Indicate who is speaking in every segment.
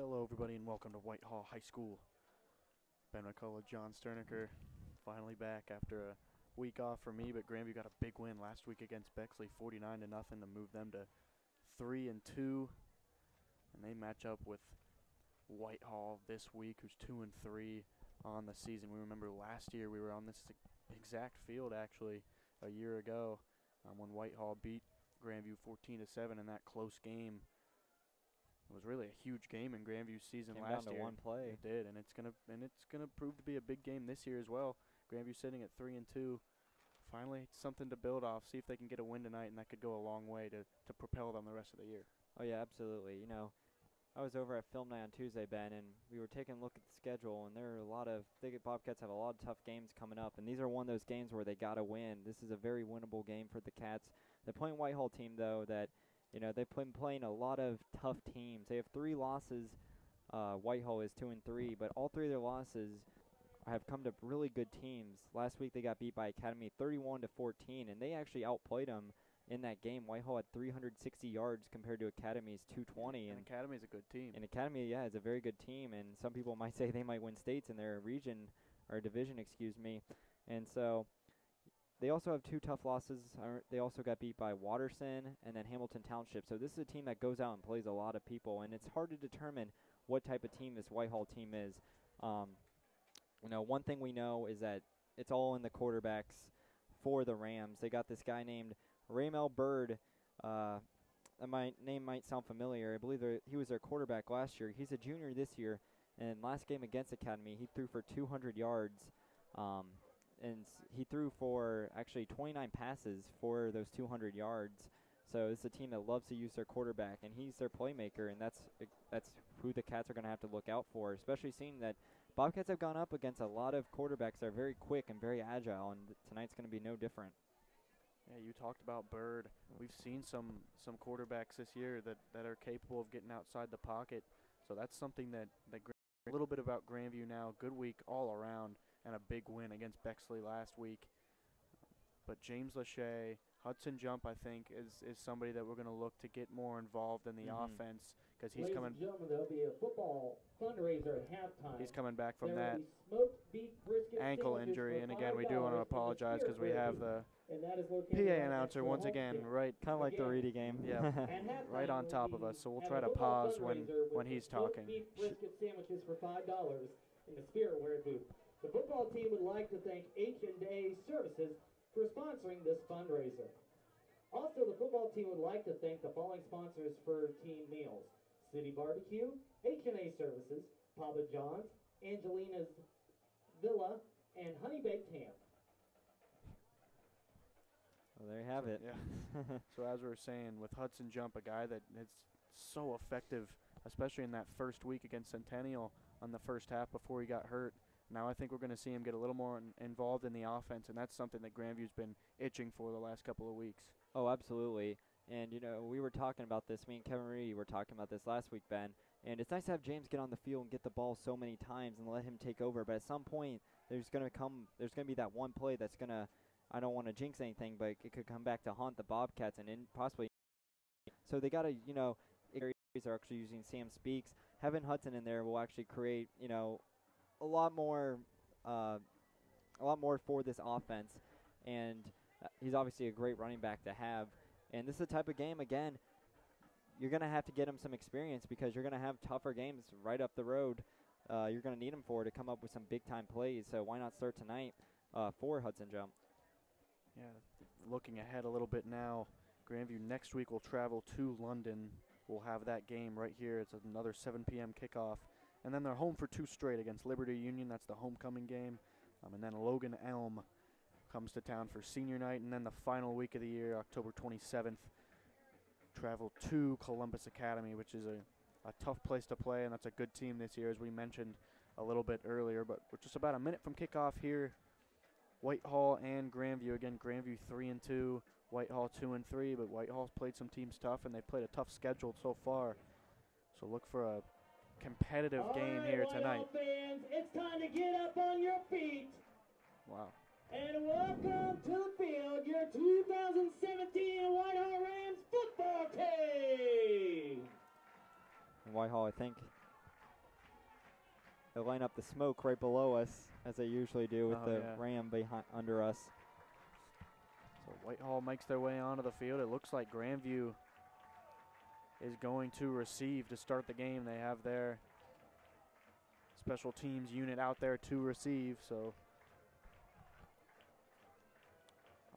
Speaker 1: Hello, everybody, and welcome to Whitehall High School. Ben McCullough, John Sterniker, finally back after a week off for me, but Grandview got a big win last week against Bexley, 49-0 to move them to 3-2, and they match up with Whitehall this week, who's 2-3 on the season. We remember last year we were on this exact field actually a year ago when Whitehall beat Grandview 14-7 in that close game. It was really a huge game in Grandview's season
Speaker 2: Came
Speaker 1: last
Speaker 2: down to
Speaker 1: year.
Speaker 2: one play.
Speaker 1: It did, and it's gonna prove to be a big game this year as well. Grandview sitting at 3-2. Finally, something to build off. See if they can get a win tonight, and that could go a long way to propel them the rest of the year.
Speaker 2: Oh yeah, absolutely. You know, I was over at film night on Tuesday, Ben, and we were taking a look at the schedule, and there are the Bobcats have a lot of tough games coming up, and these are one of those games where they gotta win. This is a very winnable game for the Cats. They're playing Whitehall team though that, you know, they've been playing a lot of tough teams. They have 3 losses. Whitehall is 2-3, but all 3 of their losses have come to really good teams. Last week they got beat by Academy 31-14, and they actually outplayed them in that game. Whitehall had 360 yards compared to Academy's 220.
Speaker 1: And Academy's a good team.
Speaker 2: And Academy, yeah, is a very good team, and some people might say they might win states in their region, or division, excuse me. And so they also have 2 tough losses. They also got beat by Watterson and then Hamilton Township. So this is a team that goes out and plays a lot of people, and it's hard to determine what type of team this Whitehall team is. You know, one thing we know is that it's all in the quarterbacks for the Rams. They got this guy named Raymel Bird. My name might sound familiar. I believe he was their quarterback last year. He's a junior this year, and last game against Academy, he threw for 200 yards. And he threw for actually 29 passes for those 200 yards. So it's a team that loves to use their quarterback, and he's their playmaker, and that's who the Cats are going to have to look out for, especially seeing that Bobcats have gone up against a lot of quarterbacks that are very quick and very agile, and tonight's going to be no different.
Speaker 1: Yeah, you talked about Bird. We've seen some quarterbacks this year that are capable of getting outside the pocket. So that's something that a little bit about Grandview now. Good week all around and a big win against Bexley last week. But James Lachey, Hudson Jump, I think, is somebody that we're going to look to get more involved in the offense because he's coming.
Speaker 3: Ladies and gentlemen, there'll be a football fundraiser at halftime.
Speaker 1: He's coming back from
Speaker 3: there
Speaker 1: that
Speaker 3: smoked beef brisket
Speaker 1: ankle injury, and again, we do want to apologize because we have the PA announcer once again right,
Speaker 2: kind of like the Reedy game.
Speaker 1: Yeah, right on top of us. So we'll try to pause when he's talking.
Speaker 3: Beef brisket sandwiches for $5 in the Spirit Wear booth. The football team would like to thank H&A Services for sponsoring this fundraiser. Also, the football team would like to thank the following sponsors for team meals: City Barbecue, H&A Services, Papa John's, Angelina's Villa, and Honey Baked Ham.
Speaker 2: Well, there you have it.
Speaker 1: Yeah. So as we were saying, with Hudson Jump, a guy that is so effective, especially in that first week against Centennial on the first half before he got hurt. Now I think we're going to see him get a little more involved in the offense, and that's something that Grandview's been itching for the last couple of weeks.
Speaker 2: Oh, absolutely. And, you know, we were talking about this. Me and Kevin Reedy were talking about this last week, Ben. And it's nice to have James get on the field and get the ball so many times and let him take over. But at some point, there's going to be that one play that's going to, I don't want to jinx anything, but it could come back to haunt the Bobcats and possibly. So they got to, you know, areas are actually using Sam Speaks. Having Hudson in there will actually create, you know, a lot more for this offense, and he's obviously a great running back to have. And this is the type of game, again, you're going to have to get him some experience because you're going to have tougher games right up the road. You're going to need him to come up with some big-time plays, so why not start tonight for Hudson Jump?
Speaker 1: Yeah, looking ahead a little bit now, Grandview next week will travel to London. We'll have that game right here. It's another 7 p.m. kickoff. And then they're home for 2 straight against Liberty Union. That's the homecoming game. And then Logan Elm comes to town for senior night. And then the final week of the year, October 27th, travel to Columbus Academy, which is a tough place to play. And that's a good team this year, as we mentioned a little bit earlier. But we're just about a minute from kickoff here. Whitehall and Grandview. Again, Grandview 3-2, Whitehall 2-3. But Whitehall's played some teams tough, and they've played a tough schedule so far. So look for a competitive game here tonight.
Speaker 3: Fans, it's time to get up on your feet.
Speaker 1: Wow.
Speaker 3: And welcome to the field, your 2017 Whitehall Rams football team.
Speaker 2: And Whitehall, I think They line up the smoke right below us, as they usually do with the
Speaker 1: yeah.
Speaker 2: Ram behind under us.
Speaker 1: So Whitehall makes their way onto the field. It looks like Grandview is going to receive to start the game. They have their special teams unit out there to receive, so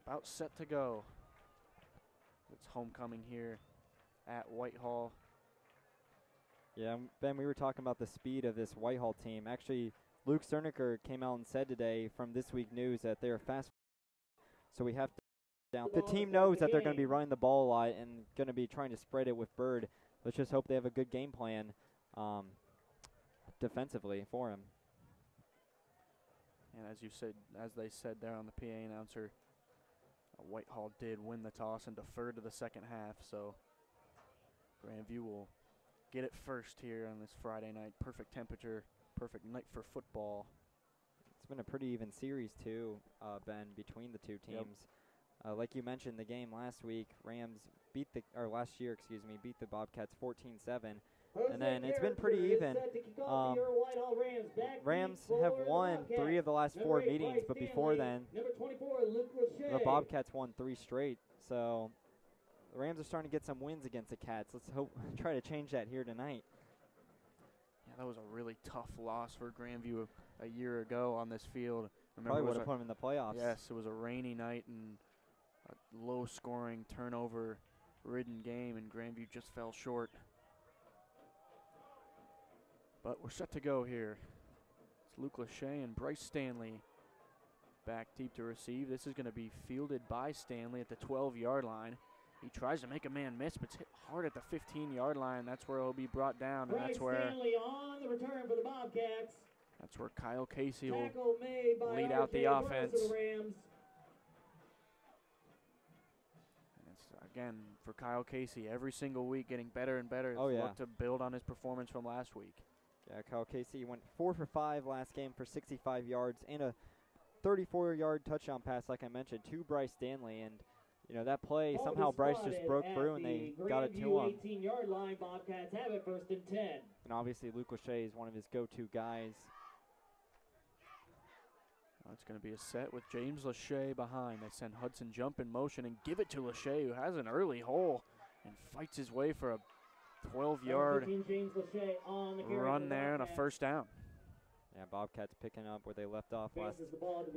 Speaker 1: about set to go. It's homecoming here at Whitehall.
Speaker 2: Yeah, Ben, we were talking about the speed of this Whitehall team. Actually, Luke Cerniker came out and said today from This Week News that they're fast, so we have to down. The team knows that they're going to be running the ball a lot and going to be trying to spread it with Bird. Let's just hope they have a good game plan defensively for him.
Speaker 1: And as they said there on the PA announcer, Whitehall did win the toss and deferred to the second half, so Grandview will get it first here on this Friday night. Perfect temperature, perfect night for football.
Speaker 2: It's been a pretty even series too, Ben, between the two teams. Yep. Like you mentioned, the game last week, last year, beat the Bobcats 14-7. And then it's been pretty even. Rams have won 3 of the last 4 meetings, but before then, the Bobcats won 3 straight. So the Rams are starting to get some wins against the Cats. Let's try to change that here tonight.
Speaker 1: Yeah, that was a really tough loss for Grandview a year ago on this field.
Speaker 2: Probably would have put them in the playoffs.
Speaker 1: Yes, it was a rainy night and a low-scoring, turnover-ridden game, and Grandview just fell short. But we're set to go here. It's Luke Lachey and Bryce Stanley back deep to receive. This is going to be fielded by Stanley at the 12-yard line. He tries to make a man miss, but it's hit hard at the 15-yard line. That's where he'll be brought down, and that's where
Speaker 3: Stanley on the return for the Bobcats.
Speaker 1: That's where Kyle Casey will lead out the offense. And it's, again, for Kyle Casey, every single week getting better and better. Look to build on his performance from last week.
Speaker 2: Yeah, Kyle Casey went 4 for 5 last game for 65 yards and a 34-yard touchdown pass, like I mentioned, to Bryce Stanley. And, you know, that play, somehow Bryce just broke through and they got it to him.
Speaker 3: 18-yard line, Bobcats have it 1st and 10.
Speaker 2: And obviously Luke Lachey is one of his go-to guys.
Speaker 1: It's going to be a set with James Lachey behind. They send Hudson Jump in motion and give it to Lachey, who has an early hole and fights his way for a 12-yard run there and a first down.
Speaker 2: Yeah, Bobcats picking up where they left off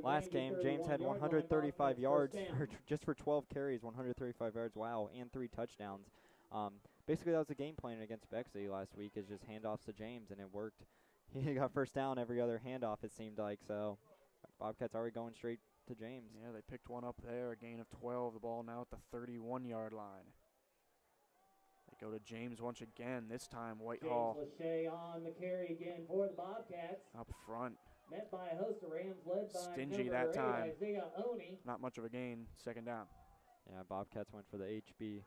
Speaker 2: last game. James had 135 yards just for 12 carries, 135 yards, wow, and 3 touchdowns. Basically, that was the game plan against Bexley last week, is just handoffs to James, and it worked. He got first down every other handoff, it seemed like, so Bobcats already going straight to James.
Speaker 1: Yeah, they picked one up there, a gain of 12. The ball now at the 31-yard line. They go to James once again, this time Whitehall.
Speaker 3: James Lachey on the carry again for the Bobcats.
Speaker 1: Up front.
Speaker 3: Met by a host of Rams led by
Speaker 1: Stingy that time.
Speaker 3: Oni.
Speaker 1: Not much of a gain, second down.
Speaker 2: Yeah, Bobcats went for the HB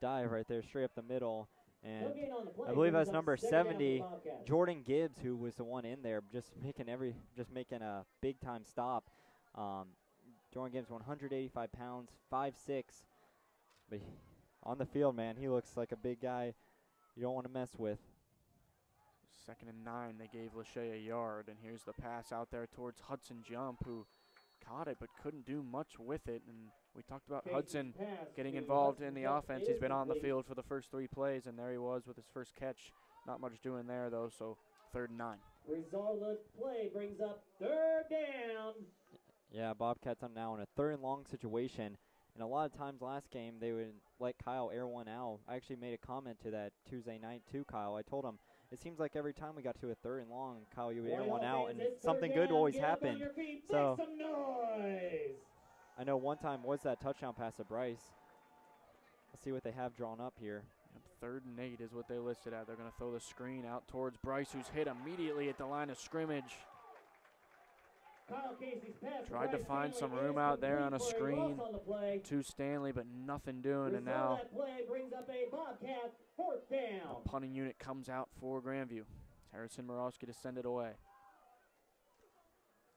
Speaker 2: dive right there, straight up the middle. And I believe that was number 70, Jordan Gibbs, who was the one in there, just making a big time stop. Jordan Gibbs, 185 pounds, 5'6", but on the field, man, he looks like a big guy you don't want to mess with.
Speaker 1: 2nd and 9, they gave Lachey a yard, and here's the pass out there towards Hudson Jump, who caught it but couldn't do much with it. And we talked about Hudson getting involved in the offense. He's been on the field for the first 3 plays, and there he was with his first catch. Not much doing there, though, so 3rd and 9.
Speaker 3: Result of play brings up 3rd down.
Speaker 2: Yeah, Bobcats are now in a 3rd and long situation. And a lot of times last game, they would let Kyle air one out. I actually made a comment to that Tuesday night to Kyle. I told him, it seems like every time we got to a 3rd and long, Kyle, you would air one out, and something good always happened. So I know one time was that touchdown pass to Bryce. Let's see what they have drawn up here.
Speaker 1: 3rd and 8 is what they listed at. They're going to throw the screen out towards Bryce, who's hit immediately at the line of scrimmage. Tried to find some room out there on a screen to Stanley, but nothing doing, and now the punting unit comes out for Grandview. Harrison Morowski to send it away.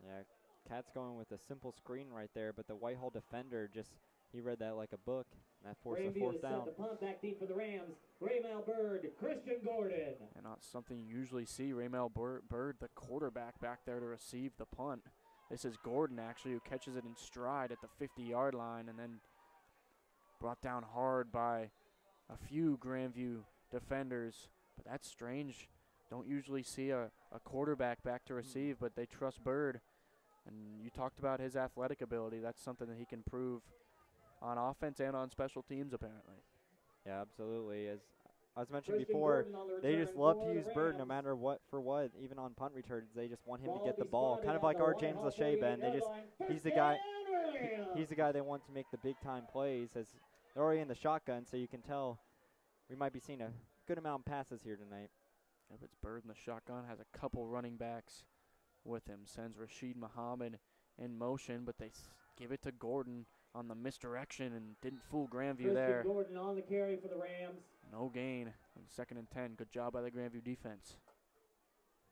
Speaker 2: Yeah, Cats going with a simple screen right there, but the Whitehall defender just he read that like a book. And that forced a
Speaker 3: Grandview
Speaker 2: fourth
Speaker 3: to set
Speaker 2: down.
Speaker 3: the punt back deep for the Rams. Raymel Bird, Christian Gordon.
Speaker 1: And not something you usually see. Raymel Bird, the quarterback, back there to receive the punt. This is Gordon, actually, who catches it in stride at the 50-yard line and then brought down hard by a few Grandview defenders. But that's strange. Don't usually see a quarterback back to receive, but they trust Bird. And you talked about his athletic ability. That's something that he can prove on offense and on special teams, apparently.
Speaker 2: Yeah, absolutely. As I was mentioning before, they just love to use Bird no matter what, even on punt returns. They just want him to get the ball, kind of like our James Lachey, Ben. He's the guy they want to make the big time plays. As they're already in the shotgun, so you can tell we might be seeing a good amount of passes here tonight.
Speaker 1: If it's Bird in the shotgun, has a couple running backs with him, sends Rashid Muhammad in motion, but they give it to Gordon on the misdirection and didn't fool Grandview there.
Speaker 3: Gordon on the carry for the Rams.
Speaker 1: No gain on 2nd and 10. Good job by the Grandview defense.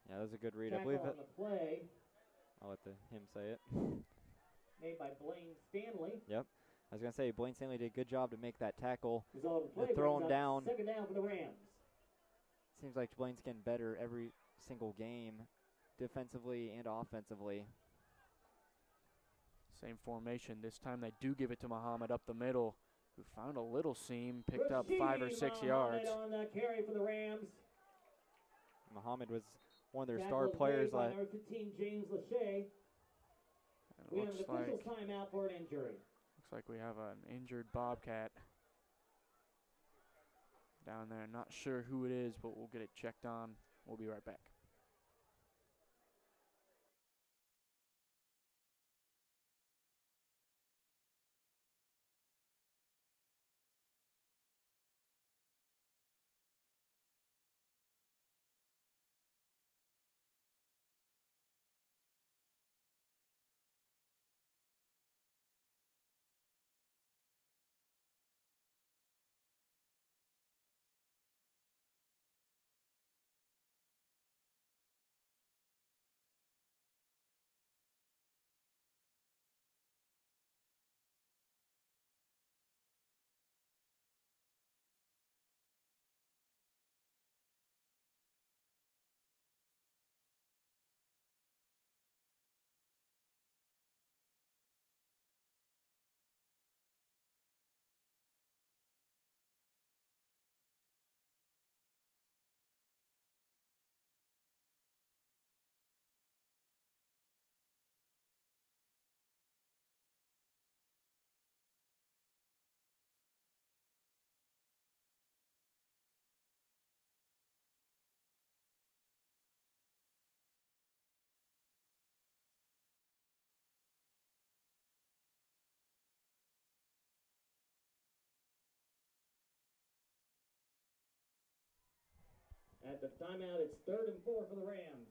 Speaker 2: Yeah, that was a good read.
Speaker 3: Tackle
Speaker 2: I believe
Speaker 3: on
Speaker 2: it.
Speaker 3: The play
Speaker 2: I'll let him say it.
Speaker 3: made by Blaine Stanley.
Speaker 2: Yep. I was going to say, Blaine Stanley did a good job to make that tackle.
Speaker 3: Result of the play
Speaker 2: Throw him
Speaker 3: brings up
Speaker 2: down.
Speaker 3: 2nd down for the Rams.
Speaker 2: Seems like Blaine's getting better every single game, defensively and offensively.
Speaker 1: Same formation. This time they do give it to Muhammad up the middle, who found a little seam, picked up 5 or 6 yards.
Speaker 3: On the carry for the Rams.
Speaker 2: Muhammad was one of their
Speaker 3: Tackle
Speaker 2: star
Speaker 3: is
Speaker 2: players.
Speaker 3: made by number 15, James Lachey. We have an official timeout for an injury.
Speaker 1: Looks like we have an injured Bobcat down there. Not sure who it is, but we'll get it checked on. We'll be right back.
Speaker 3: At the timeout, it's 3rd and 4 for the Rams.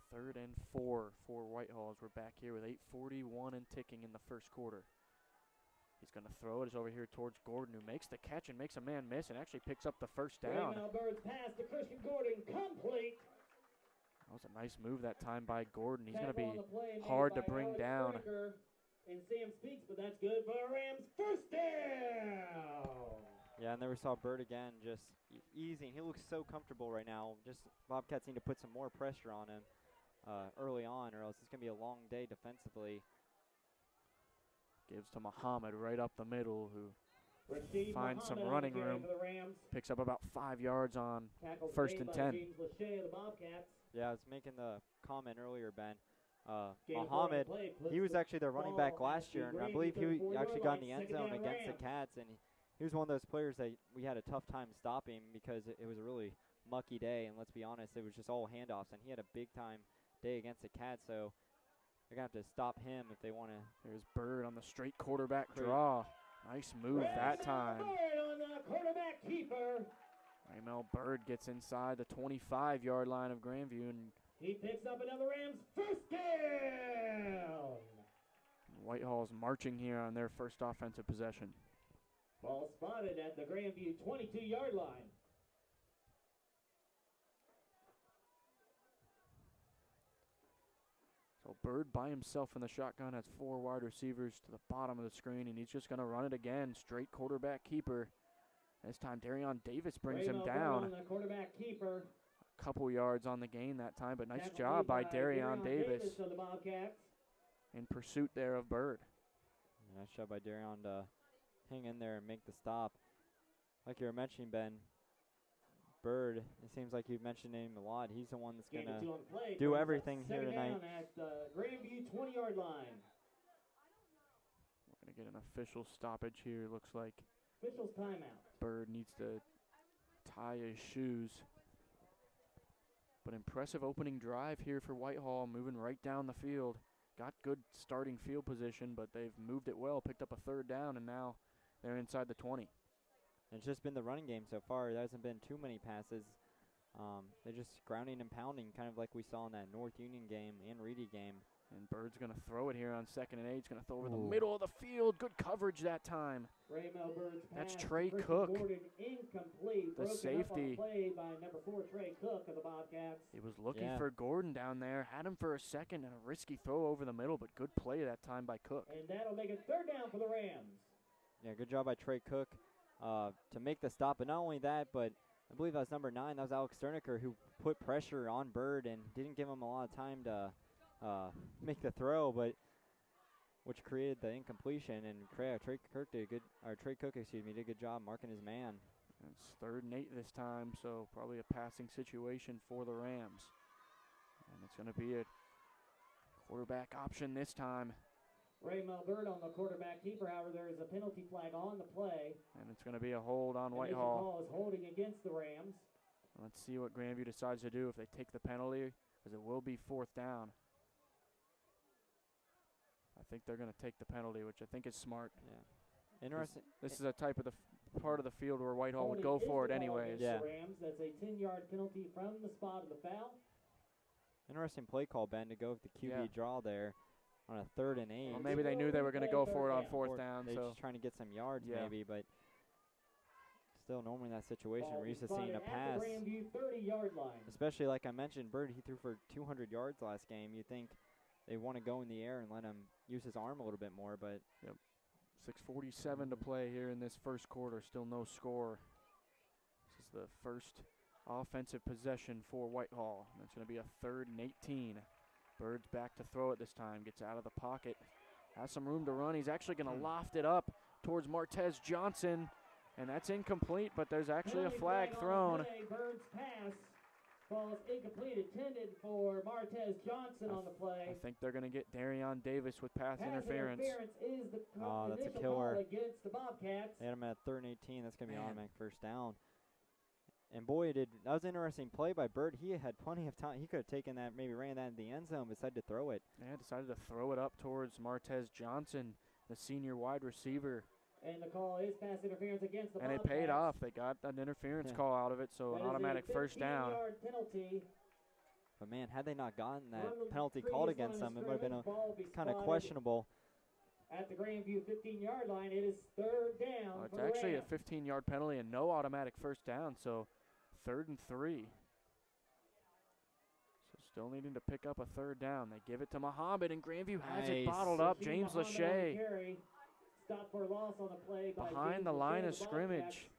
Speaker 1: 3rd and 4 for Whitehall as we're back here with 8:41 and ticking in the first quarter. He's going to throw it. It's over here towards Gordon, who makes the catch and makes a man miss and actually picks up the first down.
Speaker 3: Raymel Bird's pass to Christian Gordon, complete.
Speaker 1: That was a nice move that time by Gordon. He's going to
Speaker 3: Tackle
Speaker 1: be
Speaker 3: on the play made
Speaker 1: hard to
Speaker 3: by
Speaker 1: bring
Speaker 3: Alex
Speaker 1: down.
Speaker 3: Breaker and Sam Speaks, but that's good for our Rams. 1st down.
Speaker 2: Yeah, and there we saw Bird again, just easing. He looks so comfortable right now. Just Bobcats need to put some more pressure on him early on, or else it's going to be a long day defensively.
Speaker 1: Gives to Muhammad right up the middle, who
Speaker 3: Rashid
Speaker 1: finds some
Speaker 3: Muhammad
Speaker 1: running
Speaker 3: on the carry
Speaker 1: room.
Speaker 3: for the Rams.
Speaker 1: Picks up about 5 yards on
Speaker 3: Tackles
Speaker 1: 1st
Speaker 3: made
Speaker 1: and
Speaker 3: by
Speaker 1: 10.
Speaker 3: James Lachey of the Bobcats.
Speaker 2: Yeah, I was making the comment earlier, Ben.
Speaker 3: Gain of 4 on the
Speaker 2: Muhammad,
Speaker 3: play, puts
Speaker 2: he was
Speaker 3: the
Speaker 2: actually their running back
Speaker 3: ball
Speaker 2: last
Speaker 3: at
Speaker 2: year,
Speaker 3: the
Speaker 2: and I
Speaker 3: Grandview
Speaker 2: believe he
Speaker 3: 34-yard
Speaker 2: actually got in the
Speaker 3: line,
Speaker 2: end
Speaker 3: 2nd
Speaker 2: zone
Speaker 3: down
Speaker 2: against the
Speaker 3: Rams.
Speaker 2: Cats, and he was one of those players that we had a tough time stopping because it was a really mucky day, and let's be honest, it was just all handoffs, and he had a big-time day against the Cats, so they're going to have to stop him if they want to.
Speaker 1: There's Bird on the straight quarterback draw. Nice move that time.
Speaker 3: Bird on the quarterback keeper.
Speaker 1: Raymel Bird gets inside the 25-yard line of Grandview, and
Speaker 3: He picks up another Rams 1st down.
Speaker 1: Whitehall's marching here on their first offensive possession.
Speaker 3: Ball spotted at the Grandview 22-yard line.
Speaker 1: So So Bird by himself in the shotgun has 4 wide receivers to the bottom of the screen, and he's just going to run it again. Straight quarterback keeper. This time, Darion Davis brings him down.
Speaker 3: The quarterback keeper.
Speaker 1: A couple yards on the gain that time, but nice
Speaker 3: Tackled
Speaker 1: job by
Speaker 3: by
Speaker 1: Darion Davis
Speaker 3: of the Bobcats.
Speaker 1: in pursuit there of Bird.
Speaker 2: Nice job by Darion to hang in there and make the stop. Like you were mentioning, Ben, Bird, it seems like you've mentioned him a lot. He's the one that's going to do everything here tonight.
Speaker 3: Down at the Grandview 20-yard line.
Speaker 1: We're going to get an official stoppage here, looks like.
Speaker 3: Official's timeout.
Speaker 1: Bird needs to tie his shoes. But impressive opening drive here for Whitehall, moving right down the field. Got good starting field position, but they've moved it well, picked up a 3rd down, and now they're inside the 20.
Speaker 2: It's just been the running game so far. There hasn't been too many passes. They're just grounding and pounding, kind of like we saw in that North Union game and Reedy game.
Speaker 1: And Bird's going to throw it here on 2nd and 8. He's going to throw over the middle of the field. Good coverage that time. That's Trey Cook,
Speaker 3: incomplete.
Speaker 1: the safety.
Speaker 3: Play by number 4, Trey Cook of the Bobcats.
Speaker 1: He was looking for Gordon down there, had him for a second, and a risky throw over the middle, but good play that time by Cook.
Speaker 3: And that'll make it 3rd down for the Rams.
Speaker 2: Yeah, good job by Trey Cook to make the stop. But not only that, but I believe that was number 9. That was Alex Sterniker, who put pressure on Bird and didn't give him a lot of time to make the throw, but which created the incompletion. And Trey Cook did a good job marking his man.
Speaker 1: It's 3rd and 8 this time, so probably a passing situation for the Rams. And it's going to be a quarterback option this time.
Speaker 3: Ray Melbert on the quarterback keeper. However, there is a penalty flag on the play.
Speaker 1: And it's going to be a hold on
Speaker 3: And
Speaker 1: Whitehall.
Speaker 3: Whitehall is holding against the Rams.
Speaker 1: Let's see what Grandview decides to do if they take the penalty, because it will be 4th down. I think they're going to take the penalty, which I think is smart.
Speaker 2: Yeah. Interesting.
Speaker 1: This is a type of the part of the field where Whitehall would go for it anyways.
Speaker 2: Yeah.
Speaker 3: Rams. That's a 10-yard penalty from the spot of the foul.
Speaker 2: Interesting play call, Ben, to go with the QB draw there on a 3rd and 8.
Speaker 1: Well, maybe they knew they were going to go for it on 4th down.
Speaker 2: They're
Speaker 1: So
Speaker 2: just trying to get some yards maybe, but still normally in that situation we're used to seeing a pass.
Speaker 3: 30-yard line.
Speaker 2: Especially like I mentioned, Bird, he threw for 200 yards last game. You think they want to go in the air and let him use his arm a little bit more, but
Speaker 1: 6:47 to play here in this first quarter. Still no score. This is the first offensive possession for Whitehall. And it's going to be a 3rd and 18. Bird's back to throw it this time. Gets out of the pocket. Has some room to run. He's actually going to loft it up towards Martez Johnson. And that's incomplete, but there's actually a flag thrown.
Speaker 3: Bird's pass falls incomplete, intended for Martez Johnson on the play.
Speaker 1: I think they're going to get Darion Davis with pass interference.
Speaker 3: Is the
Speaker 2: that's a
Speaker 3: initial
Speaker 2: killer.
Speaker 3: call against the Bobcats.
Speaker 2: They had him at 3rd and 18. That's going to be an automatic 1st down. And boy, that was an interesting play by Bird. He had plenty of time. He could have taken that, maybe ran that in the end zone, decided to throw it.
Speaker 1: Yeah, decided to throw it up towards Martez Johnson, the senior wide receiver.
Speaker 3: And the call is pass interference against the
Speaker 1: And
Speaker 3: Bobcats.
Speaker 1: it paid off. They got an interference call out of it, so an automatic 1st down.
Speaker 3: Penalty.
Speaker 2: But man, had they not gotten that penalty called against them, it would have been kind of questionable.
Speaker 3: At the Grandview 15-yard line, it is 3rd down.
Speaker 1: It's actually a 15-yard penalty and no automatic 1st down, so 3rd and 3. So still needing to pick up a 3rd down. They give it to Muhammad, and Grandview has it bottled up. James Lachey
Speaker 3: Stop for loss on the play by
Speaker 1: behind the line of scrimmage.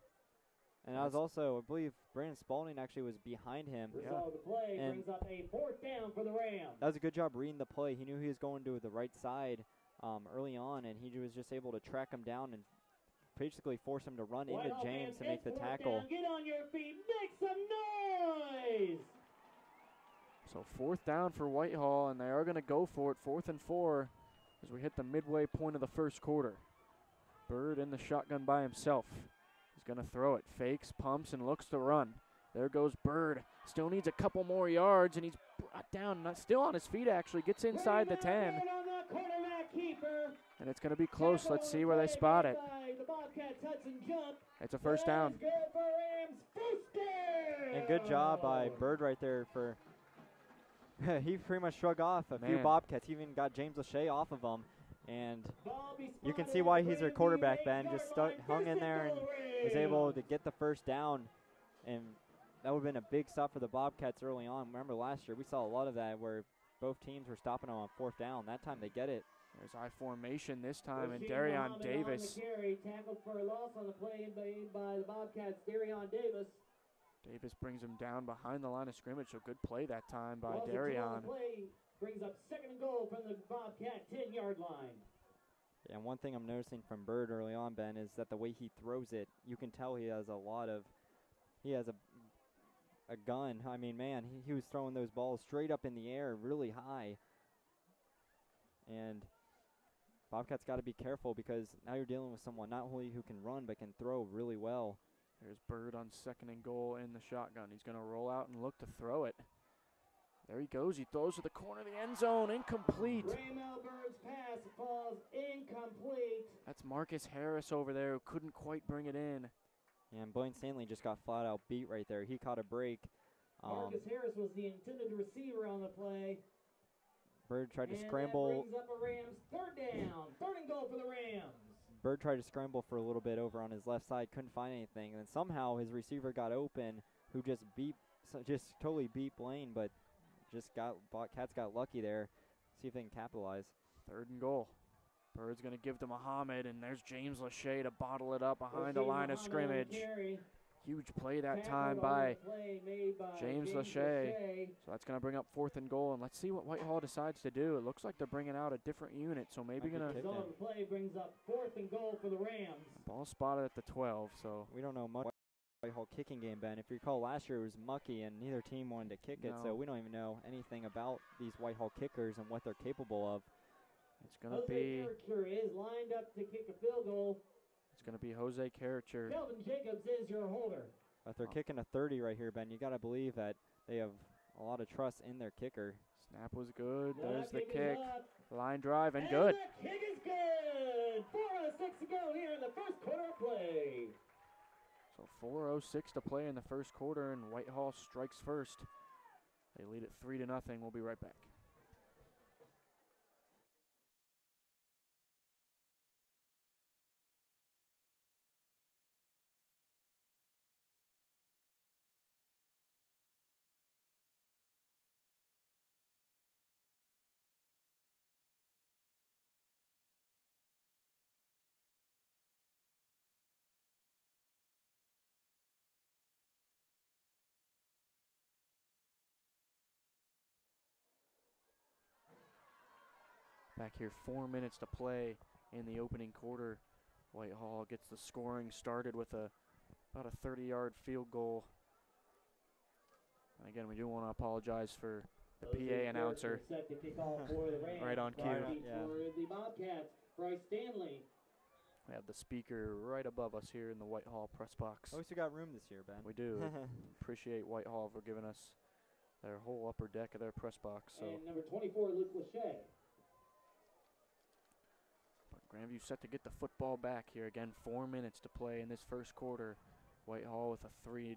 Speaker 2: And I was also, I believe Brandon Spalding actually was behind him.
Speaker 3: The play brings up a 4th down for the Rams.
Speaker 2: That was a good job reading the play. He knew he was going to the right side early on, and he was just able to track him down and basically force him to run into James to make the tackle.
Speaker 3: Get on your feet, make some noise!
Speaker 1: So 4th down for Whitehall, and they are going to go for it, 4th and 4, as we hit the midway point of the first quarter. Bird in the shotgun by himself. He's going to throw it, fakes, pumps, and looks to run. There goes Bird. Still needs a couple more yards, and he's brought down, still on his feet actually, gets inside the 10. And it's going to be close. Let's see where they spot it. It's a 1st down.
Speaker 2: And good job by Bird right there for he pretty much shrugged off a few Bobcats. He even got James Lachey off of them. And you can see why he's their quarterback, Ben. Just hung in there and was able to get the 1st down. And that would have been a big stop for the Bobcats early on. Remember last year, we saw a lot of that where both teams were stopping them on 4th down. That time they get it.
Speaker 1: There's I formation this time, and
Speaker 3: Rasheed
Speaker 1: Darion
Speaker 3: Muhammad
Speaker 1: Davis.
Speaker 3: on the carry, tackled for a loss on the play made by the Bobcats. Darion Davis.
Speaker 1: Davis brings him down behind the line of scrimmage, so good play that time by
Speaker 3: Loss of 2 on
Speaker 1: Darion.
Speaker 3: the play brings up 2nd and goal from the Bobcat 10-yard line.
Speaker 2: Yeah, and one thing I'm noticing from Bird early on, Ben, is that the way he throws it, you can tell he has a gun. I mean, man, he was throwing those balls straight up in the air, really high. And Bobcats got to be careful because now you're dealing with someone not only who can run but can throw really well.
Speaker 1: There's Bird on 2nd and goal in the shotgun. He's going to roll out and look to throw it. There he goes. He throws to the corner of the end zone. Incomplete.
Speaker 3: Raymel Bird's pass falls incomplete.
Speaker 1: That's Marcus Harris over there who couldn't quite bring it in.
Speaker 2: Yeah, and Blaine Stanley just got flat out beat right there. He caught a break.
Speaker 3: Marcus Harris was the intended receiver on the play.
Speaker 2: Bird tried to
Speaker 3: And
Speaker 2: scramble.
Speaker 3: that brings up a Rams 3rd down. 3rd and goal for the Rams.
Speaker 2: Bird tried to scramble for a little bit over on his left side, couldn't find anything, and then somehow his receiver got open, who just totally beat Blaine, but Cats got lucky there. See if they can capitalize.
Speaker 1: 3rd and goal. Bird's going to give to Muhammad, and there's James Lachey to bottle it up behind the line of scrimmage. Huge play that time by James Lachey. So that's going to bring up 4th and goal, and let's see what Whitehall decides to do. It looks like they're bringing out a different unit, so maybe going to.
Speaker 3: The play brings up 4th and goal for the Rams.
Speaker 1: Ball spotted at the 12, so.
Speaker 2: We don't know much about Whitehall kicking game, Ben. If you recall, last year it was mucky, and neither team wanted to kick it, so we don't even know anything about these Whitehall kickers and what they're capable of.
Speaker 1: It's going to be.
Speaker 3: Jose is lined up to kick a field goal.
Speaker 1: It's going to be Jose Karcher.
Speaker 3: Kelvin Jacobs is your holder.
Speaker 2: If they're kicking a 30 right here, Ben, you got to believe that they have a lot of trust in their kicker.
Speaker 1: Snap was good. There's the
Speaker 3: kick
Speaker 1: kick. Line drive and good.
Speaker 3: The kick is good. 4:06 to go here in the first quarter of play.
Speaker 1: So 4:06 to play in the first quarter, and Whitehall strikes first. They lead it 3-0. We'll be right back. Back here, 4 minutes to play in the opening quarter. Whitehall gets the scoring started with about a 30-yard field goal. And again, we do want to apologize for the PA announcer.
Speaker 3: Set to kick off for the Rams.
Speaker 1: Right on cue.
Speaker 3: For the Bobcats, Bryce Stanley.
Speaker 1: We have the speaker right above us here in the Whitehall press box.
Speaker 2: At least we got room this year, Ben.
Speaker 1: We do. Appreciate Whitehall for giving us their whole upper deck of their press box. So.
Speaker 3: And number 24, Luke Lachey.
Speaker 1: Grandview set to get the football back here. Again, 4 minutes to play in this first quarter. Whitehall with a 3-0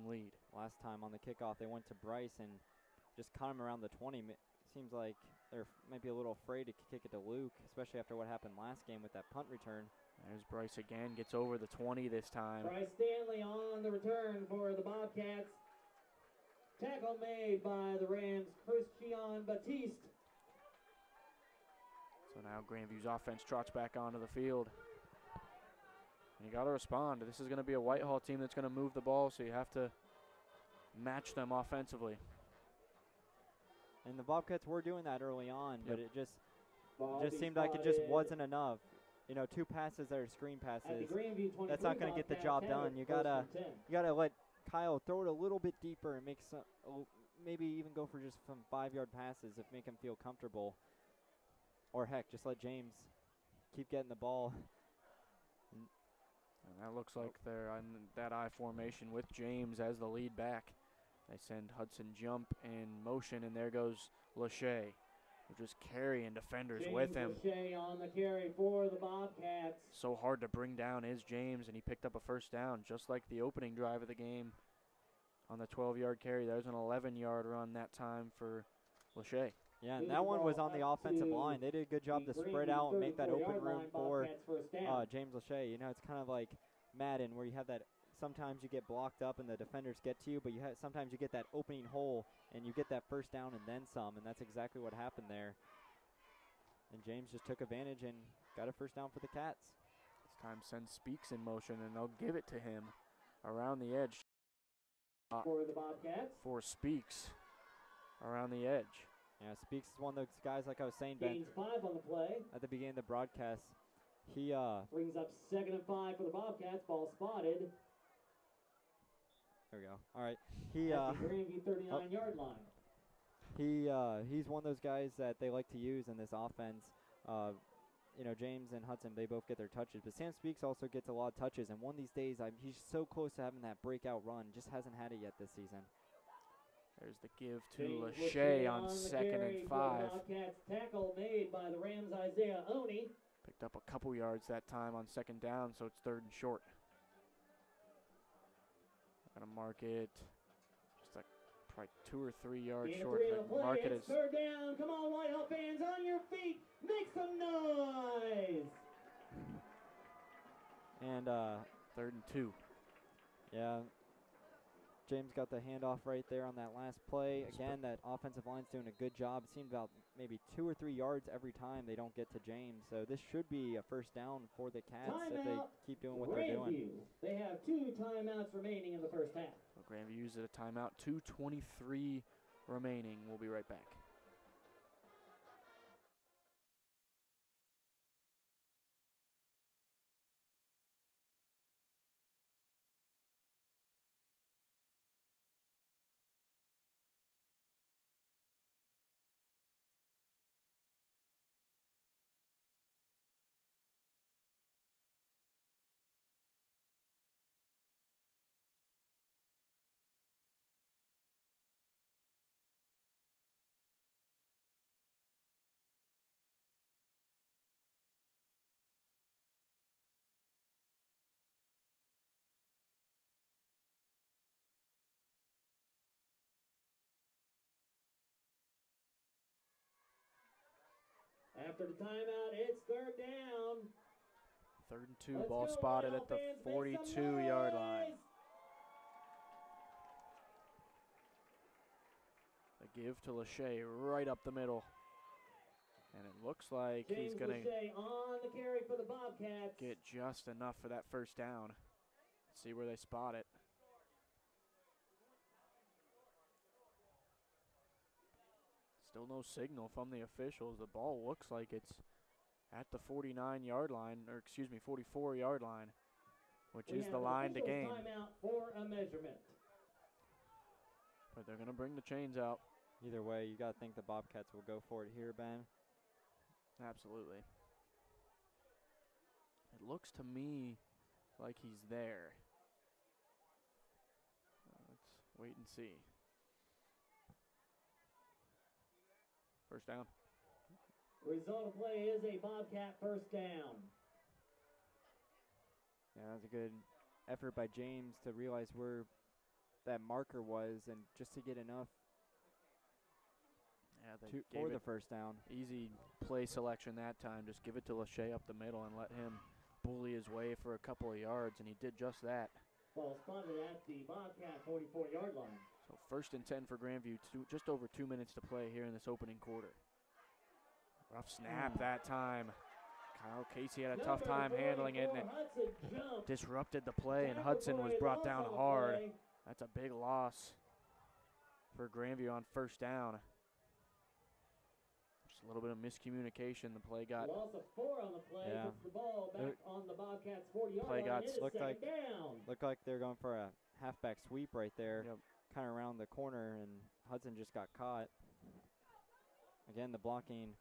Speaker 1: lead.
Speaker 2: Last time on the kickoff, they went to Bryce and just caught him around the 20. Seems like they're maybe a little afraid to kick it to Luke, especially after what happened last game with that punt return.
Speaker 1: There's Bryce again, gets over the 20 this time.
Speaker 3: Bryce Stanley on the return for the Bobcats. Tackle made by the Rams, Christian Batiste.
Speaker 1: So now Grandview's offense trots back onto the field. And you got to respond. This is going to be a Whitehall team that's going to move the ball, so you have to match them offensively.
Speaker 2: And the Bobcats were doing that early on, but it just seemed like it just wasn't enough. You know, 2 passes that are screen passes. That's not going to get the job done. You gotta let Kyle throw it a little bit deeper and make some, maybe even go for just some 5-yard passes if make him feel comfortable. Or heck, just let James keep getting the ball.
Speaker 1: And that looks like they're on that I formation with James as the lead back. They send Hudson Jump in motion, and there goes Lachey. We're just carrying defenders with him.
Speaker 3: Lachey on the carry for the Bobcats.
Speaker 1: So hard to bring down is James, and he picked up a first down, just like the opening drive of the game on the 12-yard carry. There's an 11-yard run that time for Lachey.
Speaker 2: Yeah, and that one was on the offensive line. They did a good job to spread out and make that open room for James Lachey. You know, it's kind of like Madden where you have that sometimes you get blocked up and the defenders get to you, but sometimes you get that opening hole and you get that first down and then some, and that's exactly what happened there. And James just took advantage and got a first down for the Cats.
Speaker 1: This time sends Speaks in motion, and they'll give it to him around the edge.
Speaker 3: For the Bobcats.
Speaker 1: For Speaks around the edge.
Speaker 2: Yeah, Speaks is one of those guys, like I was saying, Ben,
Speaker 3: Gains 5 on the play.
Speaker 2: at the beginning of the broadcast. He
Speaker 3: Brings up 2nd and 5 for the Bobcats. Ball spotted.
Speaker 2: There we go. All right. He
Speaker 3: at the Grandview 39-yard line.
Speaker 2: he's one of those guys that they like to use in this offense. You know, James and Hudson, they both get their touches, but Sam Speaks also gets a lot of touches. And one of these days, he's so close to having that breakout run, just hasn't had it yet this season.
Speaker 1: There's the give to Lachey on 2nd and 5.
Speaker 3: Bobcats tackle made by the Rams' Isaiah Oney.
Speaker 1: Picked up a couple yards that time on 2nd down, so it's 3rd and short. Gonna mark it just like probably 2 or 3 yards short. Mark it as
Speaker 3: 3rd down. Come on, Whitehall fans, on your feet. Make some noise.
Speaker 2: And
Speaker 1: 3rd and 2.
Speaker 2: yeah, James got the handoff right there on that last play. Again, that offensive line's doing a good job. It seemed about maybe 2 or 3 yards every time they don't get to James. So this should be a first down for the Cats if they keep doing what they're doing.
Speaker 3: They have 2 timeouts remaining in the first half.
Speaker 1: So Grandview uses a timeout. 2:23 remaining. We'll be right back.
Speaker 3: After the timeout, it's 3rd down.
Speaker 1: 3rd and 2, ball spotted at the 42-yard line. A give to Lachey right up the middle. And it looks like he's going to
Speaker 3: on the carry for the Bobcats.
Speaker 1: Get just enough for that first down. See where they spot it. Still no signal from the officials. The ball looks like it's at the 49-yard line, or excuse me, 44-yard line, which is the line to gain.
Speaker 3: Timeout for a measurement.
Speaker 1: But they're going to bring the chains out.
Speaker 2: Either way, you got to think the Bobcats will go for it here, Ben.
Speaker 1: Absolutely. It looks to me like he's there. Let's wait and see. First down.
Speaker 3: Result of play is a Bobcat first down.
Speaker 2: Yeah, that was a good effort by James to realize where that marker was and just to get enough for the first down.
Speaker 1: Easy play selection that time. Just give it to Lachey up the middle and let him bully his way for a couple of yards, and he did just that.
Speaker 3: Ball spotted at the Bobcat 44-yard line.
Speaker 1: So 1st and 10 for Grandview, just over 2 minutes to play here in this opening quarter. Rough snap that time. Kyle Casey had a tough time handling it, and it disrupted the play, and Hudson was brought down hard. That's a big loss for Grandview on first down. Just a little bit of miscommunication. The play got
Speaker 3: loss of 4 on the play.
Speaker 2: Yeah.
Speaker 3: Puts the ball back on the Bobcats 40-yard
Speaker 1: play got
Speaker 3: line.
Speaker 2: Looked like they're going for a halfback sweep right there.
Speaker 1: Yep.
Speaker 2: Kind of around the corner, and Hudson just got caught. Again, the blocking.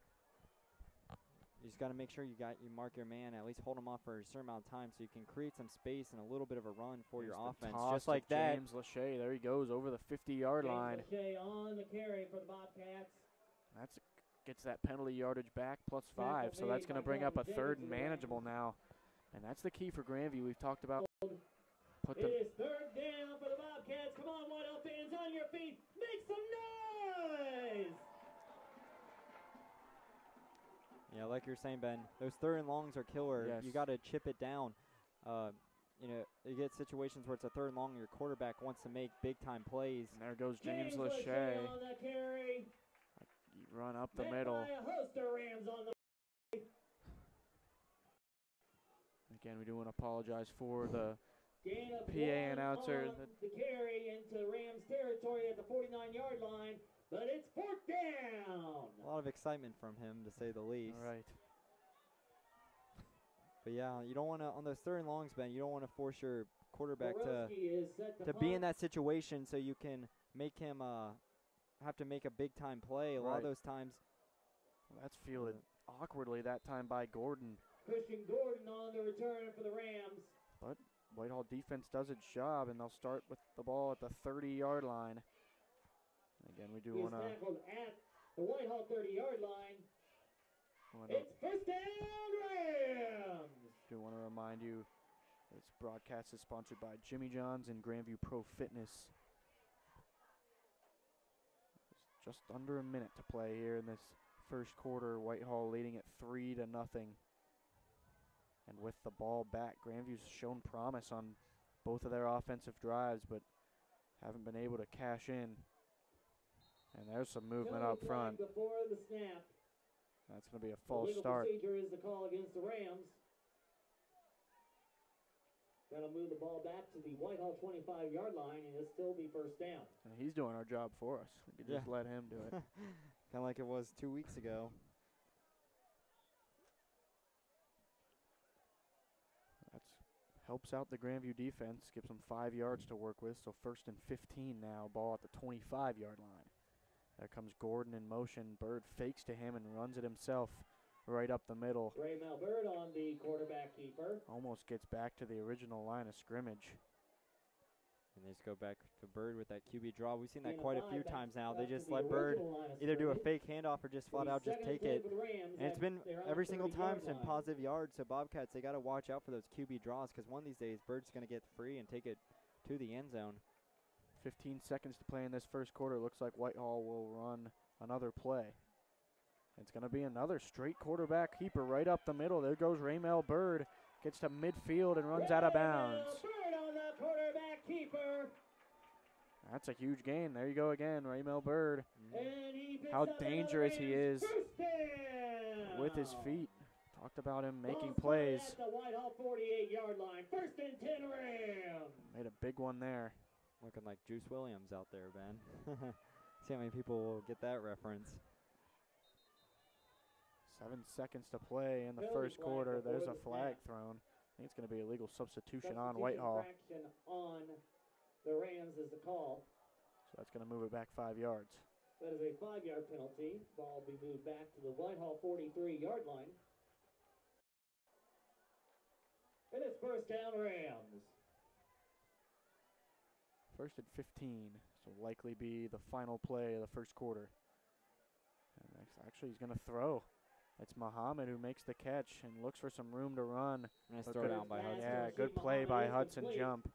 Speaker 2: You just got to make sure you mark your man, at least hold him off for a certain amount of time so you can create some space and a little bit of a run for your offense. Just like that.
Speaker 1: James Lachey, there he goes over the 50-yard line.
Speaker 3: Lachey on the carry for the Bobcats.
Speaker 1: Gets that penalty yardage back plus 5, so that's going to bring up a 3rd and manageable now. And that's the key for Grandview. We've talked about
Speaker 3: It is 3rd down for the Bobcats. Come on, Whitehall fans, on your feet. Make some noise!
Speaker 2: Yeah, like you're saying, Ben, those 3rd and longs are killer.
Speaker 1: Yes.
Speaker 2: You got to chip it down. you get situations where it's a 3rd and long and your quarterback wants to make big-time plays.
Speaker 1: And there goes James Lachey.
Speaker 3: on the carry.
Speaker 1: Run up the middle.
Speaker 3: By a host of Rams on the
Speaker 1: Again, we do want to apologize for the
Speaker 3: gain of
Speaker 1: PA
Speaker 3: 1
Speaker 1: announcer.
Speaker 3: on the carry into Rams territory at the 49-yard line, but it's 4th down.
Speaker 2: A lot of excitement from him, to say the least.
Speaker 1: All right.
Speaker 2: But yeah, you don't want to, on those 3rd and longs, Ben, you don't want to force your quarterback
Speaker 3: Borowski is set
Speaker 2: to be in that situation so you can make him have to make a big-time play. A lot of those times.
Speaker 1: Well, that's fielded awkwardly that time by Gordon.
Speaker 3: Christian Gordon on the return for the Rams.
Speaker 1: But Whitehall defense does its job, and they'll start with the ball at the 30-yard line. Again, we do want to.
Speaker 3: Tackled at the Whitehall 30-yard line. It's 1st down, Rams.
Speaker 1: Do want to remind you, this broadcast is sponsored by Jimmy John's and Grandview Pro Fitness. Just under a minute to play here in this first quarter. Whitehall leading at 3-0. And with the ball back, Grandview's shown promise on both of their offensive drives, but haven't been able to cash in. And there's some movement up front.
Speaker 3: Before the snap.
Speaker 1: That's going to be a false
Speaker 3: legal
Speaker 1: start.
Speaker 3: Procedure is the call against the Rams. Going to move the ball back to the Whitehall 25-yard line, and it'll still be 1st down.
Speaker 1: And he's doing our job for us. We could just let him do it.
Speaker 2: Kind of like it was 2 weeks ago.
Speaker 1: That helps out the Grandview defense, gives them 5 yards to work with. So 1st and 15 now, ball at the 25-yard line. There comes Gordon in motion. Bird fakes to him and runs it himself right up the middle.
Speaker 3: Raymel Bird on the quarterback keeper.
Speaker 1: Almost gets back to the original line of scrimmage.
Speaker 2: And they just go back to Bird with that QB draw. We've seen that quite a few times now. They just let Bird either do a fake handoff or just flat out just take it. And it's been every single time it's been positive yards. So Bobcats, they got to watch out for those QB draws because one of these days Bird's going to get free and take it to the end zone.
Speaker 1: 15 seconds to play in this first quarter. Looks like Whitehall will run another play. It's going to be another straight quarterback keeper right up the middle. There goes Raymel Bird. Gets to midfield and runs out of bounds.
Speaker 3: Bird on the quarterback keeper.
Speaker 1: That's a huge gain. There you go again, Raymel Bird.
Speaker 3: And he picks
Speaker 1: How
Speaker 3: up
Speaker 1: dangerous he is
Speaker 3: 1st down.
Speaker 1: with his feet. Talked about him making
Speaker 3: Ball
Speaker 1: plays.
Speaker 3: at the Whitehall 48-yard line. 1st and 10 Rams.
Speaker 1: Made a big one there.
Speaker 2: Looking like Juice Williams out there, Ben. See how many people will get that reference.
Speaker 1: 7 seconds to play in the first quarter. There's a flag thrown. I think it's going to be a legal substitution on Whitehall.
Speaker 3: Infraction on the Rams is the call.
Speaker 1: So that's going to move it back 5 yards.
Speaker 3: That is a 5-yard penalty. Ball will be moved back to the Whitehall 43-yard line. And it's 1st down Rams.
Speaker 1: 1st and 15. So likely be the final play of the first quarter. And actually, he's going to throw. It's Muhammad who makes the catch and looks for some room to run.
Speaker 2: Nice throw down by Hudson.
Speaker 1: Yeah, good play by Hudson Jump.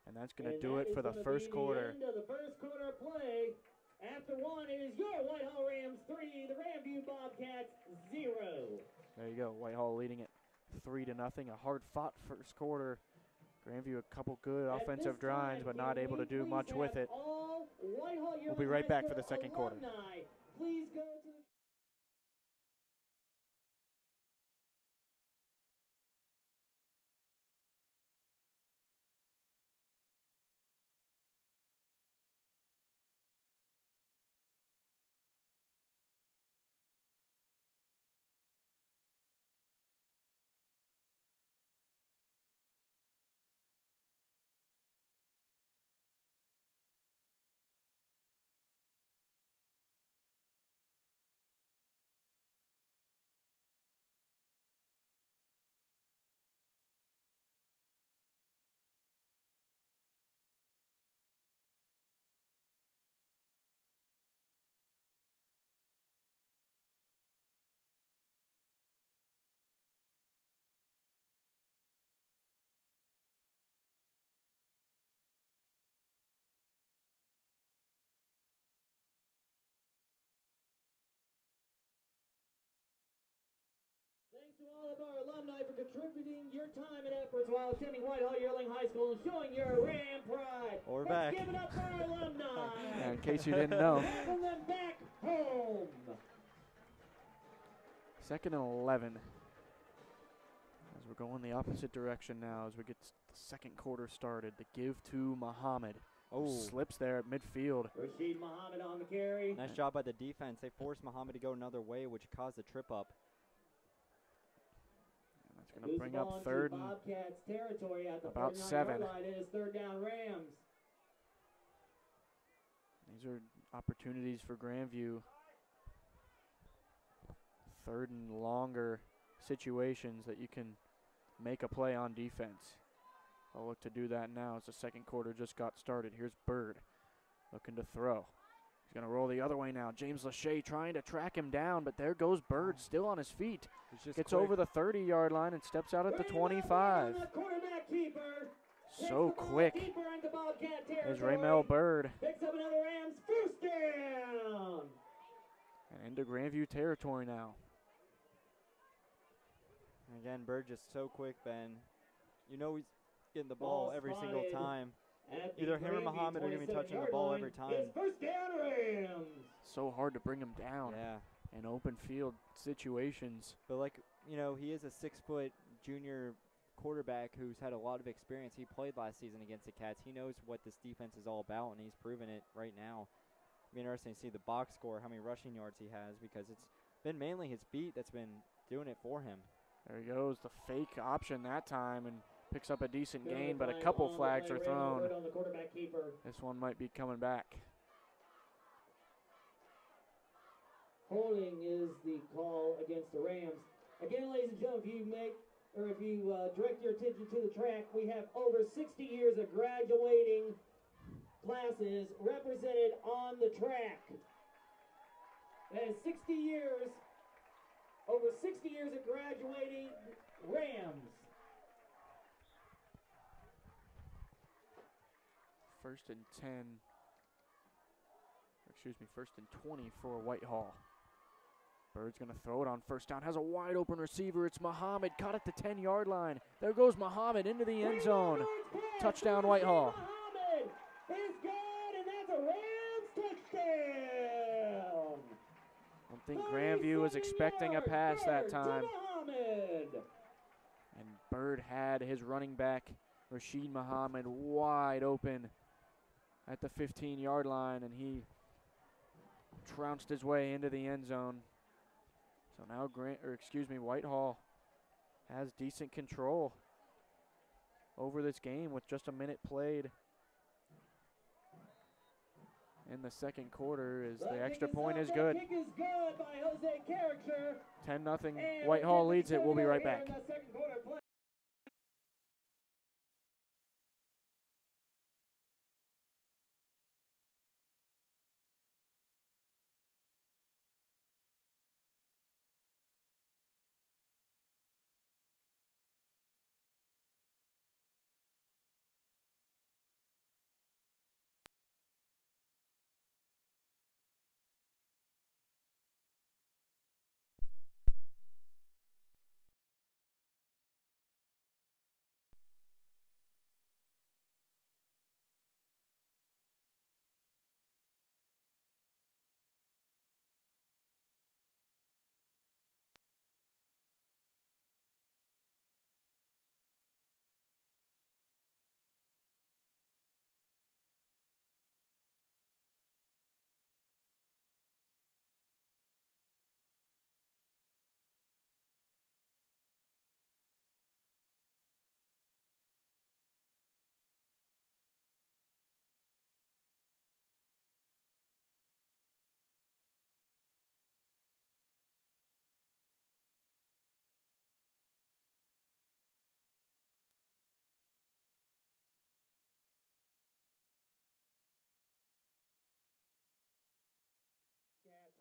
Speaker 1: And that's going to do it for the first quarter.
Speaker 3: End of the first quarter play. After one, it is your Whitehall Rams 3, the Grandview Bobcats 0.
Speaker 1: There you go. Whitehall leading it 3-0. A hard-fought first quarter. Grandview a couple good offensive drives, but not able to do much with it. We'll be right back for the second quarter.
Speaker 3: Please go to the Thanks to all of our alumni. alumni for contributing your time and efforts while attending Whitehall Yearling High School and showing your Ram pride.
Speaker 2: We're
Speaker 3: Let's
Speaker 2: back.
Speaker 3: give it up for our alumni.
Speaker 1: Yeah, in case you didn't know.
Speaker 3: Welcome them back home.
Speaker 1: 2nd and 11. As we're going the opposite direction now as we get the second quarter started. The give to Muhammad.
Speaker 2: Oh,
Speaker 1: Slips there at midfield.
Speaker 3: Rashid Muhammad on the carry.
Speaker 2: nice job by the defense. They forced Muhammad to go another way, which caused a trip up.
Speaker 1: And that's going to bring up 3rd and
Speaker 3: Bobcats territory at the
Speaker 1: about
Speaker 3: 49-yard
Speaker 1: 7.
Speaker 3: line. It is 3rd down Rams.
Speaker 1: These are opportunities for Grandview. 3rd and longer situations that you can make a play on defense. I'll look to do that now as the second quarter just got started. Here's Bird looking to throw. He's going to roll the other way now. James Lachey trying to track him down, but there goes Bird still on his feet.
Speaker 2: He's just
Speaker 1: Gets
Speaker 2: quick.
Speaker 1: over the 30-yard line and steps out at the 25. So quick is Raymel Bird.
Speaker 3: Picks up another Rams first down.
Speaker 1: And into Grandview territory now.
Speaker 2: Again, Bird just so quick, Ben. You know he's getting the ball every single time. Either him or Muhammad are going to be touching the ball every time.
Speaker 3: It's first down Rams.
Speaker 1: So hard to bring him down
Speaker 2: Yeah.
Speaker 1: in open field situations.
Speaker 2: But like, you know, he is a 6-foot junior quarterback who's had a lot of experience. He played last season against the Cats. He knows what this defense is all about, and he's proven it right now. It'll be interesting to see the box score, how many rushing yards he has, because it's been mainly his feet that's been doing it for him.
Speaker 1: There he goes, the fake option that time, and picks up a decent gain, but a couple flags are thrown. This one might be coming back.
Speaker 3: Holding is the call against the Rams. Again, ladies and gentlemen, if you direct your attention to the track, we have over 60 years of graduating classes represented on the track. That is 60 years, over 60 years of graduating Rams.
Speaker 1: First and 10, excuse me, 1st and 20 for Whitehall. Bird's going to throw it on first down. Has a wide open receiver. It's Muhammad. Caught at the 10-yard line. There goes Muhammad into the end zone. Touchdown, Whitehall.
Speaker 3: Muhammad is good, and that's a Rams touchdown.
Speaker 1: I don't think Grandview was expecting a pass that time. And Bird had his running back, Rashid Muhammad, wide open at the 15-yard line, and he trounced his way into the end zone. So now Whitehall has decent control over this game with just a minute played in the second quarter. As the extra point is good. 10-0. Whitehall leads it. We'll be right back.
Speaker 3: At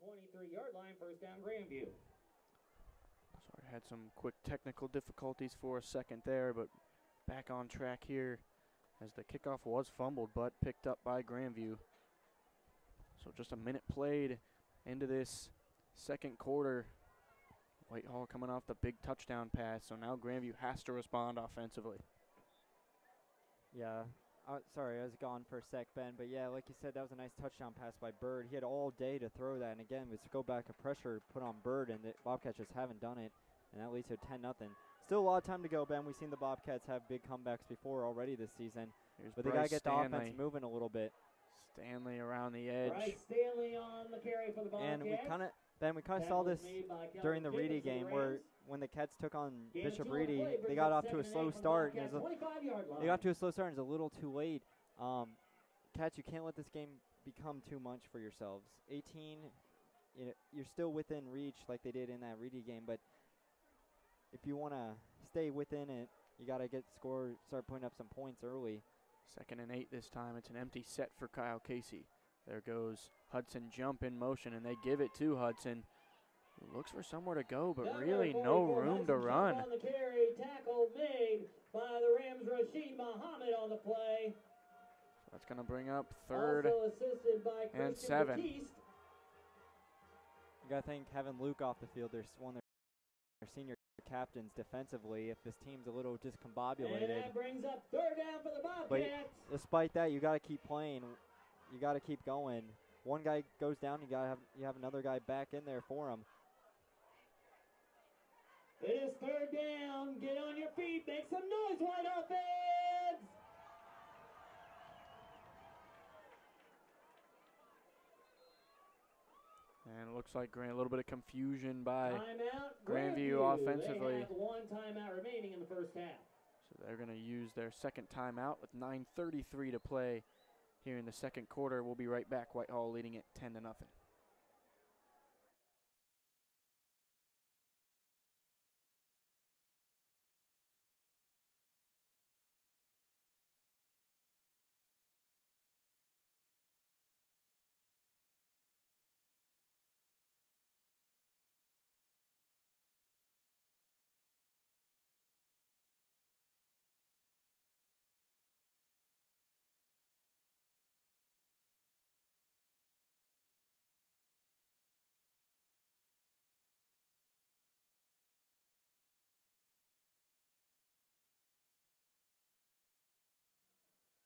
Speaker 3: 23-yard line, first down Grandview.
Speaker 1: Sorry, had some quick technical difficulties for a second there, but back on track here as the kickoff was fumbled but picked up by Grandview. So just a minute played into this second quarter. Whitehall coming off the big touchdown pass, so now Grandview has to respond offensively.
Speaker 2: Yeah. Sorry, I was gone for a sec, Ben. But, yeah, like you said, that was a nice touchdown pass by Bird. He had all day to throw that. And, again, let's go back a pressure put on Bird, and the Bobcats just haven't done it. And that leads to 10-0. Still a lot of time to go, Ben. We've seen the Bobcats have big comebacks before already this season. But they got to get the offense moving a little bit.
Speaker 1: Stanley around the edge.
Speaker 3: Bryce Stanley on the carry for the Bobcats.
Speaker 2: And we kind of saw this during the Reedy game where when the Cats took on Bishop Reedy, they got off to a slow start. And they got to a slow start and it was a little too late. Cats, you can't let this game become too much for yourselves. 18, you're still within reach like they did in that Reedy game, but if you want to stay within it, you got to start putting up some points early.
Speaker 1: 2nd and 8 this time. It's an empty set for Kyle Casey. There goes Hudson jump in motion, and they give it to Hudson. He looks for somewhere to go, but really no room to run.
Speaker 3: On the carry, tackle made by the Rams. Rashid Muhammad on the play.
Speaker 1: That's going to bring up 3rd
Speaker 3: assisted by
Speaker 1: and
Speaker 3: Christian
Speaker 1: 7.
Speaker 3: Batiste.
Speaker 2: You got to think having Luke off the field, there's one of their senior captains defensively. If this team's a little discombobulated.
Speaker 3: And that brings up 3rd down for the Bobcats.
Speaker 2: But despite that, you got to keep playing. You got to keep going. One guy goes down, you have another guy back in there for him.
Speaker 3: It is 3rd down. Get on your feet. Make some noise, White offense.
Speaker 1: And it looks like a little bit of confusion by
Speaker 3: Timeout,
Speaker 1: Grandview offensively.
Speaker 3: They have 1 timeout remaining in the first half.
Speaker 1: So they're going to use their 2nd timeout with 9:33 to play here in the 2nd quarter. We'll be right back. Whitehall leading it 10-0.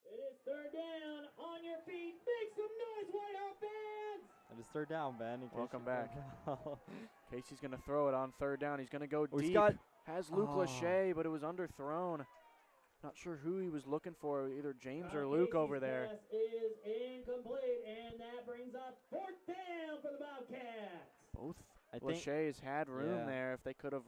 Speaker 3: It is 3rd down. On your feet. Make some noise, White offense.
Speaker 2: That is 3rd down, Ben.
Speaker 1: Welcome back. Casey's going to throw it on 3rd down. He's going to go deep.
Speaker 2: He's got
Speaker 1: Has Luke Lachey, but it was underthrown. Not sure who he was looking for, either James or Luke over there.
Speaker 3: Pass is incomplete, and that brings up 4th down for the Bobcats.
Speaker 1: Both Lachey's had room there if they could have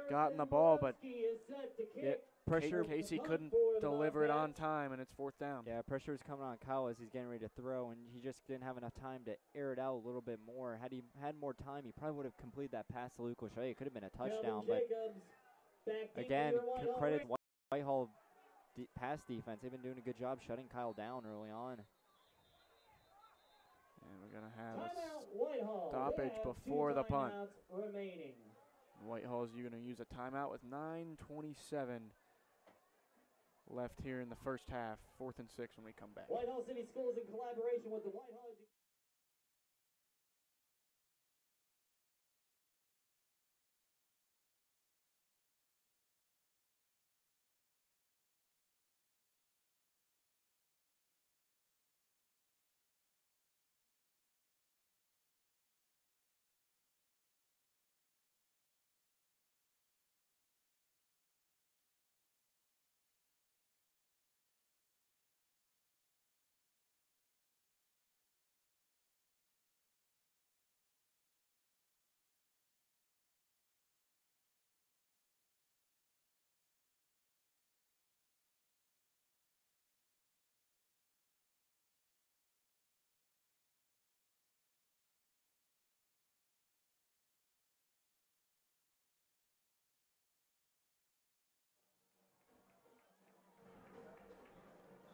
Speaker 1: gotten the
Speaker 3: Harrison
Speaker 1: ball, but
Speaker 3: Wolski is set to kick.
Speaker 2: pressure.
Speaker 1: Casey
Speaker 3: Punt
Speaker 1: couldn't
Speaker 3: for the
Speaker 1: deliver it on
Speaker 3: Bobcats.
Speaker 1: time, and it's 4th down.
Speaker 2: Yeah, pressure was coming on Kyle as he's getting ready to throw, and he just didn't have enough time to air it out a little bit more. Had he had more time, he probably would have completed that pass to Luke Lachey. It could have been a touchdown,
Speaker 3: Kelvin
Speaker 2: but
Speaker 3: Jacobs back deep
Speaker 2: again,
Speaker 3: near Whitehall.
Speaker 2: credit Whitehall pass defense. They've been doing a good job shutting Kyle down early on.
Speaker 1: And we're going to have
Speaker 3: Timeout, Whitehall.
Speaker 1: stoppage
Speaker 3: They have
Speaker 1: before
Speaker 3: 2
Speaker 1: the punt.
Speaker 3: timeouts remaining.
Speaker 1: Whitehall's going to use a timeout with 9:27 left here in the first half. 4th and 6 when we come back.
Speaker 3: Whitehall City Schools in collaboration with the Whitehall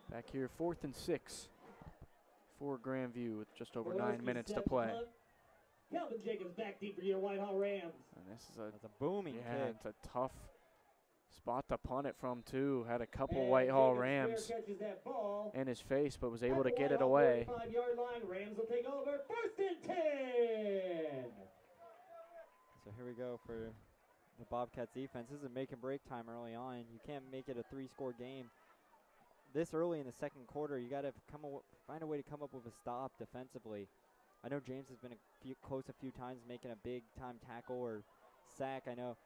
Speaker 1: Back here, 4th and 6 for Grandview with just over 9 minutes to play.
Speaker 3: Kelvin Jacobs back deep for your Whitehall Rams.
Speaker 1: And this is
Speaker 2: That's a booming
Speaker 1: yeah,
Speaker 2: kick.
Speaker 1: it's a tough spot to punt it from too. Had a couple Whitehall Rams
Speaker 3: catches that ball
Speaker 1: in his face, but was able
Speaker 3: at
Speaker 1: to
Speaker 3: the
Speaker 1: get it
Speaker 3: Whitehall
Speaker 1: away.
Speaker 3: 45-yard line. Rams will take over 1st and 10.
Speaker 2: He's So here we go for the Bobcats defense. This is a make and break time early on. You can't make it a 3-score game this early in the second quarter. You got to find a way to come up with a stop defensively. I know James has been close a few times making a big time tackle or sack. I know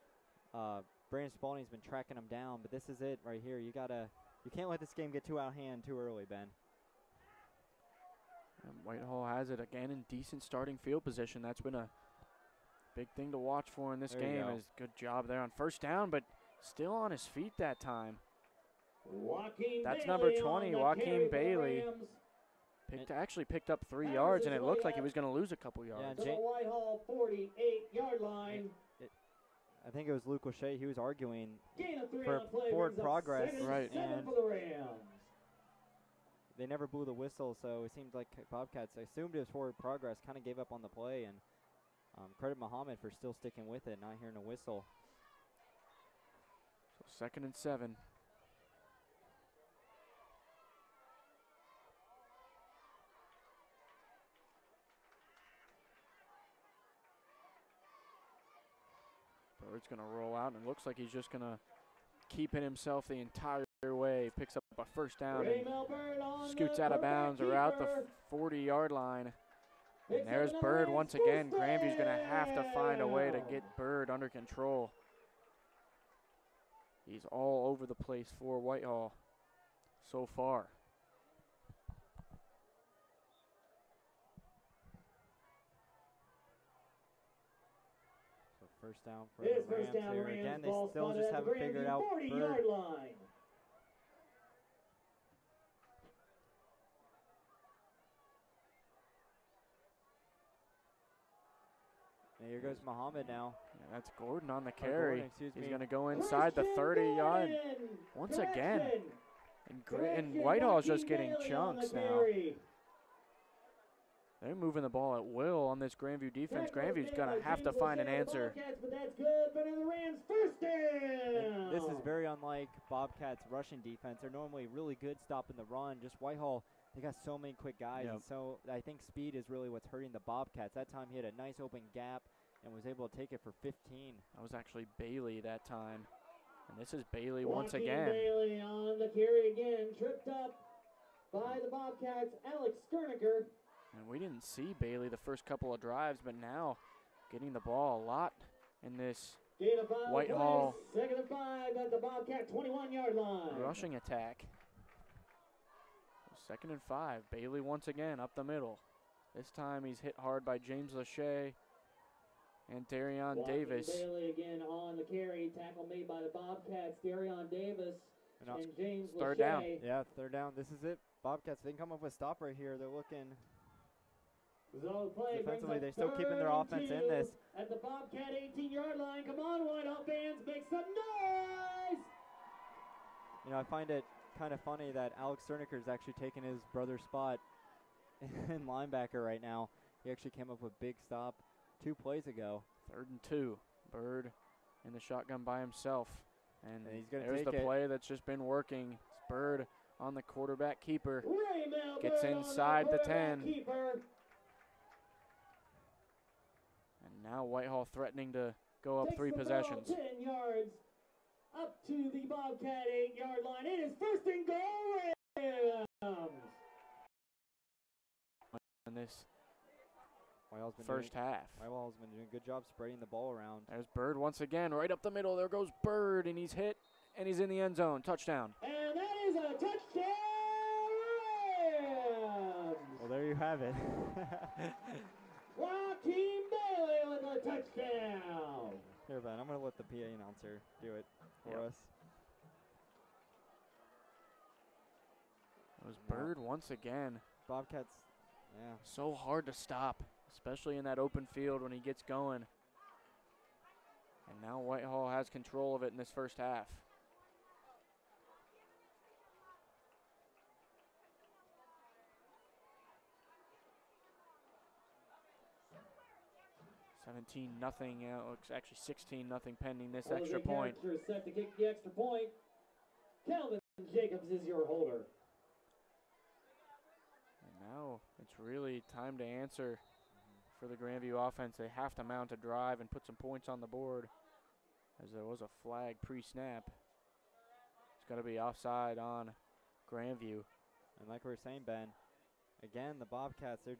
Speaker 2: Brandon Spalding's been tracking him down, but this is it right here. You can't let this game get too out of hand too early, Ben.
Speaker 1: And Whitehall has it again in decent starting field position. That's been a big thing to watch for in this game. Is good job there on first down, but still on his feet that time. That's number 20, Joaquin Bailey. Actually picked up 3 yards, and it looked like he was going to lose a couple yards.
Speaker 3: To the Whitehall 48-yard line.
Speaker 2: I think it was Luke O'Shea. He was arguing
Speaker 3: Gain of 3
Speaker 2: for
Speaker 3: on play,
Speaker 2: forward progress.
Speaker 1: Right.
Speaker 3: And for the Rams.
Speaker 2: They never blew the whistle, so it seemed like Bobcats assumed it was forward progress, kind of gave up on the play, and credit Muhammad for still sticking with it, not hearing a whistle.
Speaker 1: So 2nd and 7. Bird's going to roll out, and it looks like he's just going to keep it himself the entire way. Picks up a first down and scoots out of bounds around the 40-yard line. And there's Bird once again. Grandview's going to have to find a way to get Bird under control. He's all over the place for Whitehall so far.
Speaker 2: First down for the Rams here. Again, they still just haven't figured out Bird. And here goes Muhammad now.
Speaker 1: Yeah, that's Gordon on the carry.
Speaker 2: He's
Speaker 1: going to go inside the 30-yard once again. And Whitehall is just getting chunks now. They're moving the ball at will on this Grandview defense. Grandview's going to have to find an answer.
Speaker 2: This is very unlike Bobcats' rushing defense. They're normally really good stopping the run. Just Whitehall, they got so many quick guys.
Speaker 1: Yep.
Speaker 2: And so I think speed is really what's hurting the Bobcats. That time he had a nice open gap and was able to take it for 15.
Speaker 1: That was actually Bailey that time. And this is Bailey once again.
Speaker 3: Bailey on the carry again. Tripped up by the Bobcats, Alex Skerniger.
Speaker 1: And we didn't see Bailey the first couple of drives, but now getting the ball a lot in this Whitehall
Speaker 3: 2nd and 5 at the Bobcat 21-yard line.
Speaker 1: Rushing attack. 2nd and 5. Bailey once again up the middle. This time he's hit hard by James Lachey and Darion Davis.
Speaker 3: Bailey again on the carry. Tackle made by the Bobcats. Darion Davis and James Lachey.
Speaker 1: Third down.
Speaker 2: Yeah, third down. This is it. Bobcats, they can come up with a stop right here. They're looking. Defensively, they're still keeping their offense in this.
Speaker 3: At the Bobcat 18-yard line. Come on, Whitehall fans, make some noise!
Speaker 2: You know, I find it kind of funny that Alex Cerniker is actually taking his brother's spot in linebacker right now. He actually came up with a big stop 2 plays ago.
Speaker 1: 3rd and 2. Bird in the shotgun by himself. And
Speaker 2: he's going to
Speaker 1: there's
Speaker 2: take
Speaker 1: the play that's just been working. It's Bird on the quarterback keeper. Gets
Speaker 3: Bird
Speaker 1: inside the 10.
Speaker 3: Keeper.
Speaker 1: And now Whitehall threatening to go up 3 possessions.
Speaker 3: 10 yards up to the Bobcat 8-yard line. It is 1st and goal, Rams.
Speaker 1: In this
Speaker 2: first
Speaker 1: half.
Speaker 2: Whitehall's been doing a good job spreading the ball around.
Speaker 1: There's Bird once again, right up the middle. There goes Bird, and he's hit, and he's in the end zone. Touchdown.
Speaker 3: And that is a touchdown, Rams.
Speaker 2: Well, there you have it.
Speaker 3: Joaquin Bailey with a touchdown.
Speaker 2: Here, Ben, I'm going to let the PA announcer do it for us.
Speaker 1: It was Bird once again.
Speaker 2: Bobcats, yeah.
Speaker 1: So hard to stop, especially in that open field when he gets going. And now Whitehall has control of it in this first half. $17-0. Looks actually 16-0 pending this extra point.
Speaker 3: Set to kick the extra point. Calvin Jacobs is your holder.
Speaker 1: And now it's really time to answer for the Grandview offense. They have to mount a drive and put some points on the board, as there was a flag pre-snap. It's going to be offside on Grandview.
Speaker 2: And like we were saying, Ben, again, the Bobcats, they're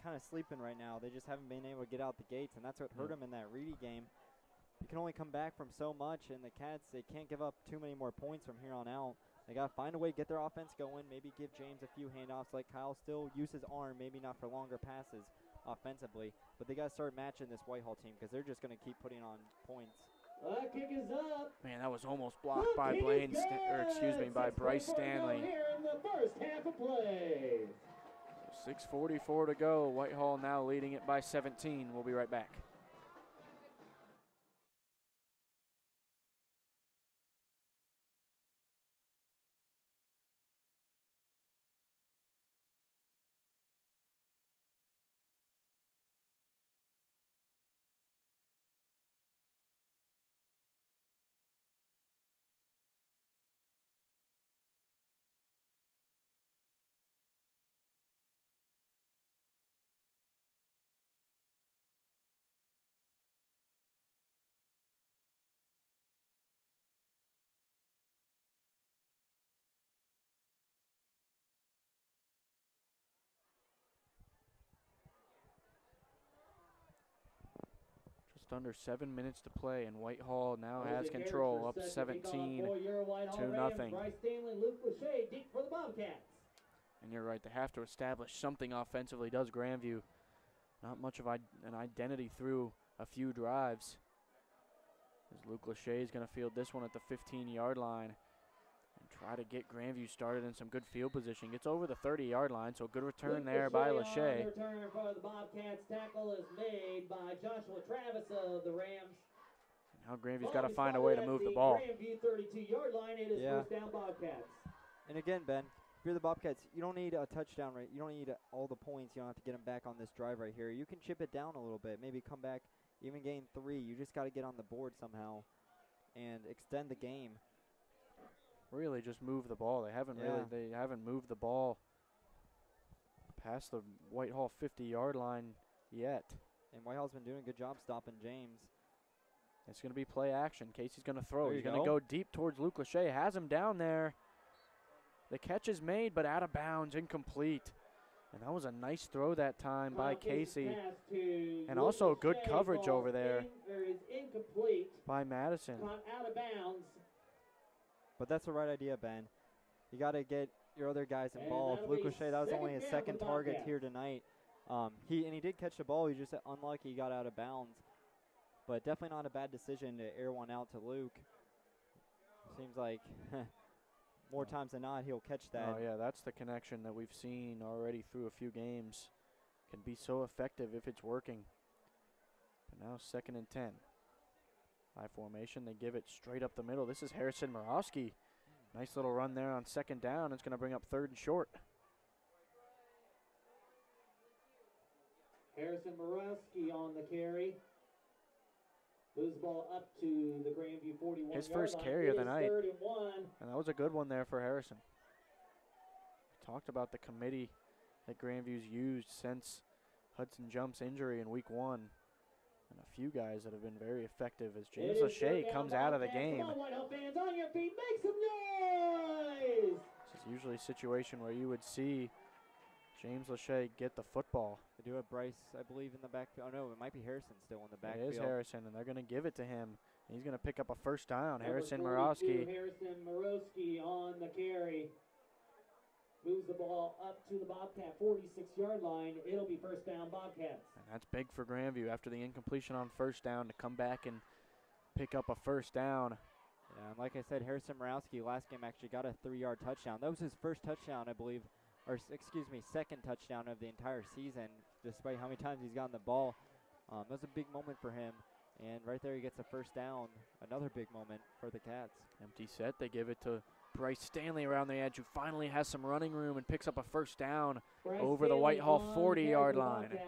Speaker 2: kind of sleeping right now. They just haven't been able to get out the gates, and that's what hurt them in that Reedy game. You can only come back from so much, and the Cats, they can't give up too many more points from here on out. They got to find a way to get their offense going, maybe give James a few handoffs, like Kyle still use his arm, maybe not for longer passes offensively, but they got to start matching this Whitehall team because they're just going to keep putting on points.
Speaker 3: Kick is up.
Speaker 1: Man, that was almost blocked by by Bryce Stanley.
Speaker 3: Here in the first half of play.
Speaker 1: 6:44 to go. Whitehall now leading it by 17. We'll be right back. Under 7 minutes to play, and Whitehall now has control, up 17 to nothing.
Speaker 3: Bryce Stanley, Luke Lachey, deep for the Bobcats.
Speaker 1: And you're right, they have to establish something offensively, does Grandview. Not much of an identity through a few drives. As Luke Lachey is going to field this one at the 15-yard line and try to get Grandview started in some good field position. Gets over the 30-yard line, so good return there by Lachey.
Speaker 3: Return for the Bobcats. Tackle is made by Joshua Travis of the Rams.
Speaker 1: Now Grandview's got to find a way to move the ball.
Speaker 3: Grandview 32-yard line. It is first down Bobcats.
Speaker 2: And again, Ben, if you're the Bobcats, you don't need a touchdown rate. You don't need all the points. You don't have to get them back on this drive right here. You can chip it down a little bit, maybe come back, even gain 3. You just got to get on the board somehow and extend the game.
Speaker 1: Really just move the ball. They haven't moved the ball past the Whitehall 50-yard line yet.
Speaker 2: And Whitehall's been doing a good job stopping James.
Speaker 1: It's going to be play action. Casey's going to throw.
Speaker 2: There
Speaker 1: He's going to go deep towards Luke Lachey. Has him down there. The catch is made, but out of bounds, incomplete. And that was a nice throw that time by Casey. And also good coverage over there by Madison.
Speaker 3: Out of bounds.
Speaker 2: But that's the right idea, Ben. You got to get your other guys involved. Luke Lachey, that was only his second target here tonight. He did catch the ball. He just unlucky he got out of bounds. But definitely not a bad decision to air one out to Luke. Seems like more times than not he'll catch that.
Speaker 1: Oh, yeah, that's the connection that we've seen already through a few games. Can be so effective if it's working. But now 2nd and 10. High formation, they give it straight up the middle. This is Harrison Murawski. Nice little run there on 2nd down. It's going to bring up 3rd and short.
Speaker 3: Harrison Murawski on the carry. Moves the ball up to the Grandview 41.
Speaker 1: His first carry of the night.
Speaker 3: 3rd and 1.
Speaker 1: And that was a good one there for Harrison. Talked about the committee that Grandview's used since Hudson Jump's injury in week 1. And a few guys that have been very effective as James Lachey comes out of the game.
Speaker 3: Come on, Whitehall fans, on your feet, make some noise!
Speaker 1: This is usually a situation where you would see James Lachey get the football.
Speaker 2: They do have Bryce, I believe, in the backfield. Oh, no, it might be Harrison still in the backfield.
Speaker 1: It is Harrison, and they're going to give it to him. And he's going to pick up a first down.
Speaker 3: Number
Speaker 1: Harrison
Speaker 3: 42,
Speaker 1: Murawski.
Speaker 3: Harrison Murawski on the carry. Moves the ball up to the Bobcat 46-yard line. It'll be first down Bobcats.
Speaker 1: And that's big for Grandview after the incompletion on first down to come back and pick up a first down.
Speaker 2: Yeah, and like I said, Harrison Murawski last game actually got a 3-yard touchdown. That was his first touchdown, I believe, or excuse me, second touchdown of the entire season, despite how many times he's gotten the ball. That was a big moment for him. And right there he gets a first down, another big moment for the Cats.
Speaker 1: Empty set, they give it to Bryce Stanley around the edge, who finally has some running room and picks up a first down over the Whitehall 40-yard line.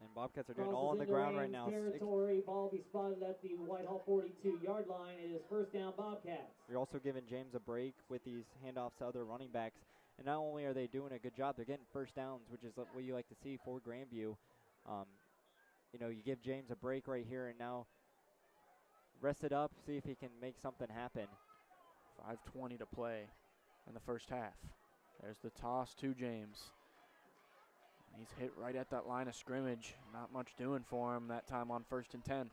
Speaker 2: And Bobcats are doing all on the ground right now.
Speaker 3: Territory, ball be spotted at the Whitehall 42-yard line. It is first down Bobcats.
Speaker 2: You're also giving James a break with these handoffs to other running backs. And not only are they doing a good job, they're getting first downs, which is what you like to see for Grandview. You know, you give James a break right here and now rest it up, see if he can make something happen.
Speaker 1: 5:20 to play in the first half. There's the toss to James. He's hit right at that line of scrimmage. Not much doing for him that time on 1st and 10.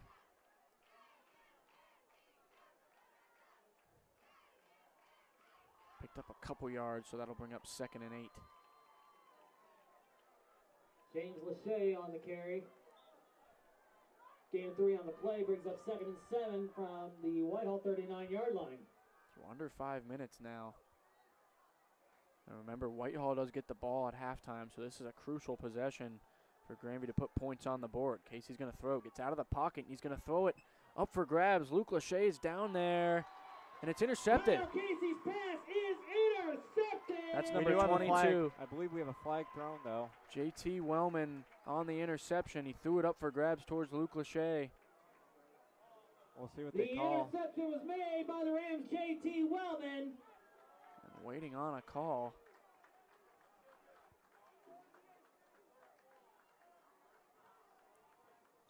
Speaker 1: Picked up a couple yards, so that'll bring up 2nd and 8.
Speaker 3: James Lachey on the carry. Gain 3 on the play, brings up 2nd and 7 from the Whitehall 39-yard line.
Speaker 1: We're under 5 minutes now. And remember, Whitehall does get the ball at halftime, so this is a crucial possession for Grandview to put points on the board. Casey's going to throw, gets out of the pocket, and he's going to throw it up for grabs. Luke Lachey is down there, and it's intercepted.
Speaker 3: Casey's pass is intercepted.
Speaker 1: That's number 22.
Speaker 2: I believe we have a flag thrown, though.
Speaker 1: JT Wellman on the interception. He threw it up for grabs towards Luke Lachey.
Speaker 2: We'll see what they call.
Speaker 3: The interception was made by the Rams' JT Wellman.
Speaker 1: And waiting on a call.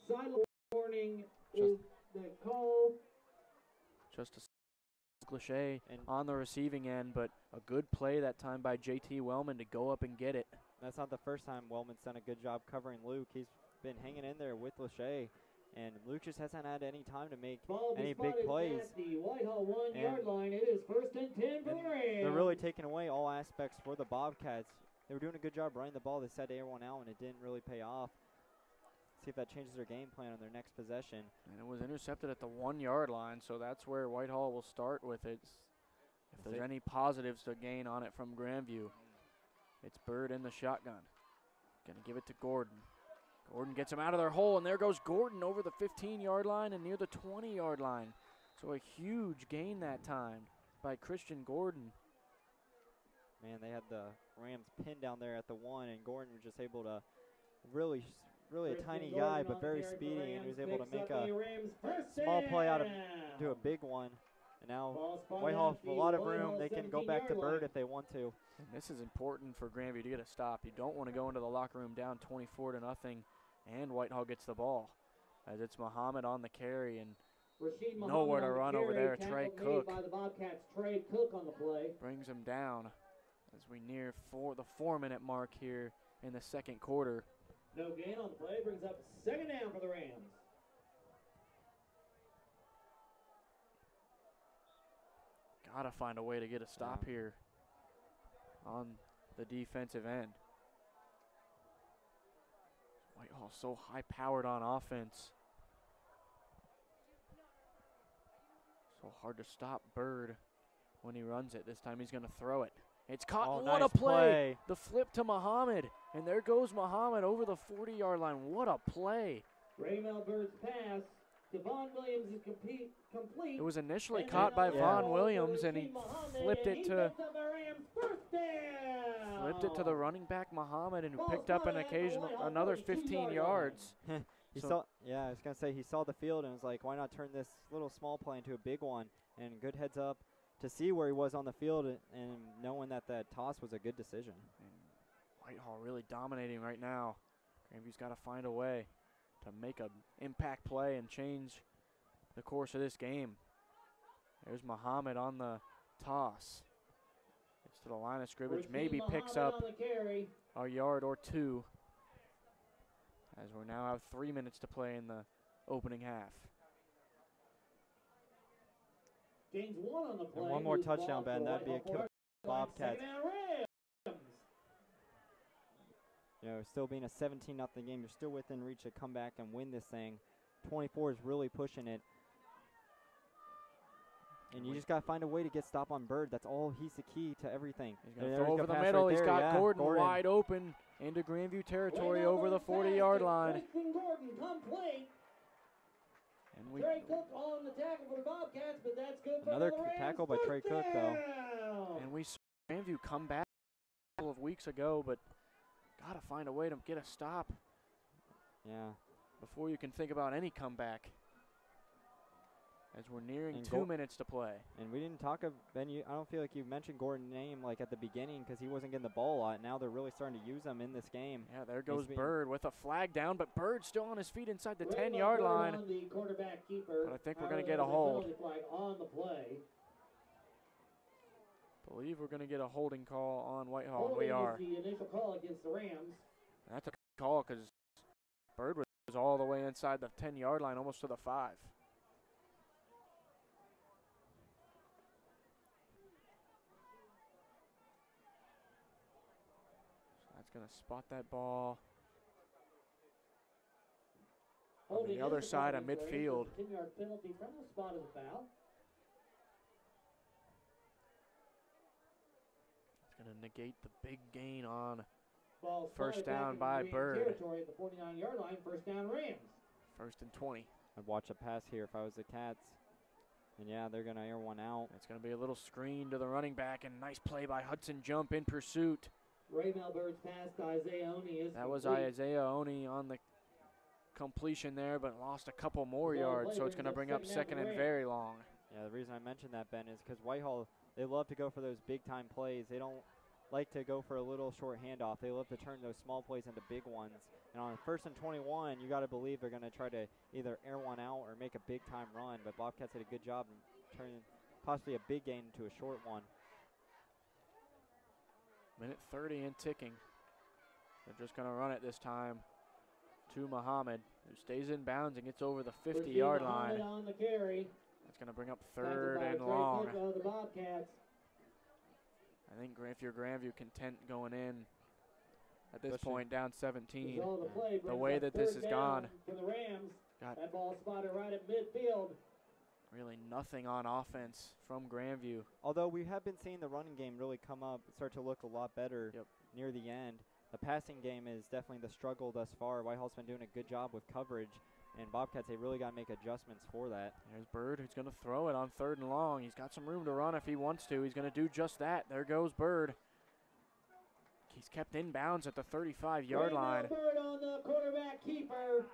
Speaker 3: Sideline warning is the call.
Speaker 1: Just a Lachey on the receiving end, but a good play that time by JT Wellman to go up and get it.
Speaker 2: That's not the first time Wellman's done a good job covering Luke. He's been hanging in there with Lachey, and Luke just hasn't had any time to make any big plays.
Speaker 3: At the Whitehall 1-yard line, it is 1st and 10 for the Rams.
Speaker 2: They're really taking away all aspects for the Bobcats. They were doing a good job running the ball. They set everyone out, and it didn't really pay off. See if that changes their game plan on their next possession.
Speaker 1: And it was intercepted at the 1-yard line, so that's where Whitehall will start with it. If there's any positives to gain on it from Grandview, it's Bird in the shotgun. Gonna give it to Gordon. Gordon gets him out of their hole, and there goes Gordon over the 15-yard line and near the 20-yard line. So a huge gain that time by Christian Gordon.
Speaker 2: Man, they had the Rams pinned down there at the 1, and Gordon was just able to really a tiny guy, but very speedy, and he was able to make a small play out of do a big one. And now Whitehall with a lot of room. They can go back to Bird if they want to.
Speaker 1: And this is important for Grandview to get a stop. You don't want to go into the locker room down 24-0, and Whitehall gets the ball. As it's Muhammad on the carry, and nowhere to run over there. Trey Cook
Speaker 3: by the Bobcats. Trey Cook on the play
Speaker 1: brings him down as we near the 4-minute mark here in the second quarter.
Speaker 3: No gain on the play, brings up 2nd down for the Rams.
Speaker 1: Gotta find a way to get a stop here on the defensive end. Whitehall so high-powered on offense. So hard to stop Bird when he runs it. This time he's gonna throw it. It's caught.
Speaker 2: Oh,
Speaker 1: what
Speaker 2: nice
Speaker 1: a play.
Speaker 2: play.
Speaker 1: The flip to Muhammad. And there goes Muhammad over the 40-yard line. What a play.
Speaker 3: Raymel Bird's pass to Vaughn Williams is complete.
Speaker 1: It was initially caught by Vaughn Williams, and he flipped it to the running back Muhammad, and who picked up another 15 yards.
Speaker 2: I was gonna say he saw the field and was like, why not turn this little small play into a big one? And good heads up to see where he was on the field, and knowing that that toss was a good decision.
Speaker 1: And Whitehall really dominating right now. Grandview's got to find a way to make an impact play and change the course of this game. There's Muhammad on the toss. Gets to the line of scrimmage, maybe picks up a yard or two, as we now have 3 minutes to play in the opening half.
Speaker 3: Gains 1 on the play.
Speaker 2: And one more touchdown, Ben. That'd be a kill for Bobcats. You know, still being a 17-0 game, you're still within reach to come back and win this thing. 24 is really pushing it. And you just got to find a way to get stop on Bird. That's all. He's the key to everything.
Speaker 1: He's going to throw over the middle. He's got Gordon wide open into Grandview territory over the 40-yard line.
Speaker 3: Gordon complete.
Speaker 1: And
Speaker 3: Trey Cook on the tackle for the Bobcats, but that's good for
Speaker 2: another
Speaker 3: the Rams.
Speaker 2: tackle by Trey Cook, though.
Speaker 1: And we saw Grandview come back a couple of weeks ago, but got to find a way to get a stop
Speaker 2: Yeah.
Speaker 1: before you can think about any comeback. As we're nearing
Speaker 2: And
Speaker 1: 2 minutes to play.
Speaker 2: And we didn't talk of Ben. I don't feel like you mentioned Gordon's name like at the beginning because he wasn't getting the ball a lot. Now they're really starting to use him in this game.
Speaker 1: Yeah, there goes Bird with a flag down, but Bird's still on his feet inside the 10-yard line.
Speaker 3: On the quarterback keeper.
Speaker 1: But I think we're going to get a hold.
Speaker 3: Flag on the play.
Speaker 1: Believe we're going to get a holding call on Whitehall, and
Speaker 3: Holding
Speaker 1: we are.
Speaker 3: is the initial call against the Rams.
Speaker 1: That's a call because Bird was all the way inside the 10-yard line, almost to the 5. Going to spot that ball on the other side of midfield.
Speaker 3: 10-yard penalty from the spot of the foul.
Speaker 1: It's going to negate the big gain on
Speaker 3: Ball
Speaker 1: first down by Bird.
Speaker 3: Territory at the 49-yard line, first down Rams.
Speaker 1: 1st and 20.
Speaker 2: I'd watch a pass here if I was the Cats. And yeah, they're going to air one out.
Speaker 1: It's going to be a little screen to the running back, and nice play by Hudson Jump in pursuit.
Speaker 3: Ray Malbird's pass to Isaiah Oni is
Speaker 1: That was
Speaker 3: complete.
Speaker 1: Isaiah Oni on the completion there, but lost a couple more yards, so it's going to bring up second and very long.
Speaker 2: Yeah, the reason I mentioned that, Ben, is because Whitehall, they love to go for those big-time plays. They don't like to go for a little short handoff. They love to turn those small plays into big ones. And on 1st and 21, you got to believe they're going to try to either air one out or make a big-time run, but Bobcats did a good job in turning possibly a big gain into a short one.
Speaker 1: Minute 30 and ticking. They're just going to run it this time to Muhammad, who stays in bounds and gets over the 50-yard line.
Speaker 3: On the carry.
Speaker 1: That's going to bring up 3rd and long.
Speaker 3: The Bobcats.
Speaker 1: I think if you're Grandview, content going in at this point, down 17. The way that this has gone.
Speaker 3: For the Rams.
Speaker 1: Got
Speaker 3: that ball spotted right at midfield.
Speaker 1: Really nothing on offense from Grandview.
Speaker 2: Although we have been seeing the running game really come up, start to look a lot better near the end. The passing game is definitely the struggle thus far. Whitehall's been doing a good job with coverage, and Bobcats, they really got to make adjustments for that.
Speaker 1: There's Bird, who's going to throw it on 3rd and long. He's got some room to run if he wants to. He's going to do just that. There goes Bird. He's kept in bounds at the 35-yard line.
Speaker 3: Bird on the quarterback keeper.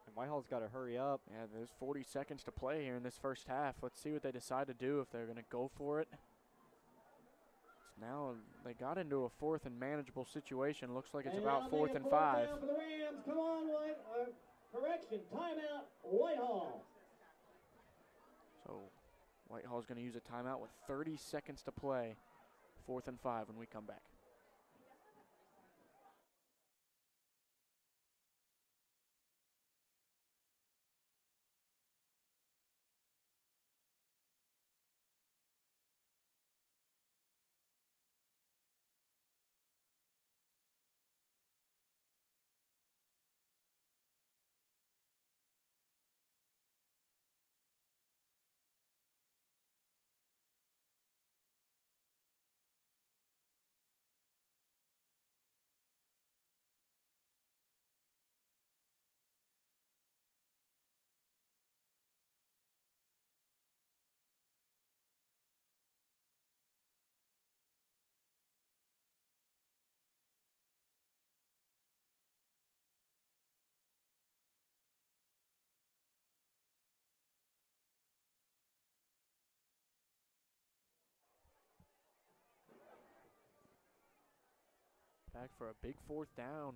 Speaker 2: And Whitehall's got to hurry up.
Speaker 1: Yeah, there's 40 seconds to play here in this first half. Let's see what they decide to do, if they're going to go for it. It's now they got into a 4th and manageable situation. Looks like it's about 4th and 5.
Speaker 3: Down for the Rams. Come on, correction, timeout, Whitehall.
Speaker 1: So Whitehall's going to use a timeout with 30 seconds to play. 4th and 5 when we come back. Back for a big 4th down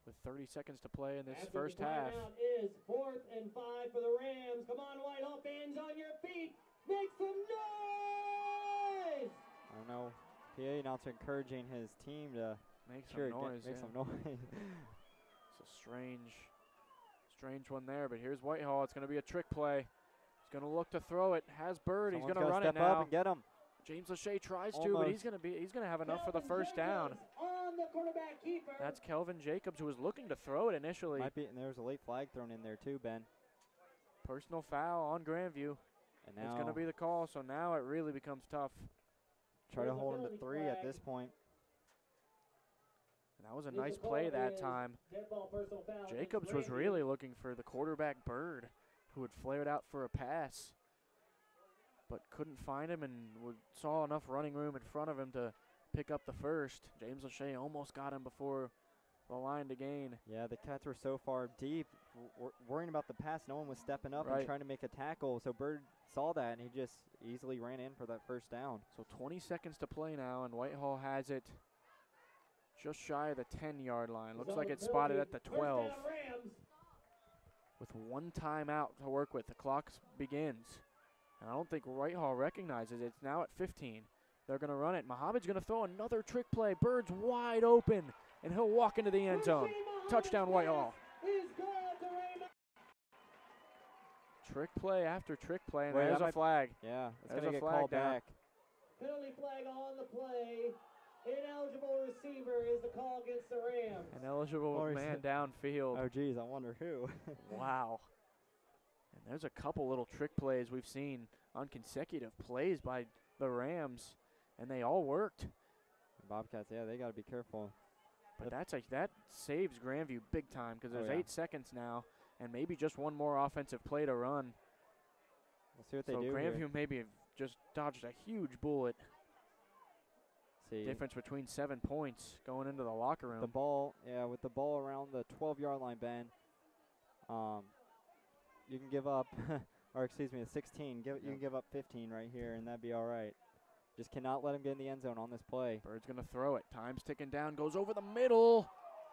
Speaker 1: with 30 seconds to play in this first half.
Speaker 3: Timeout is 4th and 5 for the Rams. Come on, Whitehall fans, on your feet. Make some noise!
Speaker 2: I don't know. PA announcer encouraging his team to
Speaker 1: make some noise.
Speaker 2: Make some noise.
Speaker 1: It's a strange one there, but here's Whitehall. It's going to be a trick play. He's going to look to throw it. Has Bird. He's going to run it now.
Speaker 2: Step up and get him.
Speaker 1: James Lachey tries to, but he's going to have enough for the first down.
Speaker 3: On the quarterback keeper.
Speaker 1: That's Kelvin Jacobs, who was looking to throw it initially.
Speaker 2: Might be, and there was a late flag thrown in there too, Ben.
Speaker 1: Personal foul on Grandview.
Speaker 2: And now
Speaker 1: it's going to be the call, so now it really becomes tough.
Speaker 2: Try to hold him to 3 at this point.
Speaker 1: And that was a nice play that time. Jacobs was really looking for the quarterback Bird, who had flared out for a pass, but couldn't find him and saw enough running room in front of him to pick up the first. James Lachey almost got him before the line to gain.
Speaker 2: Yeah, the Cats were so far deep, worrying about the pass. No one was stepping up and trying to make a tackle. So Bird saw that, and he just easily ran in for that first down.
Speaker 1: So 20 seconds to play now, and Whitehall has it just shy of the 10-yard line. Looks like it's spotted at the 12. With one timeout to work with, the clock begins. And I don't think Whitehall recognizes it. It's now at 15. They're going to run it. Mohammed's going to throw another trick play. Bird's wide open, and he'll walk into the end zone. Touchdown, Whitehall. Trick play after trick play, and there's a flag.
Speaker 2: Yeah, it's
Speaker 1: There's
Speaker 2: going to
Speaker 1: a
Speaker 2: get
Speaker 1: flag
Speaker 2: called
Speaker 1: down.
Speaker 2: back.
Speaker 3: Penalty flag on the play. Ineligible receiver is the call against the Rams.
Speaker 1: An eligible man downfield.
Speaker 2: Oh, geez, I wonder who.
Speaker 1: Wow. And there's a couple little trick plays we've seen on consecutive plays by the Rams, and they all worked.
Speaker 2: Bobcats, yeah, they got to be careful.
Speaker 1: But that saves Grandview big time because there's 8 seconds now and maybe just one more offensive play to run.
Speaker 2: We'll see what they do.
Speaker 1: So Grandview
Speaker 2: here.
Speaker 1: maybe just dodged a huge bullet.
Speaker 2: See.
Speaker 1: Difference between 7 points going into the locker room.
Speaker 2: The ball, with the ball around the 12-yard line, Ben, you can give up, or excuse me, the 16. You can give up 15 right here, and that'd be all right. Just cannot let him get in the end zone on this play.
Speaker 1: Bird's going to throw it. Time's ticking down. Goes over the middle.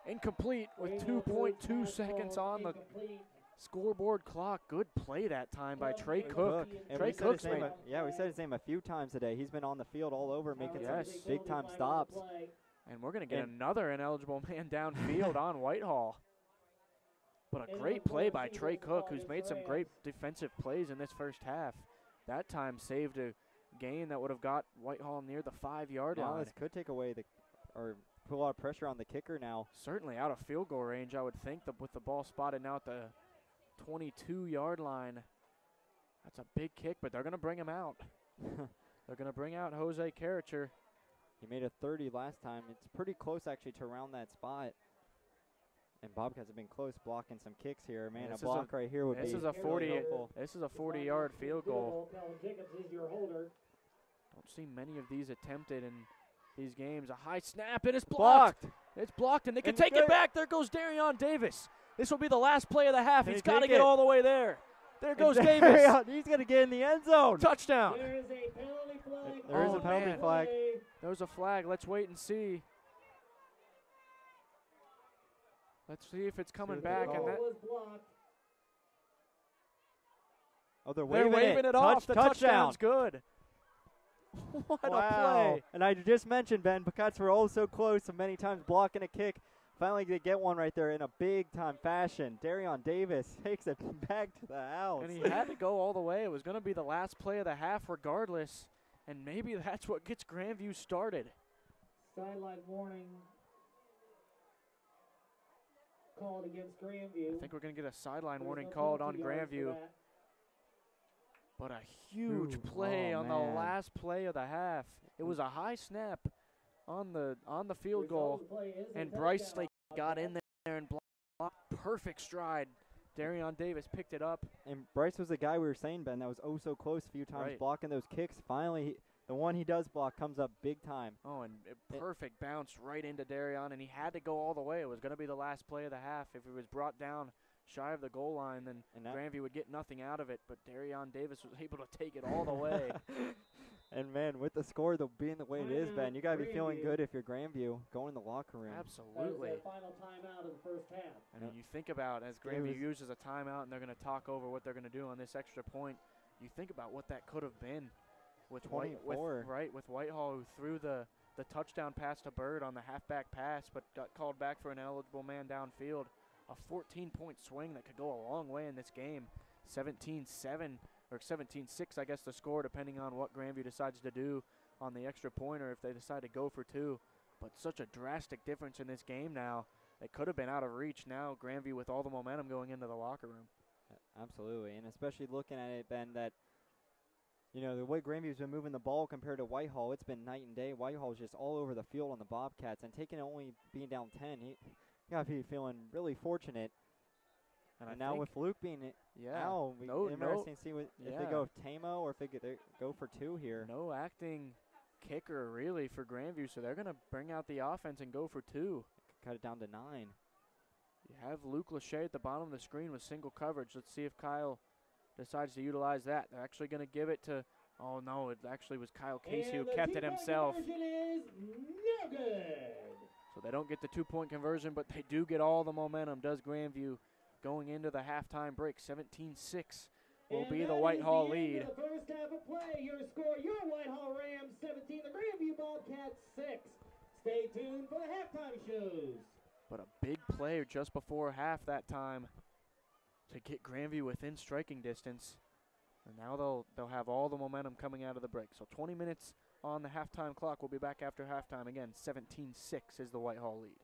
Speaker 1: Incomplete with 2.2 seconds on the scoreboard clock. Good play that time by Trey Cook. Trey Cook's made.
Speaker 2: We said his name a few times today. He's been on the field all over making some big-time stops.
Speaker 1: And we're going to get another ineligible man downfield on Whitehall. But a great play by Trey Cook, who's made some great defensive plays in this first half. That time saved a gain that would have got Whitehall near the 5-yard line.
Speaker 2: This could take away or put a lot of pressure on the kicker now.
Speaker 1: Certainly out of field goal range, I would think, with the ball spotted now at the 22-yard line. That's a big kick, but they're going to bring him out. They're going to bring out Jose Carricher.
Speaker 2: He made a 30 last time. It's pretty close, actually, to around that spot. And Bobcats have been close blocking some kicks here. Man, a block right here would be
Speaker 1: This is a 40-yard field goal. Don't see many of these attempted in these games. A high snap, and it's blocked. It's blocked, and they can take it back. There goes Darion Davis. This will be the last play of the half. He's got to get all the way there. There goes Davis.
Speaker 2: He's going to get in the end zone.
Speaker 1: Touchdown.
Speaker 3: There is a penalty flag.
Speaker 2: There is a penalty flag.
Speaker 1: There's a flag. Let's wait and see. Let's see if it's coming back. And that
Speaker 2: they're
Speaker 1: waving it off. The touchdown's good. What a play.
Speaker 2: And I just mentioned, Ben, Bobcats were oh so close so many times blocking a kick. Finally they get one right there in a big-time fashion. Darion Davis takes it back to the house.
Speaker 1: And he had to go all the way. It was going to be the last play of the half regardless. And maybe that's what gets Grandview started.
Speaker 3: Sideline warning called against Grandview.
Speaker 1: I think we're going to get a sideline warning called on Grandview. But a huge play on the last play of the half. It was a high snap on the field goal, and Bryce got in there and blocked. Perfect stride. Darion Davis picked it up.
Speaker 2: And Bryce was the guy we were saying, Ben, that was oh so close a few times blocking those kicks. Finally, the one he does block comes up big time.
Speaker 1: Oh, and perfect bounce right into Darion, and he had to go all the way. It was going to be the last play of the half. If it was brought down shy of the goal line, then Grandview would get nothing out of it. But Darion Davis was able to take it all the way.
Speaker 2: And, man, with the score being the way it is, Ben, you got to be feeling good if you're Grandview going in the locker room.
Speaker 1: Absolutely.
Speaker 3: That was final timeout of the first half.
Speaker 1: I mean, you think about as Grandview uses a timeout and they're going to talk over what they're going to do on this extra point, you think about what that could have been with Whitehall, who threw the touchdown pass to Bird on the halfback pass but got called back for an eligible man downfield. A 14-point swing that could go a long way in this game. 17-7 or 17-6, I guess, the score, depending on what Grandview decides to do on the extra point or if they decide to go for two. But such a drastic difference in this game now. It could have been out of reach. Now Grandview with all the momentum going into the locker room.
Speaker 2: Absolutely, and especially looking at it, Ben, that, you know, the way Grandview's been moving the ball compared to Whitehall, it's been night and day. Whitehall's just all over the field on the Bobcats, and taking only being down 10, you got to be feeling really fortunate. And now with Luke being out, interesting to see if they go Tamo or if they go for two here.
Speaker 1: No acting kicker really for Grandview, so they're going to bring out the offense and go for two.
Speaker 2: cut it down to 9.
Speaker 1: You have Luke Lachey at the bottom of the screen with single coverage. Let's see if Kyle decides to utilize that. They're actually going to give it to, oh no, it actually was Kyle Casey who kept it himself.
Speaker 3: Conversion is no good.
Speaker 1: So they don't get the 2-point conversion, but they do get all the momentum, does Grandview, going into the halftime break. 17-6 will be the Whitehall lead.
Speaker 3: The first half of play, your score, your Whitehall Rams 17, the Grandview Bobcats 6. Stay tuned for the halftime shows.
Speaker 1: But a big play just before half that time to get Grandview within striking distance. And now they'll have all the momentum coming out of the break. So 20 minutes on the halftime clock. We'll be back after halftime. Again, 17-6 is the Whitehall lead.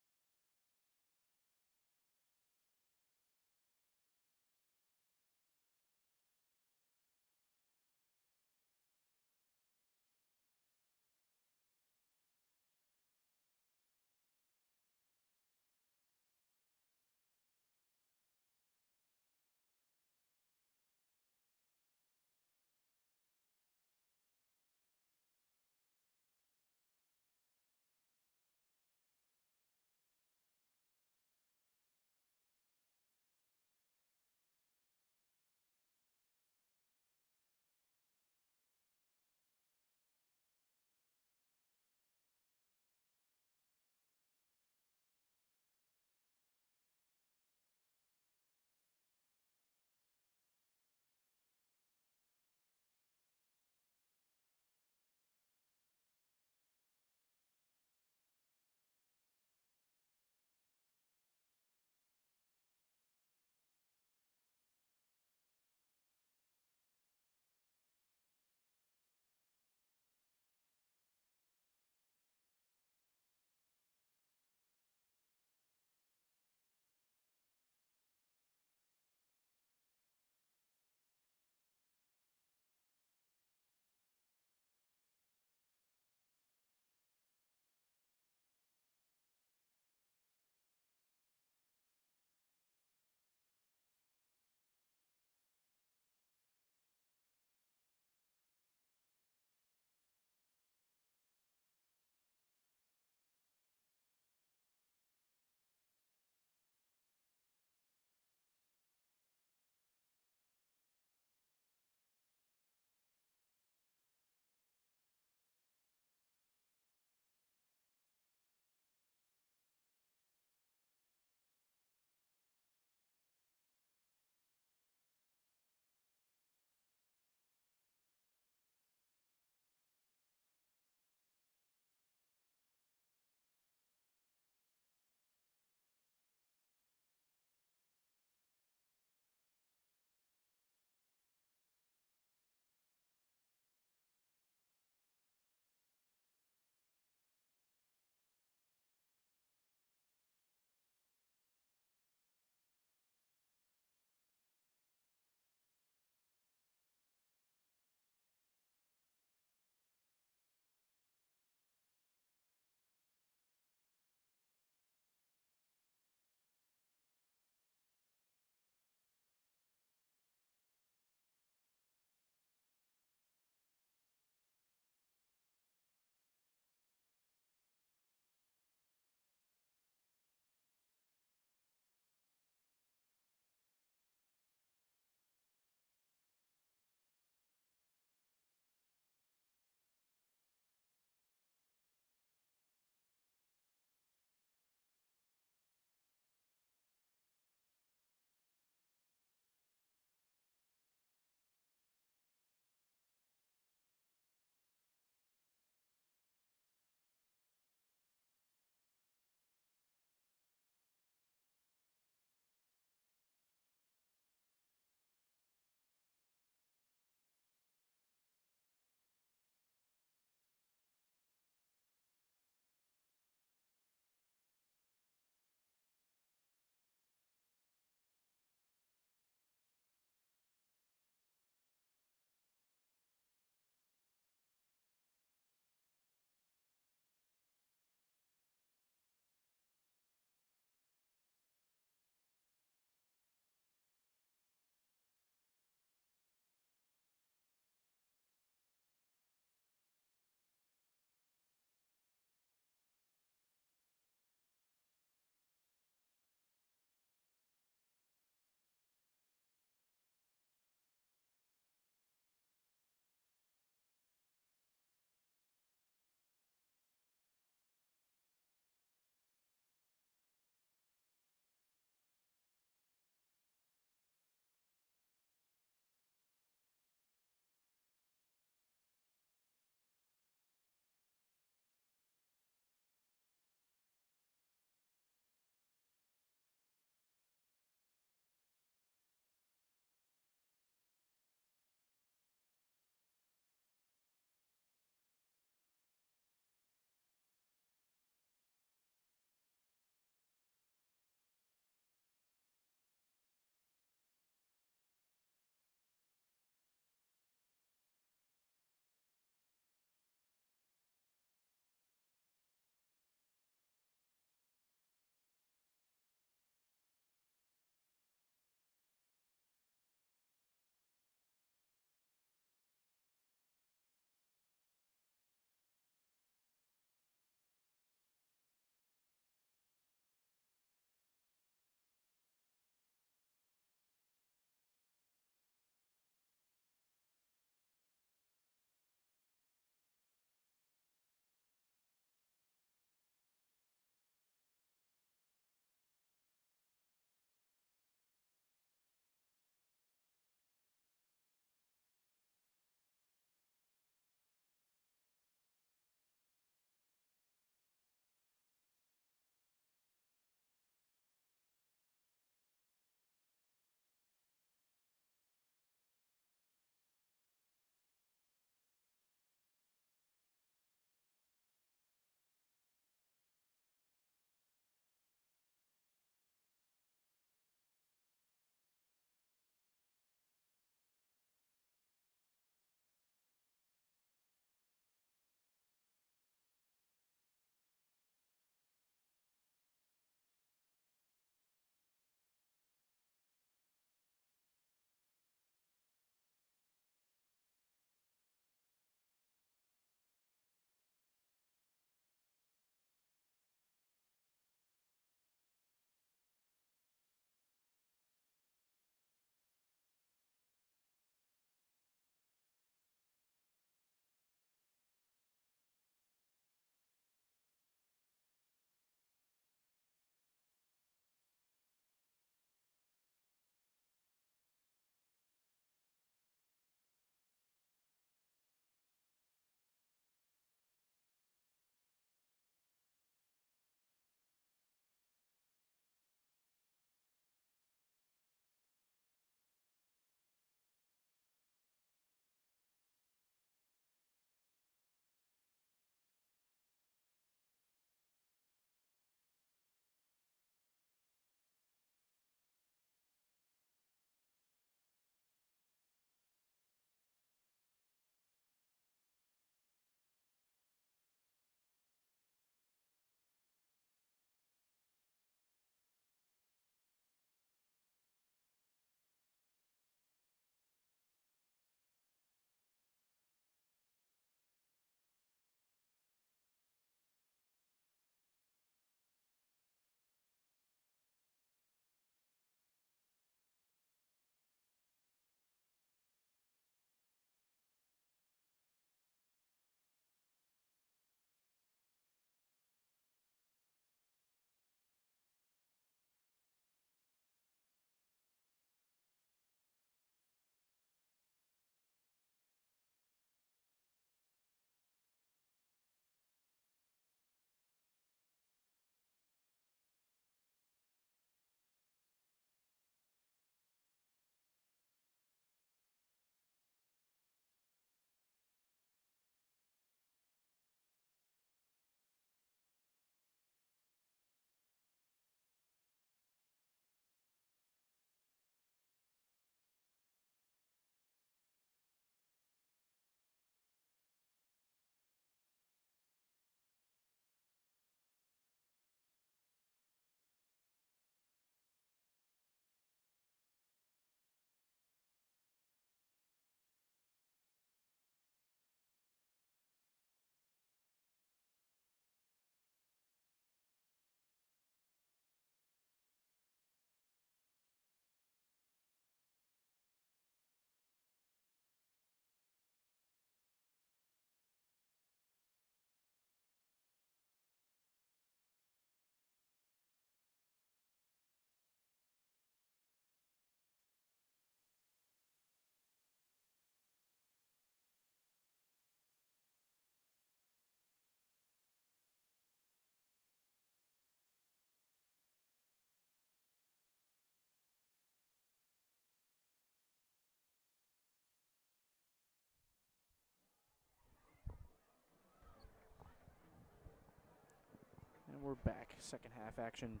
Speaker 1: we're back. Second half action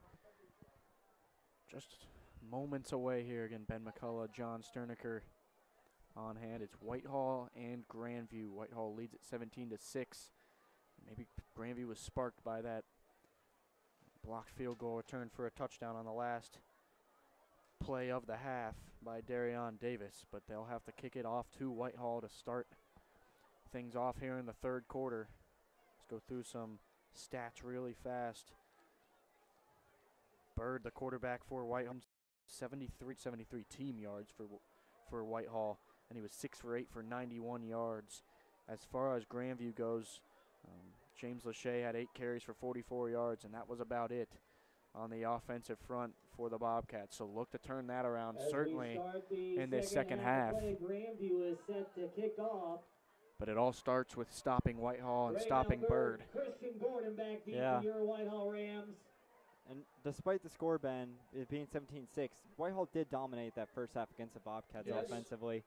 Speaker 1: just moments away here. Again, Ben McCullough, John Sterniker on hand. It's Whitehall and Grandview. Whitehall leads at 17-6. Maybe Grandview was sparked by that blocked field goal return for a touchdown on the last play of the half by Darion Davis, but they'll have to kick it off to Whitehall to start things off here in the third quarter. Let's go through some stats really fast. Bird, the quarterback for Whitehall, 73 team yards for Whitehall, and he was 6 for 8 for 91 yards. As far as Grandview goes, James Lachey had 8 carries for 44 yards, and that was about it on the offensive front for the Bobcats. So look to turn that around, certainly in this second half.
Speaker 3: Grandview is set to kick off.
Speaker 1: But it all starts with stopping Whitehall and stopping Bird.
Speaker 3: Christian Gordon back deep
Speaker 2: Yeah.
Speaker 3: for your Whitehall Rams.
Speaker 2: And despite the score, Ben, it being 17-6, Whitehall did dominate that first half against the Bobcats offensively.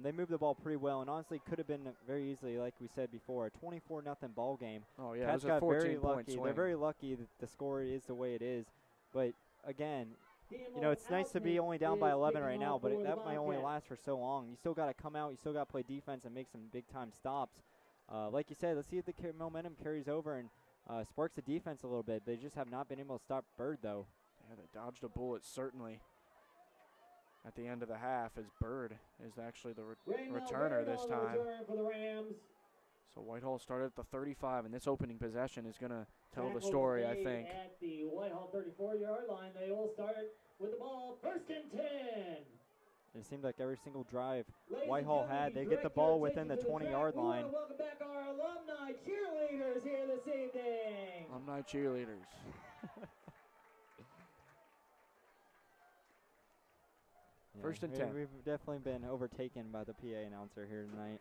Speaker 2: They moved the ball pretty well, and honestly could have been very easily, like we said before, a 24-0 ball game.
Speaker 1: Oh, yeah,
Speaker 2: Cats
Speaker 1: it was a
Speaker 2: got very
Speaker 1: 14-point
Speaker 2: lucky.
Speaker 1: swing.
Speaker 2: They're very lucky that the score is the way it is. But, again, you know, it's nice to be only down by 11 right now, but that might only last for so long. You still got to come out. You still got to play defense and make some big-time stops. Like you said, let's see if the momentum carries over and sparks the defense a little bit. They just have not been able to stop Bird, though.
Speaker 1: Yeah, they dodged a bullet, certainly, at the end of the half, as Bird is actually the returner this time.
Speaker 3: For the Rams.
Speaker 1: So Whitehall started at the 35, and this opening possession is going to tell the
Speaker 3: Tackles
Speaker 1: story, I
Speaker 3: made
Speaker 1: think.
Speaker 3: At the Whitehall 34-yard line, they will start with the ball. 1st and 10.
Speaker 2: It seemed like every single drive
Speaker 3: Ladies
Speaker 2: Whitehall
Speaker 3: and
Speaker 2: had, they
Speaker 3: gentlemen,
Speaker 2: get the
Speaker 3: direct
Speaker 2: ball
Speaker 3: your
Speaker 2: within the
Speaker 3: attention to
Speaker 2: 20-yard
Speaker 3: track. We
Speaker 2: line.
Speaker 3: wanna welcome back our alumni cheerleaders here this evening.
Speaker 1: Alumni cheerleaders.
Speaker 2: Yeah,
Speaker 1: 1st and 10.
Speaker 2: We've definitely been overtaken by the PA announcer here tonight.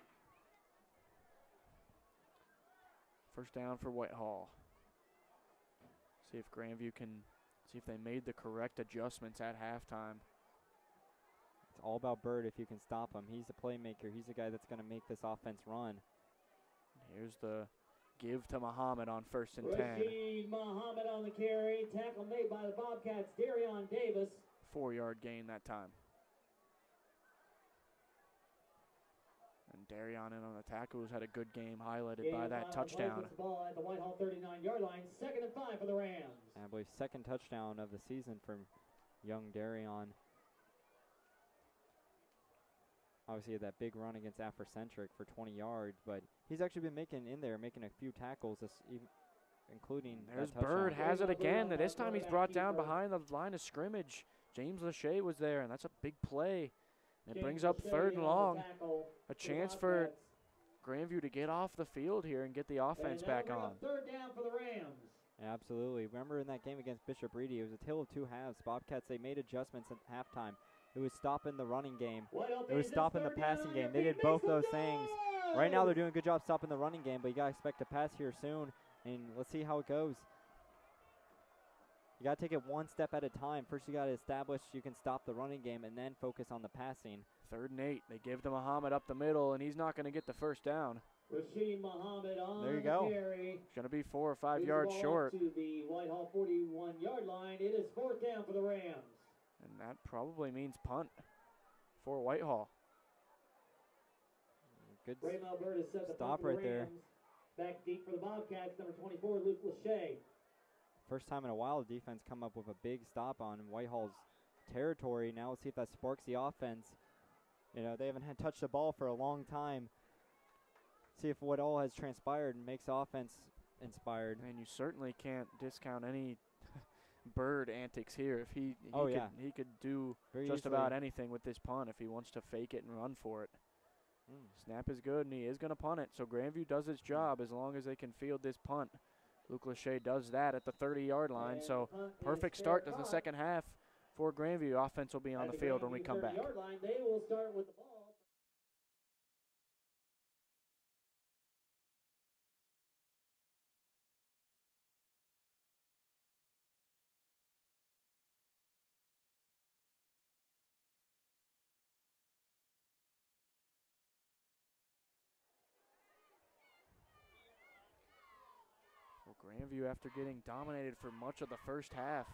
Speaker 1: First down for Whitehall. See if Grandview can, see if they made the correct adjustments at halftime.
Speaker 2: It's all about Bird if you can stop him. He's the playmaker. He's the guy that's going to make this offense run.
Speaker 1: Here's the give to Muhammad on 1st and 10.
Speaker 3: Rashid Muhammad on the carry. Tackle made by the Bobcats, Darion Davis.
Speaker 1: 4-yard gain that time. And Darion in on the tackle, who's had a good game, highlighted by that touchdown.
Speaker 3: Ball at the Whitehall 39-yard line. 2nd and 5 for the Rams.
Speaker 2: And I believe 2nd touchdown of the season from young Darion. Obviously, that big run against Afrocentric for 20 yards, but he's actually been making a few tackles, including
Speaker 1: There's
Speaker 2: that touchdown.
Speaker 1: Bird, has it again. This time he's brought down behind the line of scrimmage. James Lachey was there, and that's a big play. It brings up 3rd and long. A chance for Grandview to get off the field here and get the offense back on.
Speaker 3: 3rd down for the Rams.
Speaker 2: Yeah, absolutely. Remember in that game against Bishop Reedy, it was a tale of two halves. Bobcats, they made adjustments at halftime. It was stopping the running game. It was stopping the passing game. They did both those things. Right now they're doing a good job stopping the running game, but you got to expect a pass here soon, and let's see how it goes. You got to take it one step at a time. First you got to establish you can stop the running game and then focus on the passing.
Speaker 1: 3rd and 8. They give to Muhammad up the middle, and he's not going to get the first down.
Speaker 3: Rashid Muhammad on
Speaker 2: There you go.
Speaker 3: the carry.
Speaker 1: Going to be 4 or 5 yards short.
Speaker 3: To the Whitehall 41-yard line. It is 4th down for the Rams.
Speaker 1: And that probably means punt for Whitehall.
Speaker 2: Good
Speaker 3: Ray Melbert is set to
Speaker 2: stop
Speaker 3: punt for the
Speaker 2: right there.
Speaker 3: Rams. Back deep for the Bobcats, number 24, Luke Lachey.
Speaker 2: First time in a while the defense come up with a big stop on Whitehall's territory. Now let's see if that sparks the offense. You know, they haven't had touched the ball for a long time. See if what all has transpired and makes offense inspired.
Speaker 1: And you certainly can't discount any Bird antics here. If he could do
Speaker 2: Very
Speaker 1: just
Speaker 2: easily.
Speaker 1: about anything with this punt if he wants to fake it and run for it. Snap is good, and he is going to punt it. So Grandview does its job as long as they can field this punt. Luke Lachey does that at the 30-yard line.
Speaker 3: And
Speaker 1: so
Speaker 3: punt
Speaker 1: perfect
Speaker 3: is
Speaker 1: start
Speaker 3: fair
Speaker 1: to the
Speaker 3: caught.
Speaker 1: second half for Grandview. Offense will be on
Speaker 3: At
Speaker 1: the field when we
Speaker 3: Grandview
Speaker 1: come back.
Speaker 3: 30-yard line, they will start with the ball.
Speaker 1: Grandview, after getting dominated for much of the first half,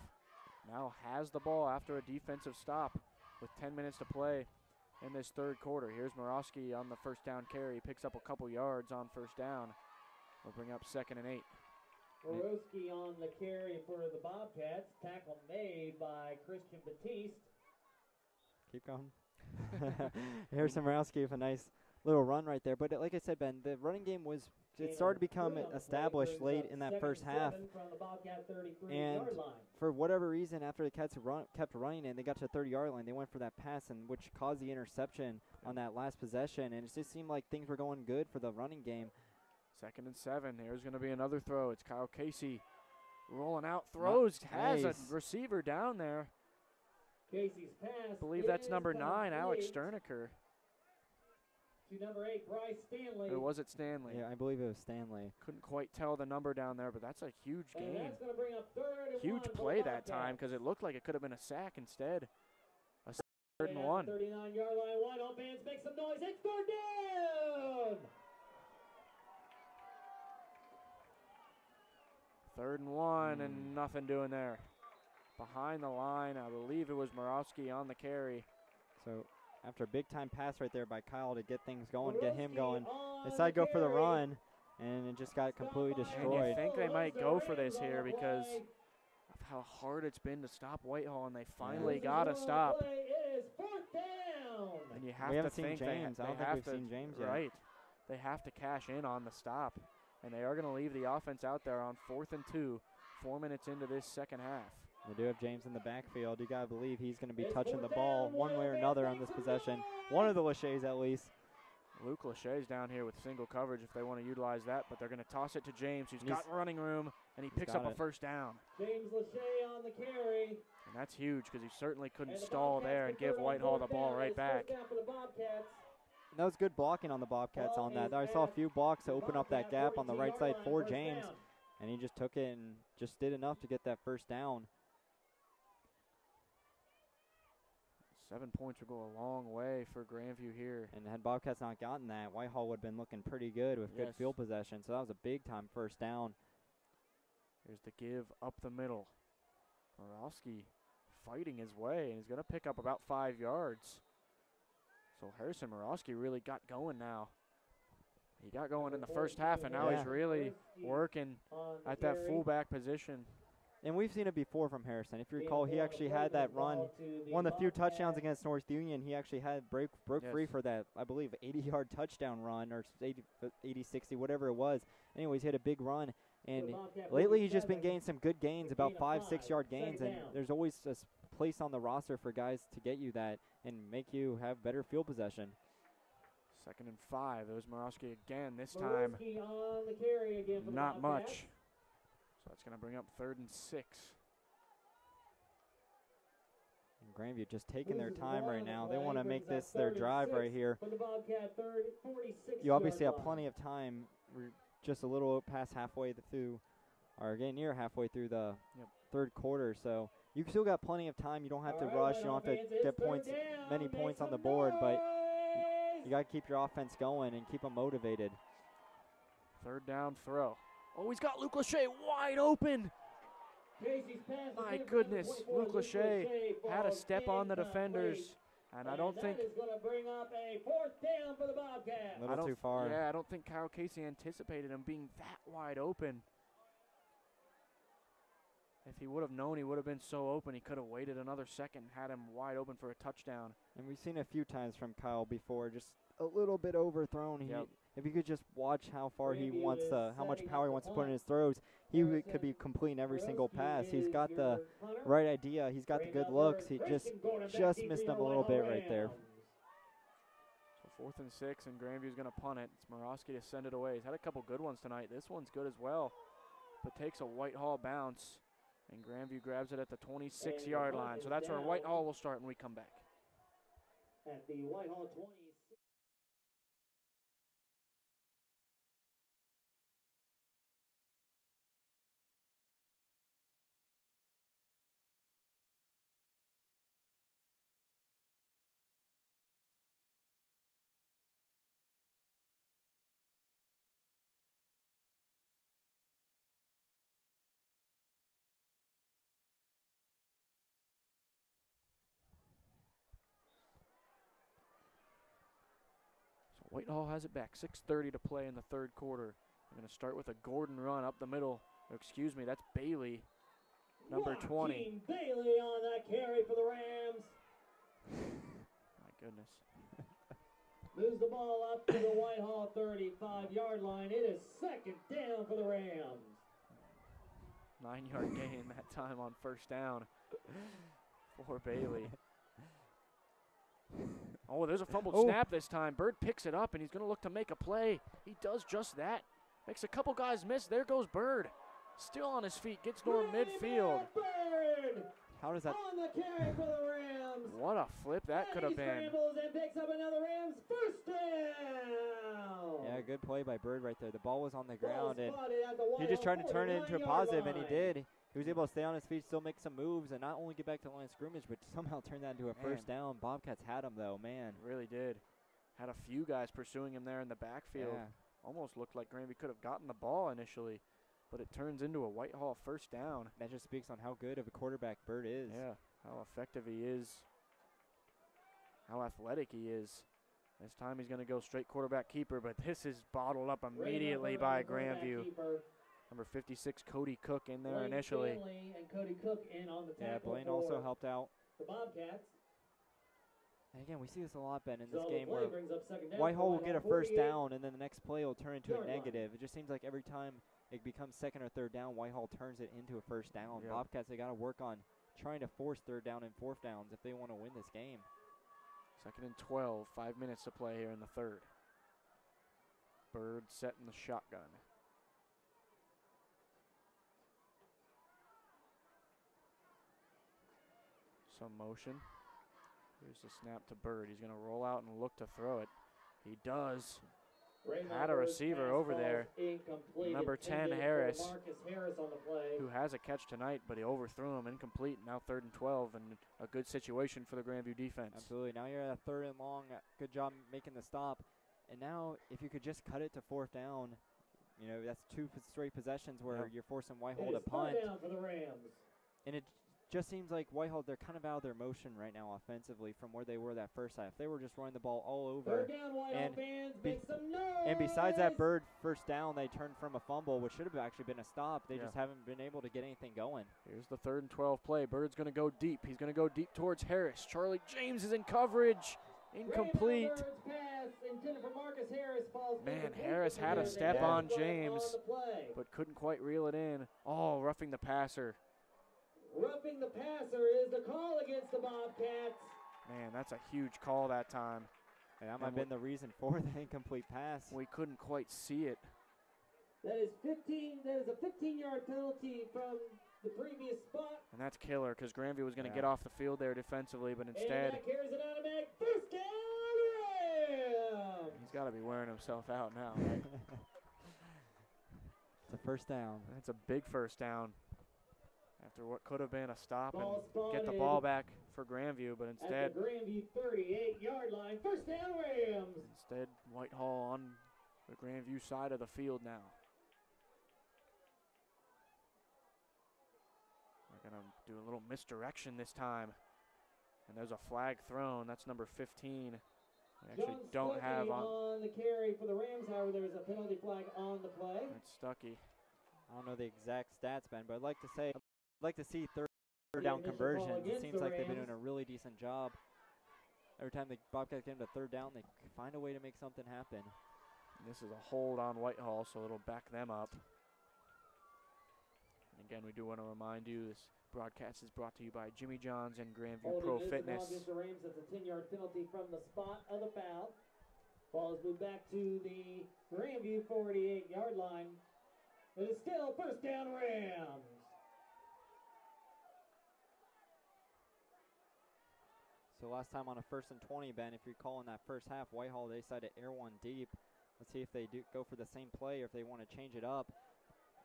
Speaker 1: now has the ball after a defensive stop with 10 minutes to play in this third quarter. Here's Morosky on the first down carry. Picks up a couple yards on first down. We'll bring up 2nd and 8.
Speaker 3: Morosky on the carry for the Bobcats. Tackle made by Christian Batiste.
Speaker 2: Keep going. Here's Samrowski with a nice little run right there. But like I said, Ben, the running game it started to become established late in that first half. And for whatever reason, after the Cats kept running and they got to the 30-yard line, they went for that pass, which caused the interception on that last possession. And it just seemed like things were going good for the running game.
Speaker 1: 2nd and 7. There's going to be another throw. It's Kyle Casey rolling out, throws, has a receiver down there.
Speaker 3: Casey's pass.
Speaker 1: I believe that's number 9, Alex Sterniker.
Speaker 3: To number 8, Bryce Stanley.
Speaker 1: Or was it Stanley?
Speaker 2: Yeah, I believe it was Stanley.
Speaker 1: Couldn't quite tell the number down there, but that's a huge
Speaker 3: And
Speaker 1: gain.
Speaker 3: that's going to bring up 3rd and
Speaker 1: Huge
Speaker 3: 1 for
Speaker 1: play
Speaker 3: the
Speaker 1: that time because it looked like it could have been a sack instead. A 3rd and 1.
Speaker 3: 39-yard line. Whitehall fans make some noise. It's 3rd down.
Speaker 1: 3rd and 1 and nothing doing there. Behind the line, I believe it was Morosky on the carry.
Speaker 2: So after a big-time pass right there by Kyle to get things going, get him going, they decided to go for the run, and it just got completely
Speaker 1: And
Speaker 2: destroyed.
Speaker 1: you think they might go for this here because of how hard it's been to stop Whitehall, and they finally got to stop.
Speaker 3: It is 4th down.
Speaker 1: And you have
Speaker 2: We
Speaker 1: to
Speaker 2: haven't seen
Speaker 1: think
Speaker 2: James.
Speaker 1: they
Speaker 2: I don't
Speaker 1: have
Speaker 2: think we've
Speaker 1: to,
Speaker 2: seen James yet.
Speaker 1: right. They have to cash in on the stop, and they are going to leave the offense out there on 4th and 2, 4 minutes into this second half.
Speaker 2: They do have James in the backfield. You got to believe he's going to be touching the ball one way or another on this possession. One of the Lachey's at least.
Speaker 1: Luke Lachey's down here with single coverage if they want to utilize that, but they're going to toss it to James, who's got running room, and he picks up a first down.
Speaker 3: James Lachey on the carry.
Speaker 1: And that's huge because he certainly couldn't stall there and give Whitehall the ball right back.
Speaker 2: That was good blocking on the Bobcats on that. I saw a few blocks to open up that gap on the right side for James, and he just took it and just did enough to get that first down.
Speaker 1: 7 points will go a long way for Grandview here.
Speaker 2: And had Bobcats not gotten that, Whitehall would have been looking pretty good with good field possession. So that was a big-time first down.
Speaker 1: Here's the give up the middle. Morosky fighting his way, and he's going to pick up about 5 yards. So Harrison Morosky really got going now. He got going in the first half, and now he's really working at that fullback position.
Speaker 2: And we've seen it before from Harrison. If you recall, he actually had that run, one of the few touchdowns against North Union. He actually had broke free for that, I believe, 80-yard touchdown run or 80, 60, whatever it was. Anyways, he had a big run. And lately he's just been getting some good gains, about 5, 6-yard gains. And there's always a place on the roster for guys to get you that and make you have better field possession.
Speaker 1: 2nd and 5. It was Morosky again. This time, not much. So that's going to bring up 3rd and 6.
Speaker 2: And Grandview just taking their time right now. They want to make this their drive right here. You obviously have plenty of time. We're just a little past halfway through, or getting near halfway through the third quarter. So you still got plenty of time. You don't have to rush. You don't have to get many points on the board, but you got to keep your offense going and keep them motivated.
Speaker 1: 3rd down throw. Oh, he's got Luke Lachey wide open. My goodness, Luke Lachey had a step on the defenders, and I don't think.
Speaker 3: That is going to bring up a 4th down for the Bobcats.
Speaker 2: A little too far.
Speaker 1: Yeah, I don't think Kyle Casey anticipated him being that wide open. If he would have known he would have been so open, he could have waited another second and had him wide open for a touchdown.
Speaker 2: And we've seen a few times from Kyle before, just a little bit overthrown. If you could just watch how far he wants to, how much power he wants to put in his throws, he could be completing every single pass. He's got the right idea. He's got the good looks. He just missed them a little bit right there.
Speaker 1: So 4th and 6, and Grandview's going to punt it. It's Morosky to send it away. He's had a couple good ones tonight. This one's good as well, but takes a Whitehall bounce, and Grandview grabs it at the 26-yard line. So that's where Whitehall will start when we come back.
Speaker 3: At the Whitehall 20.
Speaker 1: Whitehall has it back. 6:30 to play in the third quarter. They're going to start with a Gordon run up the middle. Excuse me, that's Bailey, number 20.
Speaker 3: Joaquin Bailey on that carry for the Rams.
Speaker 1: My goodness.
Speaker 3: Moves the ball up to the Whitehall 35-yard line. It is second down for the Rams.
Speaker 1: 9-yard gain that time on first down for Bailey. Oh, there's a fumbled snap this time. Bird picks it up, and he's going to look to make a play. He does just that. Makes a couple guys miss. There goes Bird. Still on his feet. Gets toward midfield.
Speaker 3: Bird
Speaker 2: How does that?
Speaker 3: on the carry for the Rams.
Speaker 1: What a flip that could have
Speaker 3: He
Speaker 1: been.
Speaker 3: scrambles and picks up another Rams first down.
Speaker 2: Yeah, good play by Bird right there. The ball was on the ground, and
Speaker 3: Spotted at the
Speaker 2: he just tried to turn it into a
Speaker 3: 49-yard
Speaker 2: positive, and he
Speaker 3: line.
Speaker 2: did. He was able to stay on his feet, still make some moves, and not only get back to the line of scrimmage, but somehow turn that into a first down. Bobcats had him, though, man.
Speaker 1: Really did. Had a few guys pursuing him there in the backfield.
Speaker 2: Yeah.
Speaker 1: Almost looked like Grandview could have gotten the ball initially, but it turns into a Whitehall first down.
Speaker 2: That just speaks on how good of a quarterback Bird is.
Speaker 1: Yeah, how effective he is, how athletic he is. This time he's going to go straight quarterback keeper, but this is bottled up immediately by Grandview. Number 56, Cody Cook in there
Speaker 3: Blaine
Speaker 1: initially.
Speaker 3: Stanley and Cody Cook in on the
Speaker 2: Yeah,
Speaker 3: tackle
Speaker 2: Blaine
Speaker 3: for
Speaker 2: also helped out.
Speaker 3: the Bobcats.
Speaker 2: And again, we see this a lot, Ben, in this
Speaker 3: So the
Speaker 2: game
Speaker 3: play
Speaker 2: where
Speaker 3: brings up second down
Speaker 2: Whitehall will
Speaker 3: for
Speaker 2: get a
Speaker 3: Whitehall,
Speaker 2: first
Speaker 3: 48.
Speaker 2: down, and then the next play will turn into a
Speaker 3: Yard line.
Speaker 2: negative. It just seems like every time it becomes second or third down, Whitehall turns it into a first down.
Speaker 1: Yep.
Speaker 2: Bobcats, they got to work on trying to force third down and fourth downs if they want to win this game.
Speaker 1: Second and 12, 5 minutes to play here in the third. Bird setting the shotgun. Some motion. Here's the snap to Bird. He's going to roll out and look to throw it. He does. Had a receiver over there. Number 10, Harris,
Speaker 3: Marcus Harris on the play.
Speaker 1: who has a catch tonight, but he overthrew him, incomplete. Now 3rd and 12, and a good situation for the Grandview defense.
Speaker 2: Absolutely. Now you're at a third and long. Good job making the stop. And now if you could just cut it to fourth down, you know, that's two straight possessions where you're forcing Whitehall to punt.
Speaker 3: Down for the Rams.
Speaker 2: And it just seems like Whitehall, they're kind of out of their motion right now offensively from where they were that first half. They were just running the ball all over.
Speaker 3: Third down, Whitehall fans, make some noise.
Speaker 2: And besides that Bird first down, they turned from a fumble, which should have actually been a stop. They just haven't been able to get anything going.
Speaker 1: Here's the 3rd and 12 play. Bird's going to go deep. He's going to go deep towards Harris. Charlie James is in coverage. Incomplete.
Speaker 3: Bird's pass intended for Marcus Harris falls
Speaker 1: Man,
Speaker 3: incomplete.
Speaker 1: Harris had a
Speaker 3: They
Speaker 1: step
Speaker 3: have
Speaker 1: on
Speaker 3: the flag
Speaker 1: James,
Speaker 3: on the play.
Speaker 1: but couldn't quite reel it in. Oh, roughing the passer.
Speaker 3: Roughing the passer is the call against the Bobcats.
Speaker 1: Man, that's a huge call that time.
Speaker 2: And that might have been the reason for the incomplete pass.
Speaker 1: We couldn't quite see it.
Speaker 3: That is 15. That is a 15-yard penalty from the previous spot.
Speaker 1: And that's killer because Grandview was going to get off the field there defensively, but
Speaker 3: And
Speaker 1: instead
Speaker 3: that carries it out of back. First down, Rams.
Speaker 1: he's got to be wearing himself out now, right?
Speaker 2: It's a first down.
Speaker 1: That's a big first down after what could have been a stop
Speaker 3: Ball
Speaker 1: and get the
Speaker 3: spotted
Speaker 1: ball back for Grandview, but instead
Speaker 3: at the Grandview 38-yard line. First down, Rams.
Speaker 1: Instead, Whitehall on the Grandview side of the field now. We're going to do a little misdirection this time. And there's a flag thrown. That's number 15. We actually
Speaker 3: John
Speaker 1: don't have
Speaker 3: on the carry for the Rams. However, there's a penalty flag on the play.
Speaker 1: It's Stuckey.
Speaker 2: I don't know the exact stats, Ben, but I'd like to see third down conversions. It seems like they've been doing a really decent job. Every time the Bobcats get into third down, they find a way to make something happen.
Speaker 1: This is a hold on Whitehall, so it'll back them up. And again, we do want to remind you this broadcast is brought to you by Jimmy John's and Grandview Pro Fitness.
Speaker 3: Against the Rams, that's a 10-yard penalty from the spot of the foul. Ball is moved back to the Grandview 48-yard line. It is still first down, Rams.
Speaker 2: So last time on a 1st and 20, Ben, if you recall in that first half, Whitehall, they decided to air one deep. Let's see if they do go for the same play or if they want to change it up.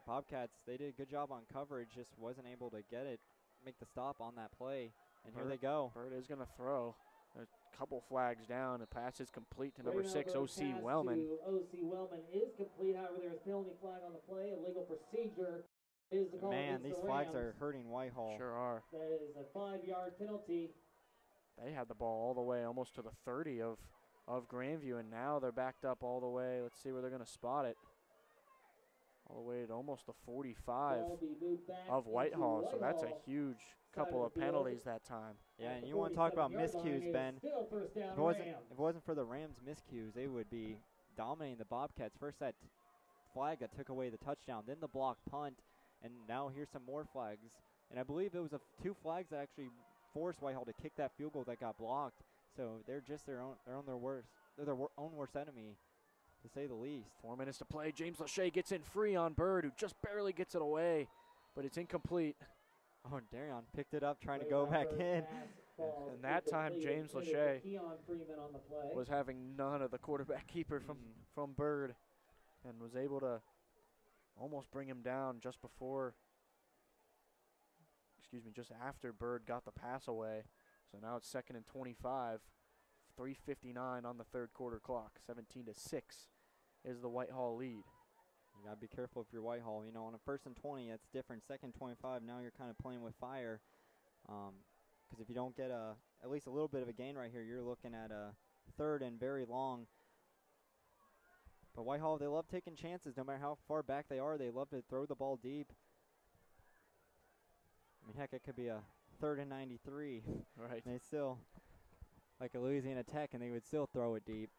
Speaker 2: Bobcats, they did a good job on coverage, just wasn't able to get it, make the stop on that play. And here they go.
Speaker 1: Bird is going to throw. There's a couple flags down. The pass is complete to number 6, O.C. Wellman.
Speaker 3: O.C. Wellman is complete. However, there is penalty flag on the play. Illegal procedure is the call.
Speaker 2: Man, these
Speaker 3: the
Speaker 2: flags
Speaker 3: Rams.
Speaker 2: are hurting Whitehall.
Speaker 1: Sure are.
Speaker 3: That is a 5-yard penalty.
Speaker 1: They had the ball all the way almost to the 30 of of Grandview, and now they're backed up all the way. Let's see where they're going to spot it. All the way to almost the 45 of Whitehall, so that's a huge couple of penalties that time.
Speaker 2: Yeah, and you want to talk about miscues, Ben. If it wasn't for the Rams' miscues, they would be dominating the Bobcats. First that flag that took away the touchdown, then the block punt, and now here's some more flags. And I believe it was two flags that actually forced Whitehall to kick that field goal that got blocked. So they're just their own worst enemy, to say the least.
Speaker 1: 4 minutes to play. James Lachey gets in free on Bird, who just barely gets it away, but it's incomplete.
Speaker 2: Oh, and Darion picked it up, trying to go back in.
Speaker 1: And that time, James Lachey was having none of the quarterback keeper from Bird, and was able to almost bring him down just after Bird got the pass away. So now it's 2nd and 25, 3:59 on the third quarter clock. 17-6 is the Whitehall lead.
Speaker 2: You got to be careful if you're Whitehall. You know, on a 1st and 20, that's different. 2nd 25, now you're kind of playing with fire. Because if you don't get at least a little bit of a gain right here, you're looking at a 3rd and very long. But Whitehall, they love taking chances. No matter how far back they are, they love to throw the ball deep. I mean, heck, it could be a 3rd and 93.
Speaker 1: Right.
Speaker 2: And they still, like a Louisiana Tech, and they would still throw it deep.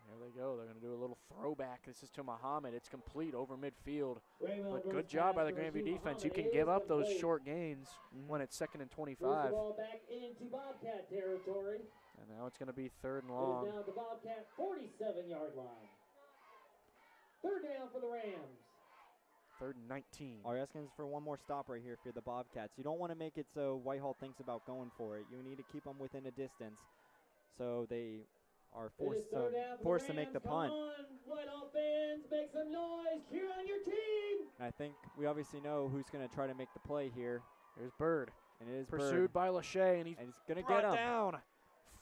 Speaker 1: There they go. They're going to do a little throwback. This is to Muhammad. It's complete over midfield. But good job by the Grandview defense. You can give up those short gains when it's 2nd and 25.
Speaker 3: Ball back into Bobcat territory.
Speaker 1: And now it's going to be 3rd and long.
Speaker 3: It is down to Bobcat 47-yard line. 3rd down for the Rams.
Speaker 1: 3rd and 19.
Speaker 2: All you're asking is for one more stop right here if you're the Bobcats. You don't want to make it so Whitehall thinks about going for it. You need to keep them within a distance. So they are forced to make the punt.
Speaker 3: Come on, Whitehall fans, make some noise. Cheer on your team.
Speaker 2: And I think we obviously know who's going to try to make the play here.
Speaker 1: Here's Bird.
Speaker 2: And it is
Speaker 1: pursued by Lachey, and he's
Speaker 2: going to get him
Speaker 1: down.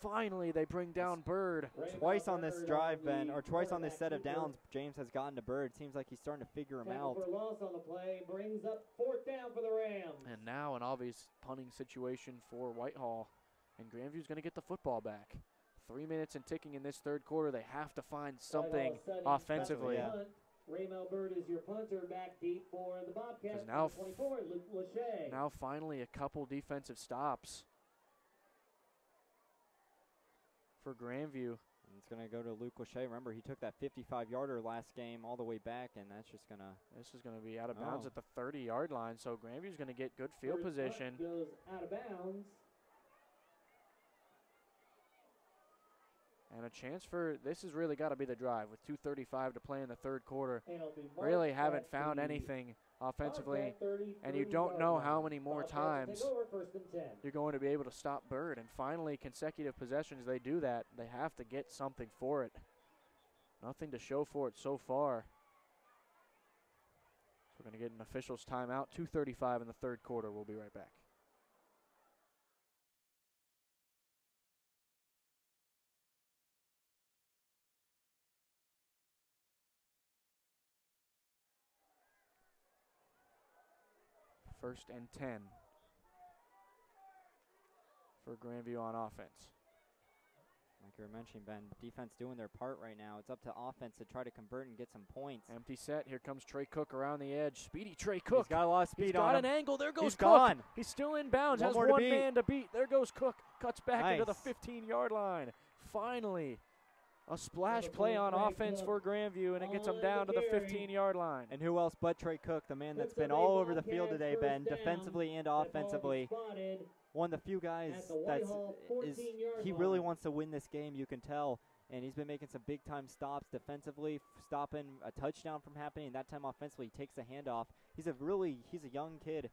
Speaker 1: Finally, they bring down Bird.
Speaker 2: Twice on this drive, Ben, or twice on this set of downs, James has gotten to Bird. Seems like he's starting to figure him out.
Speaker 3: For loss on the play brings up 4th down for the Rams.
Speaker 1: And now an obvious punting situation for Whitehall. And Grandview's going to get the football back. 3 minutes and ticking in this third quarter. They have to find something offensively.
Speaker 3: Raymel Bird is your punter back deep for the Bobcats.
Speaker 1: Now,
Speaker 3: 24, Lachey.
Speaker 1: Now finally a couple defensive stops for Grandview.
Speaker 2: And it's going to go to Luke Lachey. Remember, he took that 55-yarder last game all the way back, and that's just going to...
Speaker 1: This is going to be out of bounds at the 30-yard line, so Grandview's going to get good field position.
Speaker 3: Goes out of bounds.
Speaker 1: And a chance for, this has really got to be the drive with 2:35 to play in the third quarter. Really haven't found anything offensively, and you don't know how many more times you're going to be able to stop Bird. And finally, consecutive possessions, they do that. They have to get something for it. Nothing to show for it so far. So we're going to get an official's timeout. 2:35 in the third quarter. We'll be right back. First and 10 for Grandview on offense.
Speaker 2: Like you were mentioning, Ben, defense doing their part right now. It's up to offense to try to convert and get some points.
Speaker 1: Empty set. Here comes Trey Cook around the edge. Speedy Trey Cook.
Speaker 2: He's got a lot of speed on him.
Speaker 1: He's got an angle. There goes
Speaker 2: He's
Speaker 1: Cook.
Speaker 2: Gone.
Speaker 1: He's still in bounds.
Speaker 2: One
Speaker 1: has
Speaker 2: more
Speaker 1: one
Speaker 2: to
Speaker 1: man to beat. There goes Cook. Cuts back
Speaker 2: Nice.
Speaker 1: into the 15-yard line. Finally, a splash play on offense for Grandview, and it gets them down to the 15-yard line.
Speaker 2: And who else but Trey Cook, the man that's been all over the field today, Ben, defensively and offensively. One of the few guys he really wants to win this game, you can tell. And he's been making some big-time stops defensively, stopping a touchdown from happening. And that time offensively, he takes the handoff. He's a young kid.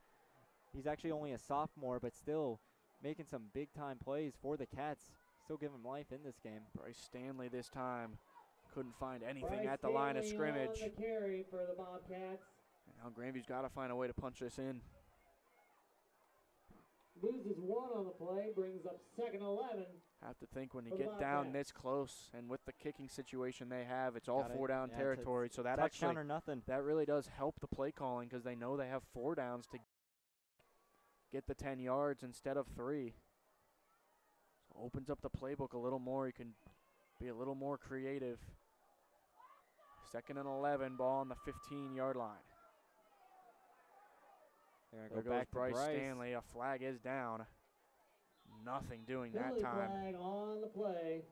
Speaker 2: He's actually only a sophomore, but still making some big-time plays for the Cats. Still giving him life in this game.
Speaker 1: Bryce Stanley this time couldn't find anything at the line of scrimmage.
Speaker 3: On the carry for the Bobcats.
Speaker 1: Now Grandview's got to find a way to punch this in.
Speaker 3: Loses one on the play, brings up 2nd 11.
Speaker 1: Have to think when you get down this close, and with the kicking situation they have, it's all 4-down territory. So that
Speaker 2: touchdown or nothing.
Speaker 1: That really does help the play calling because they know they have 4 downs to get the 10 yards instead of 3. So opens up the playbook a little more. You can be a little more creative. 2nd and 11, ball on the 15-yard line. There
Speaker 2: Go
Speaker 1: goes
Speaker 2: back to
Speaker 1: Bryce Stanley. A flag is down. Nothing doing that
Speaker 3: Penalty
Speaker 1: time.
Speaker 3: flag on the play.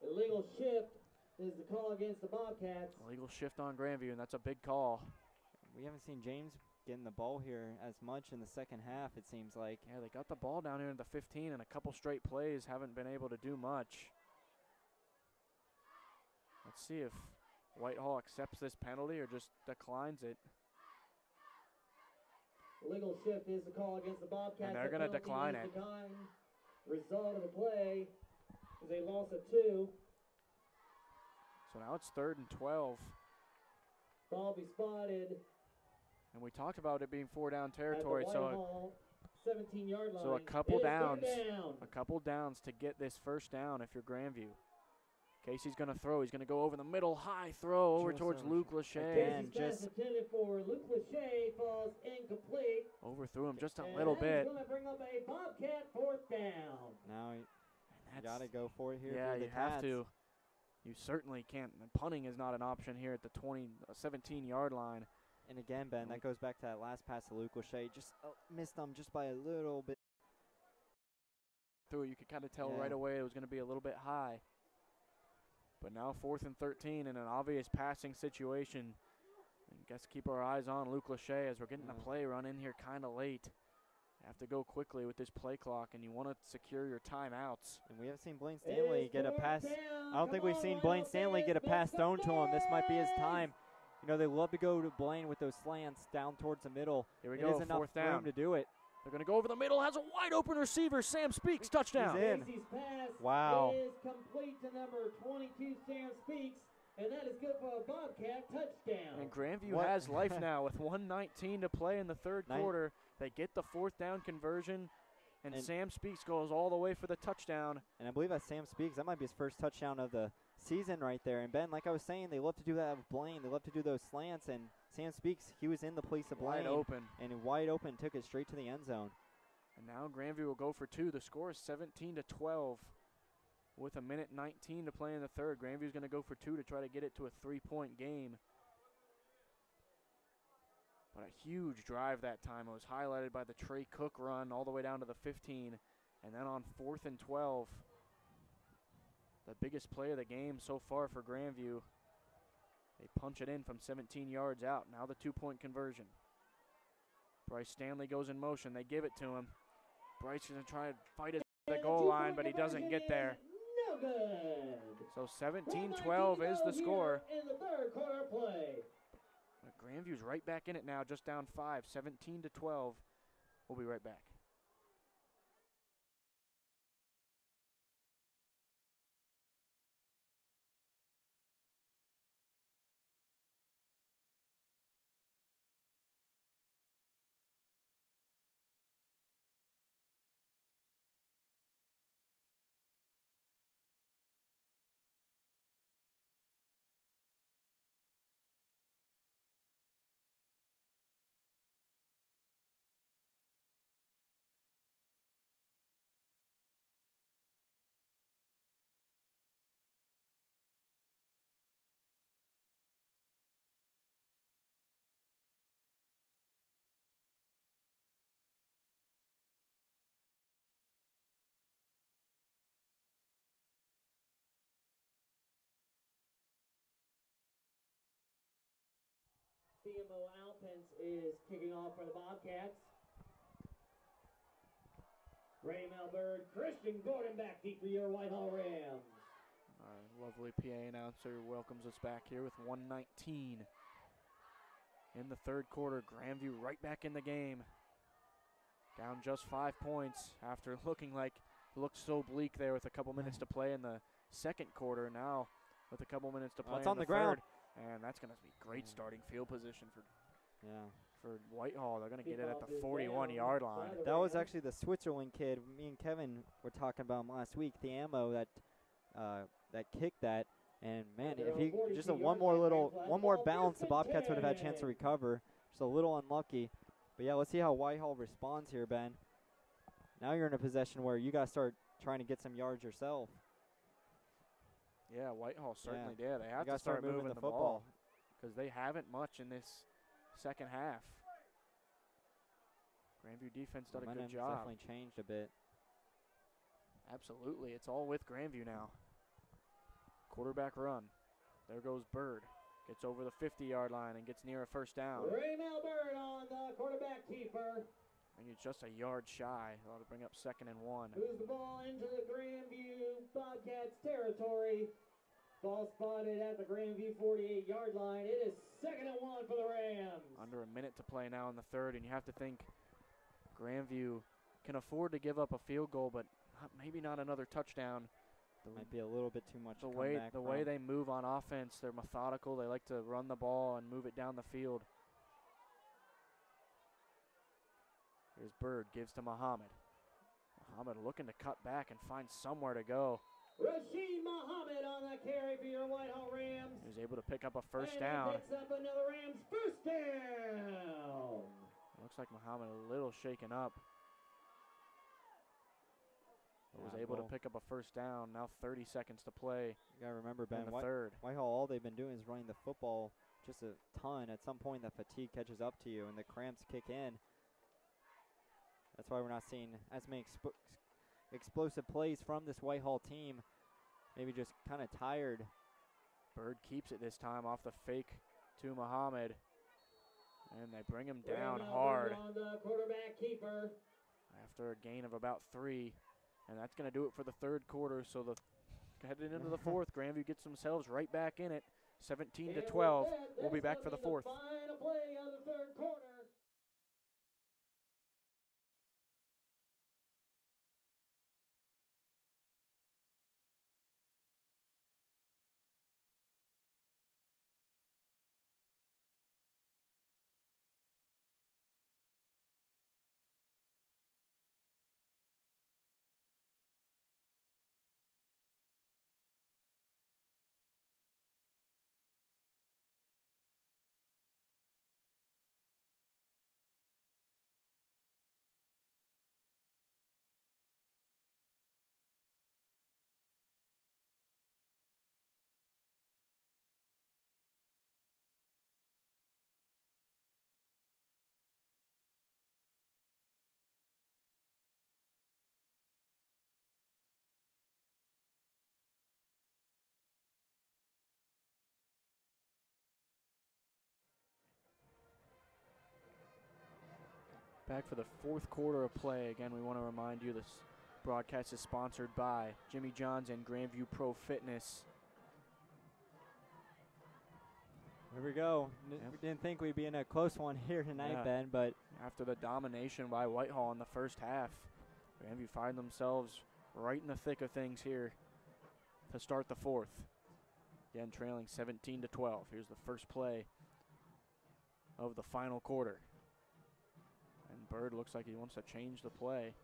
Speaker 3: Illegal shift is the call against the Bobcats.
Speaker 1: Illegal shift on Grandview, and that's a big call.
Speaker 2: We haven't seen James getting the ball here as much in the second half, it seems like.
Speaker 1: Yeah, they got the ball down here in the 15, and a couple straight plays haven't been able to do much. Let's see if Whitehall accepts this penalty or just declines it.
Speaker 3: Illegal shift is the call against the Bobcats.
Speaker 1: And they're going to decline it.
Speaker 3: Result of the play is a loss of 2.
Speaker 1: So now it's 3rd and 12.
Speaker 3: Ball be spotted.
Speaker 1: And we talked about it being 4-down
Speaker 3: At
Speaker 1: territory.
Speaker 3: the Whitehall 17-yard line.
Speaker 1: So a couple
Speaker 3: It is
Speaker 1: downs.
Speaker 3: down.
Speaker 1: A couple downs to get this first down if you're Grandview. Casey's going to throw. He's going to go over the middle. High throw over
Speaker 2: Just
Speaker 1: towards
Speaker 2: over.
Speaker 1: Luke Lachey.
Speaker 2: Again,
Speaker 3: Casey's pass
Speaker 2: just
Speaker 3: intended for Luke Lachey falls incomplete.
Speaker 1: Overthrew him just a
Speaker 3: And
Speaker 1: little
Speaker 3: that is
Speaker 1: bit.
Speaker 3: going to bring up a Bobcat 4th down.
Speaker 2: now you
Speaker 1: That's-
Speaker 2: got to go for it here.
Speaker 1: Yeah,
Speaker 2: for the
Speaker 1: you have
Speaker 2: Cats.
Speaker 1: to. You certainly can't. And punting is not an option here at the 17-yard line.
Speaker 2: And again, Ben, that goes back to that last pass to Luke Lachey. Just missed him just by a little bit.
Speaker 1: Through it, you could kind of tell
Speaker 2: Yeah.
Speaker 1: right away it was going to be a little bit high. But now 4th and 13 in an obvious passing situation. I guess keep our eyes on Luke Lachey as we're getting the play run in here kind of late. You have to go quickly with this play clock, and you want to secure your timeouts.
Speaker 2: And we haven't seen Blaine
Speaker 3: It
Speaker 2: Stanley
Speaker 3: is
Speaker 2: get a
Speaker 3: 4th
Speaker 2: pass.
Speaker 3: down.
Speaker 2: I don't think we've seen Blaine Stanley get a pass thrown to him. This might be his time. You know, they love to go to Blaine with those slants down towards the middle.
Speaker 1: Here we
Speaker 2: It
Speaker 1: go,
Speaker 2: is enough
Speaker 1: 4th down.
Speaker 2: room to do it.
Speaker 1: They're going to go over the middle. Has a wide open receiver. Sam Speaks, touchdown.
Speaker 2: He's in.
Speaker 3: Casey's pass
Speaker 2: Wow.
Speaker 3: is complete to number 22, Sam Speaks, and that is good for a Bobcat touchdown.
Speaker 1: And Grandview
Speaker 2: What?
Speaker 1: has life now with 1:19 to play in the 3rd
Speaker 2: Nice.
Speaker 1: quarter. They get the 4th down conversion, and
Speaker 2: And-
Speaker 1: Sam Speaks goes all the way for the touchdown.
Speaker 2: And I believe that's Sam Speaks. That might be his first touchdown of the season right there. And Ben, like I was saying, they love to do that with Blaine. They love to do those slants. And Sam Speaks, he was in the place of Blaine.
Speaker 1: Wide open.
Speaker 2: And wide open, took it straight to the end zone.
Speaker 1: And now Grandview will go for 2. The score is 17-12 with 1:19 to play in the 3rd. Grandview's going to go for 2 to try to get it to a 3-point game. But a huge drive that time. It was highlighted by the Trey Cook run all the way down to the 15. And then on 4th and 12, the biggest play of the game so far for Grandview. They punch it in from 17 yards out. Now the 2-point conversion. Bryce Stanley goes in motion. They give it to him. Bryce is going to try to fight it to the goal line, but he doesn't get there.
Speaker 3: No good.
Speaker 1: So 17-12 is the score.
Speaker 3: In the 3rd quarter play.
Speaker 1: But Grandview's right back in it now, just down 5, 17-12. We'll be right back.
Speaker 3: BMO Alpens is kicking off for the Bobcats. Ray Malbird, Christian Gordon back deep for your Whitehall Rams.
Speaker 1: Our lovely PA announcer welcomes us back here with 1:19 in the 3rd quarter. Grandview right back in the game. Down just 5 points after looking like it looked so bleak there with a couple minutes to play in the 2nd quarter. Now with a couple minutes to play
Speaker 2: it's
Speaker 1: in
Speaker 2: on the
Speaker 1: 3rd.
Speaker 2: ground.
Speaker 1: And that's going to be great starting field position
Speaker 2: Yeah.
Speaker 1: for Whitehall. They're going to get it at the
Speaker 3: Kickoff is
Speaker 1: 41-yard
Speaker 3: down
Speaker 1: line.
Speaker 3: by the
Speaker 2: That was
Speaker 3: Rams.
Speaker 2: actually the Switzerland kid. Me and Kevin were talking about him last week. The ammo that kicked that, and man,
Speaker 3: They're
Speaker 2: if
Speaker 3: on
Speaker 2: he
Speaker 3: 42
Speaker 2: just a
Speaker 3: yards
Speaker 2: one more
Speaker 3: line,
Speaker 2: little
Speaker 3: flag
Speaker 2: one more
Speaker 3: ball,
Speaker 2: bounce, the
Speaker 3: first and
Speaker 2: Bobcats would have had a chance to
Speaker 3: 10.
Speaker 2: recover. Just a little unlucky, but yeah, let's see how Whitehall responds here, Ben. Now you're in a possession where you got to start trying to get some yards yourself.
Speaker 1: Yeah, Whitehall certainly did. They
Speaker 2: You
Speaker 1: have
Speaker 2: gotta
Speaker 1: to start moving
Speaker 2: the
Speaker 1: the
Speaker 2: football.
Speaker 1: ball because they haven't much in this second half. Grandview defense did a good
Speaker 2: Momentum's
Speaker 1: job.
Speaker 2: definitely changed a bit.
Speaker 1: Absolutely. It's all with Grandview now. Quarterback run. There goes Bird. Gets over the 50-yard line and gets near a first down.
Speaker 3: Raymel Bird on the quarterback keeper.
Speaker 1: I think it's just a yard shy. Ought to bring up 2nd and 1.
Speaker 3: Moves the ball into the Grandview Bobcats territory. Ball spotted at the Grandview 48-yard line. It is 2nd and 1 for the Rams.
Speaker 1: Under a minute to play now in the third, and you have to think Grandview can afford to give up a field goal, but maybe not another touchdown.
Speaker 2: Might be a little bit too much.
Speaker 1: The way they move on offense, they're methodical. They like to run the ball and move it down the field. Here's Bird, gives to Muhammad. Muhammad looking to cut back and find somewhere to go.
Speaker 3: Rashid Muhammad on the carry for your Whitehall Rams.
Speaker 1: He was able to pick up a first
Speaker 3: and
Speaker 1: down.
Speaker 3: He picks up another Rams first down.
Speaker 1: Looks like Muhammad a little shaken up. Was able to pick up a first down. Now 30 seconds to play.
Speaker 2: You got to remember, Ben,
Speaker 1: in the third.
Speaker 2: Whitehall, all they've been doing is running the football just a ton. At some point, that fatigue catches up to you, and the cramps kick in. That's why we're not seeing as many explosive plays from this Whitehall team. Maybe just kind of tired.
Speaker 1: Bird keeps it this time off the fake to Muhammad. And they bring him down hard.
Speaker 3: On the quarterback keeper.
Speaker 1: After a gain of about 3. And that's going to do it for the third quarter. So heading into the fourth, Grandview gets themselves right back in it, 17-12. We'll be back for the fourth.
Speaker 3: Final play of the third quarter.
Speaker 1: Back for the fourth quarter of play. Again, we want to remind you this broadcast is sponsored by Jimmy John's and Grandview Pro Fitness.
Speaker 2: Here we go. We didn't think we'd be in a close one here tonight, Ben, but
Speaker 1: after the domination by Whitehall in the first half, Grandview find themselves right in the thick of things here to start the fourth. Again, trailing 17-12. Here's the first play of the final quarter. And Bird looks like he wants to change the play.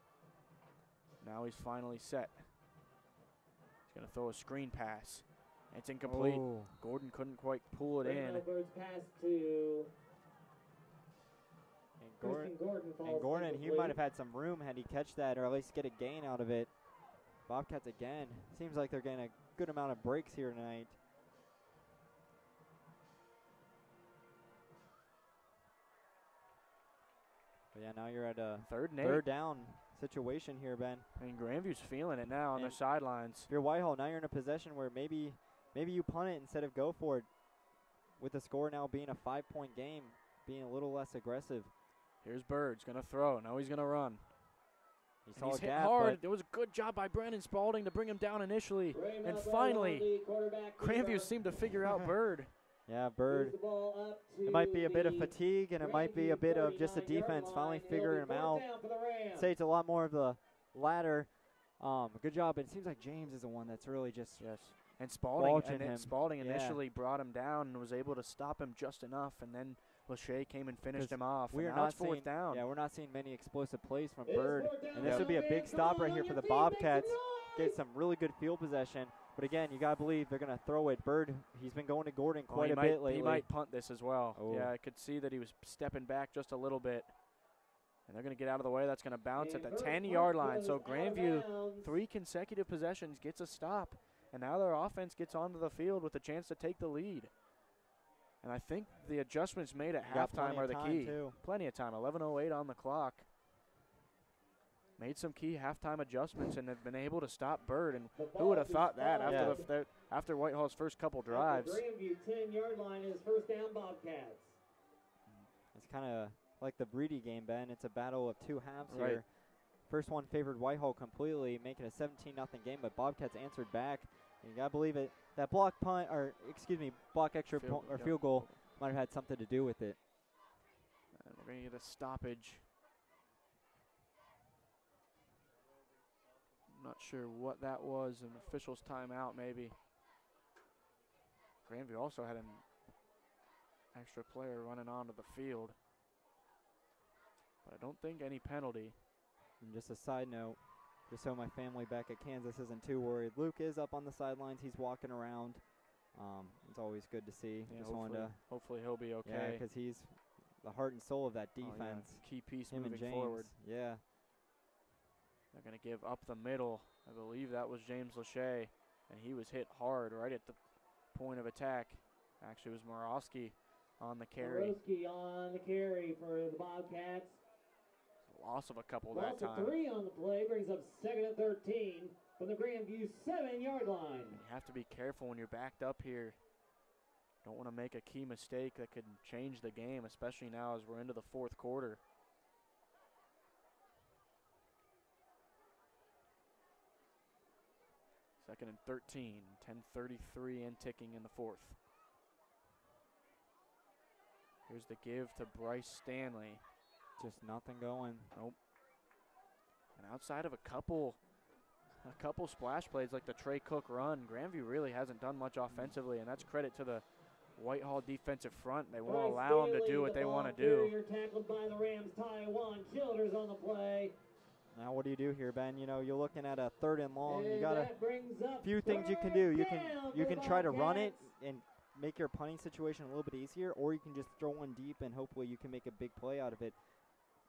Speaker 1: Now he's finally set. He's going to throw a screen pass. It's incomplete.
Speaker 2: Oh.
Speaker 1: Gordon couldn't quite pull it in.
Speaker 3: Bird's pass to
Speaker 2: Gordon, he might have had some room had he catch that, or at least get a gain out of it. Bobcats again. Seems like they're getting a good amount of breaks here tonight. But yeah, now you're at a third down situation here, Ben.
Speaker 1: And Grandview's feeling it now on the sidelines.
Speaker 2: If you're Whitehall, now you're in a possession where maybe you punt it instead of go for it. With the score now being a 5-point game, being a little less aggressive.
Speaker 1: Here's Bird's going to throw. Now he's going to run.
Speaker 2: He's
Speaker 1: hit hard. There was a good job by Brandon Spalding to bring him down initially. And finally, Grandview seemed to figure out Bird.
Speaker 2: Yeah, Bird. It might be a bit of fatigue, and it might be a bit of just the defense finally figuring him out. I'd say it's a lot more of the latter. Good job. It seems like James is the one that's really just
Speaker 1: And Spalding initially brought him down and was able to stop him just enough, and then Lachey came and finished him off.
Speaker 2: We are
Speaker 1: now
Speaker 2: not
Speaker 1: it's fourth down.
Speaker 2: Yeah, we're not seeing many explosive plays from Bird, and this would be a big stop right here for the Bobcats. Get some really good field possession. But again, you gotta believe they're gonna throw it. Bird, he's been going to Gordon quite a bit lately.
Speaker 1: He might punt this as well.
Speaker 2: Oh.
Speaker 1: Yeah, I could see that he was stepping back just a little bit. And they're gonna get out of the way. That's gonna bounce at the 10-yard line. So Grandview, 3 consecutive possessions, gets a stop. and now their offense gets onto the field with a chance to take the lead. And I think the adjustments made at halftime are the key. Plenty of time, 11:08 on the clock. Made some key halftime adjustments and have been able to stop Bird. And who would have thought that after Whitehall's first couple drives?
Speaker 3: At the Grandview 10-yard line is first down Bobcats.
Speaker 2: It's kind of like the Breedy game, Ben. It's a battle of two halves
Speaker 1: Right.
Speaker 2: here. First one favored Whitehall completely, making a 17-0 game, but Bobcats answered back. And you got to believe it. That block punt, or excuse me, block extra field goal might have had something to do with it.
Speaker 1: And we're going to get a stoppage. Not sure what that was, an official's timeout maybe. Grandview also had an extra player running onto the field. But I don't think any penalty.
Speaker 2: And just a side note, just so my family back at Kansas isn't too worried, Luke is up on the sidelines. He's walking around. It's always good to see.
Speaker 1: Yeah,
Speaker 2: just wanted to,
Speaker 1: hopefully he'll be okay.
Speaker 2: yeah, because he's the heart and soul of that defense.
Speaker 1: Oh, yeah. Key piece
Speaker 2: Him
Speaker 1: moving
Speaker 2: and James.
Speaker 1: forward.
Speaker 2: Yeah.
Speaker 1: They're going to give up the middle. I believe that was James Lachey, and he was hit hard right at the point of attack. Actually, it was Morosky on the carry.
Speaker 3: Morosky on the carry for the Bobcats.
Speaker 1: Loss of a couple
Speaker 3: Loss
Speaker 1: that time.
Speaker 3: of 3 on the play brings up 2nd and 13 from the Grandview 7-yard line.
Speaker 1: And you have to be careful when you're backed up here. Don't want to make a key mistake that could change the game, especially now as we're into the fourth quarter. Second and 13, 10:33 and ticking in the fourth. Here's the give to Bryce Stanley.
Speaker 2: Just nothing going.
Speaker 1: Nope. And outside of a couple splash plays like the Trey Cook run, Grandview really hasn't done much offensively, and that's credit to the Whitehall defensive front. They won't allow them to do what they want to do.
Speaker 3: Tackled by the Rams, Taiwan Childers on the play.
Speaker 2: Now what do you do here, Ben? You know, you're looking at a 3rd and long.
Speaker 3: And
Speaker 2: You got a few things you can do. You can try to run it and make your punting situation a little bit easier, or you can just throw one deep and hopefully you can make a big play out of it.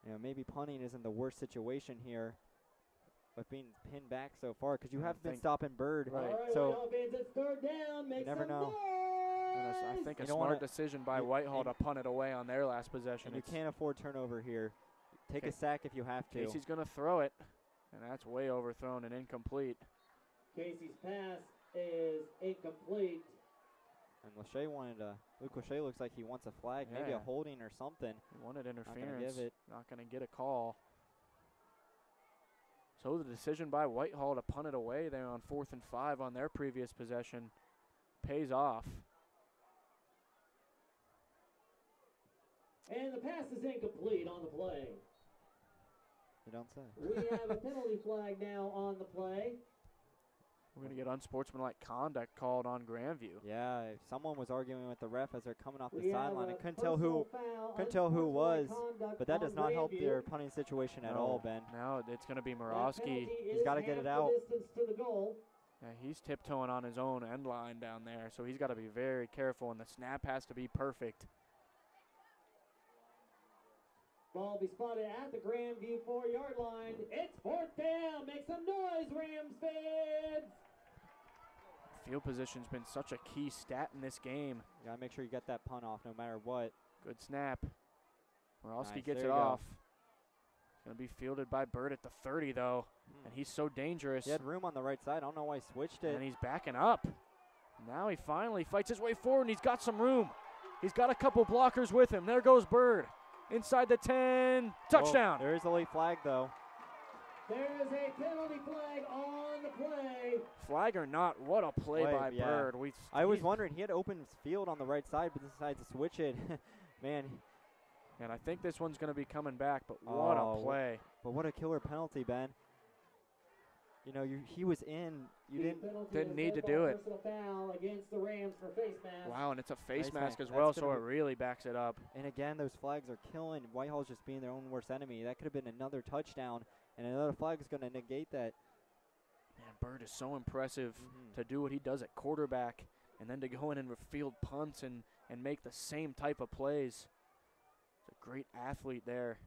Speaker 2: You know, maybe punting isn't the worst situation here, but being pinned back so far because you have been stopping Bird.
Speaker 1: Right.
Speaker 3: So it's 3rd down.
Speaker 2: You never know.
Speaker 1: And I think a smart decision by Whitehall to punt it away on their last possession.
Speaker 2: And you can't afford turnover here. Take a sack if you have to.
Speaker 1: Casey's going to throw it, and that's way overthrown and incomplete.
Speaker 3: Casey's pass is incomplete.
Speaker 2: And Luke Lachey looks like he wants a flag, maybe a holding or something.
Speaker 1: He wanted interference.
Speaker 2: Not gonna give it.
Speaker 1: Not going to get a call. So the decision by Whitehall to punt it away there on 4th and 5 on their previous possession pays off.
Speaker 3: And the pass is incomplete on the play.
Speaker 2: You don't say.
Speaker 3: We have a penalty flag now on the play.
Speaker 1: We're going to get unsportsmanlike conduct called on Grandview.
Speaker 2: Yeah, someone was arguing with the ref as they're coming off the
Speaker 3: We have
Speaker 2: sideline.
Speaker 3: a
Speaker 2: I couldn't tell who it was, but that does not help their punting situation at all, Ben.
Speaker 1: Now it's going to be Morosky.
Speaker 2: He's got to get it out.
Speaker 3: Distance to the goal.
Speaker 1: Yeah, he's tiptoeing on his own end line down there, so he's got to be very careful, and the snap has to be perfect.
Speaker 3: Ball be spotted at the Grandview 4-yard line. It's 4th down. Make some noise, Rams fans.
Speaker 1: Field position's been such a key stat in this game.
Speaker 2: You got to make sure you get that punt off no matter what.
Speaker 1: Good snap. Morosky
Speaker 2: Nice,
Speaker 1: gets
Speaker 2: there
Speaker 1: it
Speaker 2: you go.
Speaker 1: off. Going to be fielded by Bird at the 30, though, and he's so dangerous.
Speaker 2: He had room on the right side. I don't know why he switched it.
Speaker 1: And he's backing up. Now he finally fights his way forward, and he's got some room. He's got a couple blockers with him. There goes Bird. Inside the 10. Touchdown.
Speaker 2: There is a late flag, though.
Speaker 3: There is a penalty flag on the play.
Speaker 1: Flag or not, what a play by Bird.
Speaker 2: I was wondering, he had open field on the right side, but decided to switch it. Man.
Speaker 1: And I think this one's going to be coming back, but what a play.
Speaker 2: But what a killer penalty, Ben. You know, he was in. You
Speaker 1: didn't need to do it.
Speaker 3: Foul against the Rams for face mask.
Speaker 1: Wow, and it's a face mask as well, so it really backs it up.
Speaker 2: And again, those flags are killing. Whitehall's just being their own worst enemy. That could have been another touchdown, and another flag is going to negate that.
Speaker 1: Man, Bird is so impressive to do what he does at quarterback, and then to go in and field punts and make the same type of plays. He's a great athlete there.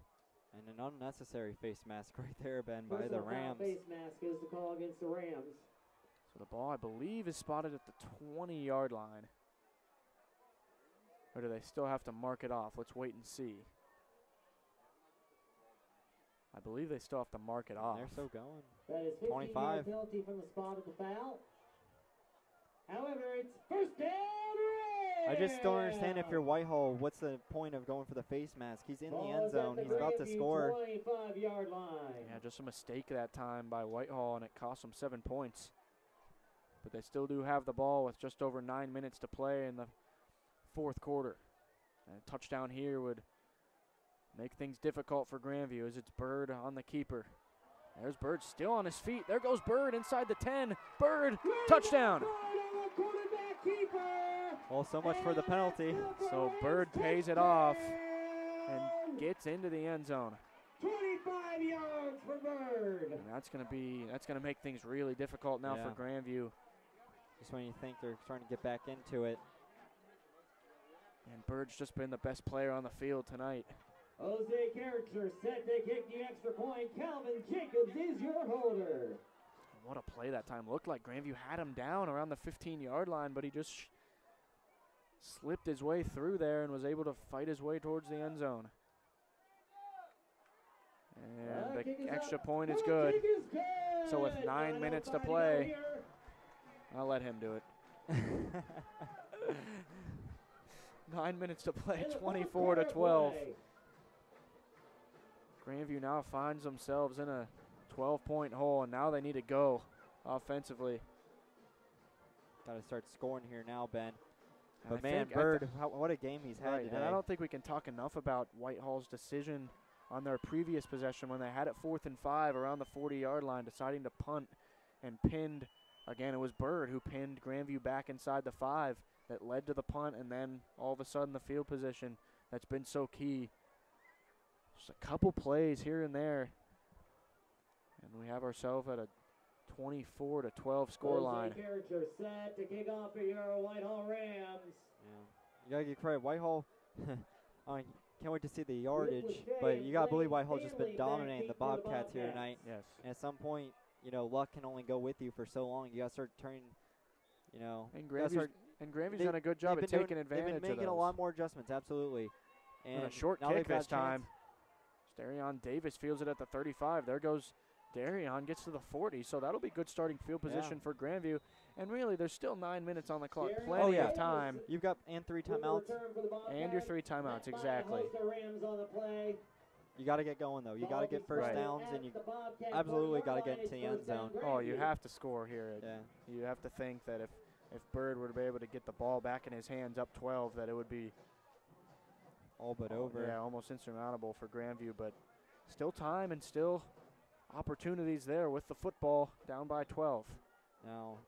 Speaker 2: And an unnecessary face mask right there, Ben, by the Rams.
Speaker 3: Face mask is the call against the Rams.
Speaker 1: So the ball, I believe, is spotted at the 20-yard line. Or do they still have to mark it off? Let's wait and see. I believe they still have to mark it off.
Speaker 2: They're still going.
Speaker 3: That is
Speaker 2: 25.
Speaker 3: penalty from the spot of the foul. However, it's first down.
Speaker 2: I just don't understand if you're Whitehall, what's the point of going for the face mask? He's in the end zone. He's about to score.
Speaker 3: 25-yard line.
Speaker 1: Yeah, just a mistake that time by Whitehall, and it cost them 7 points. But they still do have the ball with just over 9 minutes to play in the fourth quarter. And a touchdown here would make things difficult for Grandview as it's Bird on the keeper. There's Bird still on his feet. There goes Bird inside the 10. Bird, touchdown.
Speaker 2: Well, so much for the penalty.
Speaker 1: So Bird pays it off and gets into the end zone.
Speaker 3: 25 yards for Bird.
Speaker 1: And that's gonna make things really difficult now for Grandview.
Speaker 2: Just when you think they're trying to get back into it.
Speaker 1: And Bird's just been the best player on the field tonight.
Speaker 3: Jose Character set to kick the extra point. Calvin Jacobs is your holder.
Speaker 1: What a play that time. Looked like Grandview had him down around the 15-yard line, but he just slipped his way through there and was able to fight his way towards the end zone. And the extra point is good. So with 9 minutes to play, I'll let him do it. 9 minutes to play, 24-12. Grandview now finds themselves in a 12-point hole, and now they need to go offensively.
Speaker 2: Got to start scoring here now, Ben.
Speaker 1: And
Speaker 2: But man, Bird, what a game he's had today.
Speaker 1: And I don't think we can talk enough about Whitehall's decision on their previous possession when they had it 4th and 5 around the 40-yard line, deciding to punt and pinned. Again, it was Bird who pinned Grandview back inside the 5 that led to the punt, and then all of a sudden the field position that's been so key. Just a couple plays here and there, and we have ourselves at a 24-12 scoreline.
Speaker 3: Character set to kick off for your Whitehall Rams.
Speaker 2: Yeah, you gotta give credit. Whitehall. I can't wait to see the yardage, but you gotta believe Whitehall's just been dominating the Bobcats here tonight.
Speaker 1: Yes.
Speaker 2: And at some point, you know, luck can only go with you for so long. You gotta start turning, you know.
Speaker 1: And Grandview's done a good job at taking advantage of
Speaker 2: They've been making a lot more adjustments, absolutely. And
Speaker 1: a short
Speaker 2: now
Speaker 1: kick
Speaker 2: they've got
Speaker 1: this time. Darion Davis fields it at the 35. There goes Darion, gets to the 40. So that'll be good starting field position for Grandview. And really, there's still 9 minutes on the clock. Plenty of time.
Speaker 2: You've got 3 timeouts.
Speaker 1: And your 3 timeouts, exactly.
Speaker 2: You got to get going, though. You got to get first downs, and you absolutely got to get into the end zone.
Speaker 1: Oh, you have to score here.
Speaker 2: Yeah.
Speaker 1: You have to think that if Bird were to be able to get the ball back in his hands up 12, that it would be
Speaker 2: all but over.
Speaker 1: Yeah, almost insurmountable for Grandview, but still time and still opportunities there with the football down by 12.
Speaker 2: Now,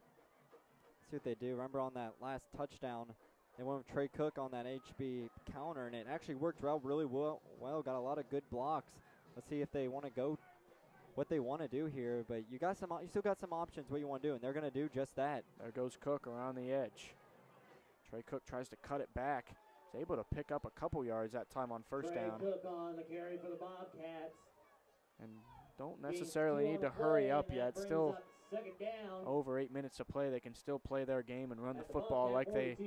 Speaker 2: let's see what they do. Remember on that last touchdown, they went with Trey Cook on that HB counter, and it actually worked really well. Got a lot of good blocks. Let's see if they want to go what they want to do here, but you still got some options what you want to do, and they're going to do just that.
Speaker 1: There goes Cook around the edge. Trey Cook tries to cut it back. He's able to pick up a couple yards that time on first down.
Speaker 3: Cook on the carry for the Bobcats.
Speaker 1: And don't necessarily need to hurry up yet. Still over 8 minutes to play. They can still play their game and run the football like they